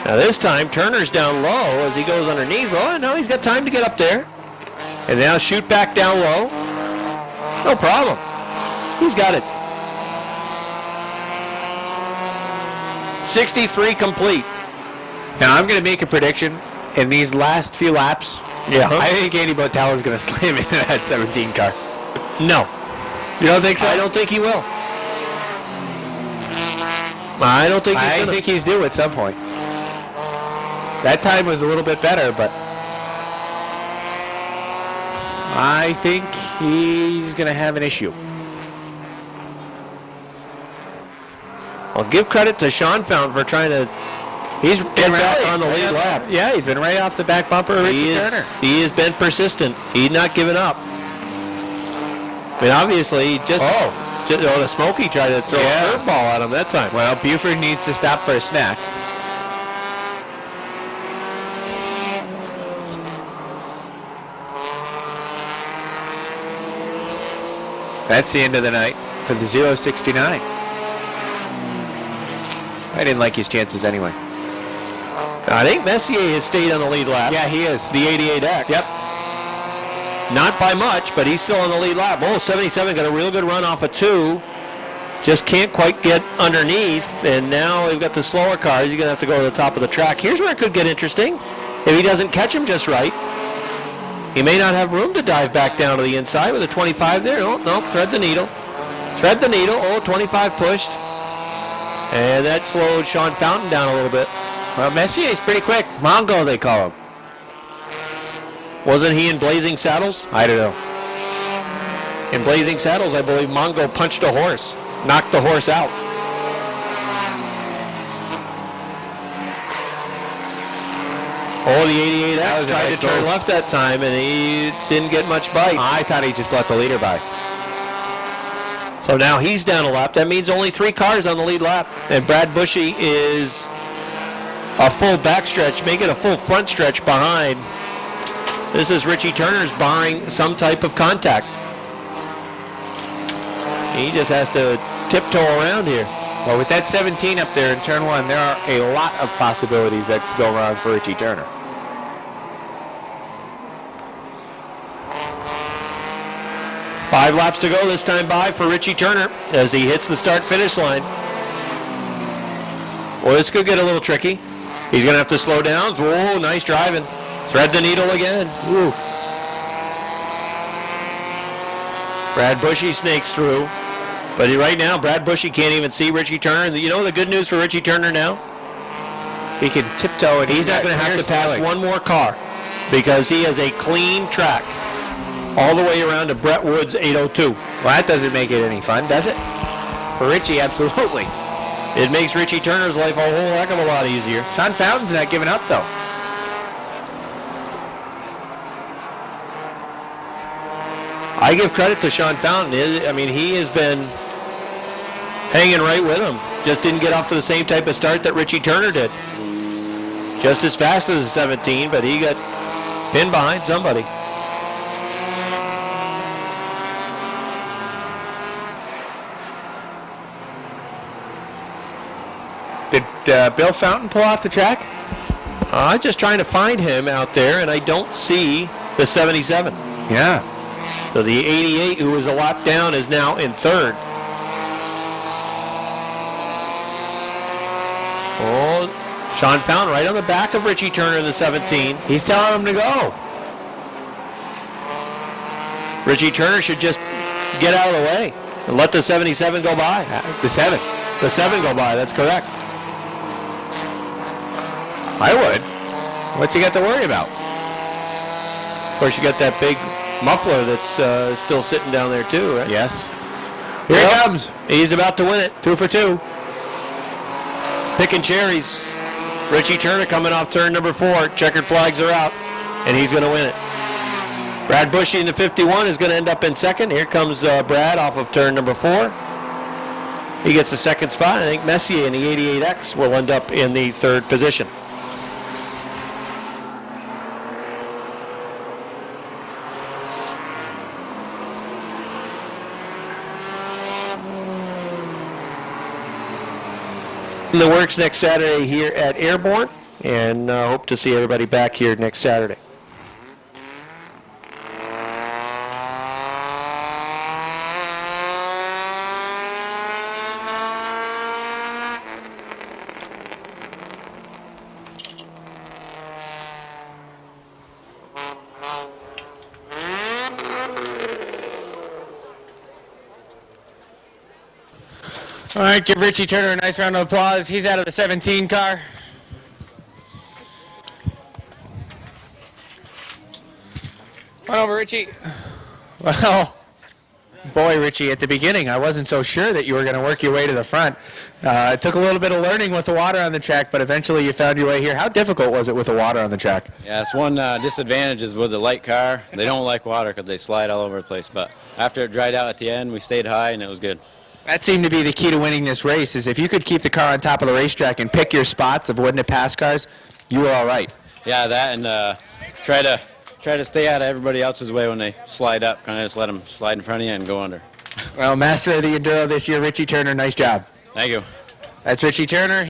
Now this time, Turner's down low as he goes underneath. Oh, no, he's got time to get up there. And now shoot back down low. No problem. He's got it. 63 complete. Now I'm going to make a prediction. In these last few laps, I think Andy Botella is going to slam into that 17 car. No. You don't think so? I don't think he will. I don't think he's I think he's due at some point. That time was a little bit better, but I think he's going to have an issue. I'll give credit to Sean Fountain for trying to get back on the lead lap. Yeah, he's been right off the back bumper of Richie Turner. He has been persistent. He's not giving up. I mean, obviously, the Smokey tried to throw a curveball at him that time. Well, Buford needs to stop for a snack. That's the end of the night for the 069. I didn't like his chances anyway. I think Messier has stayed on the lead lap. Yeah, he is. The 88X. Yep. Not by much, but he's still on the lead lap. Oh, 77 got a real good run off of 2. Just can't quite get underneath, and now we've got the slower cars. He's going to have to go to the top of the track. Here's where it could get interesting. If he doesn't catch him just right, he may not have room to dive back down to the inside with a 25 there. Oh, no, thread the needle. Thread the needle. Oh, 25 pushed. And that slowed Sean Fountain down a little bit. Well, Messier's pretty quick. Mongo, they call him. Wasn't he in Blazing Saddles? I don't know. In Blazing Saddles, I believe Mongo punched a horse, knocked the horse out. Oh, the 88X tried to turn left that time, and he didn't get much bite. I thought he just let the leader by. So now he's down a lap. That means only 3 cars on the lead lap. And Brad Bushy is a full backstretch, make it a full front stretch behind. This is Richie Turner's barring some type of contact. He just has to tiptoe around here. Well, with that 17 up there in turn 1, there are a lot of possibilities that could go wrong for Richie Turner. Five laps to go this time by for Richie Turner as he hits the start-finish line. Well, this could get a little tricky. He's going to have to slow down. Whoa, nice driving. Thread the needle again. Woo. Brad Bushy snakes through. But right now, Brad Bushy can't even see Richie Turner. You know the good news for Richie Turner now? He can tiptoe and he's not going to have to pass one more car because he has a clean track all the way around to Brett Wood's 802. Well, that doesn't make it any fun, does it? For Richie, absolutely. It makes Richie Turner's life a whole heck of a lot easier. Sean Fountain's not giving up, though. I give credit to Sean Fountain. I mean, he has been hanging right with him. Just didn't get off to the same type of start that Richie Turner did. Just as fast as the 17, but he got pinned behind somebody. Did Bill Fountain pull off the track? I'm just trying to find him out there, and I don't see the 77. Yeah. So the 88, who was a lap down, is now in third. Oh, Sean Fountain right on the back of Richie Turner in the 17. He's telling him to go. Richie Turner should just get out of the way and let the 77 go by. The 7. The 7 go by, that's correct. I would. What's he got to worry about? Of course, you got that big muffler that's still sitting down there too, right? Yes. Here he comes. He's about to win it. 2 for 2. Picking cherries. Richie Turner coming off turn number 4. Checkered flags are out, and he's going to win it. Brad Bushy in the 51 is going to end up in second. Here comes Brad off of turn number 4. He gets the second spot. I think Messier in the 88X will end up in the third position. In the works next Saturday here at Airborne, and hope to see everybody back here next Saturday. All right, give Richie Turner a nice round of applause. He's out of the 17 car. Come on over, Richie. Well, boy, Richie, at the beginning, I wasn't so sure that you were going to work your way to the front. It took a little bit of learning with the water on the track, but eventually you found your way here. How difficult was it with the water on the track? Yeah, it's one disadvantage is with the light car. They don't like water because they slide all over the place. But after it dried out at the end, we stayed high, and it was good. That seemed to be the key to winning this race, is if you could keep the car on top of the racetrack and pick your spots of when to pass cars, you were all right. Yeah, that and try to stay out of everybody else's way when they slide up. Kind of just let them slide in front of you and go under. Well, master of the Enduro this year, Richie Turner, nice job. Thank you. That's Richie Turner.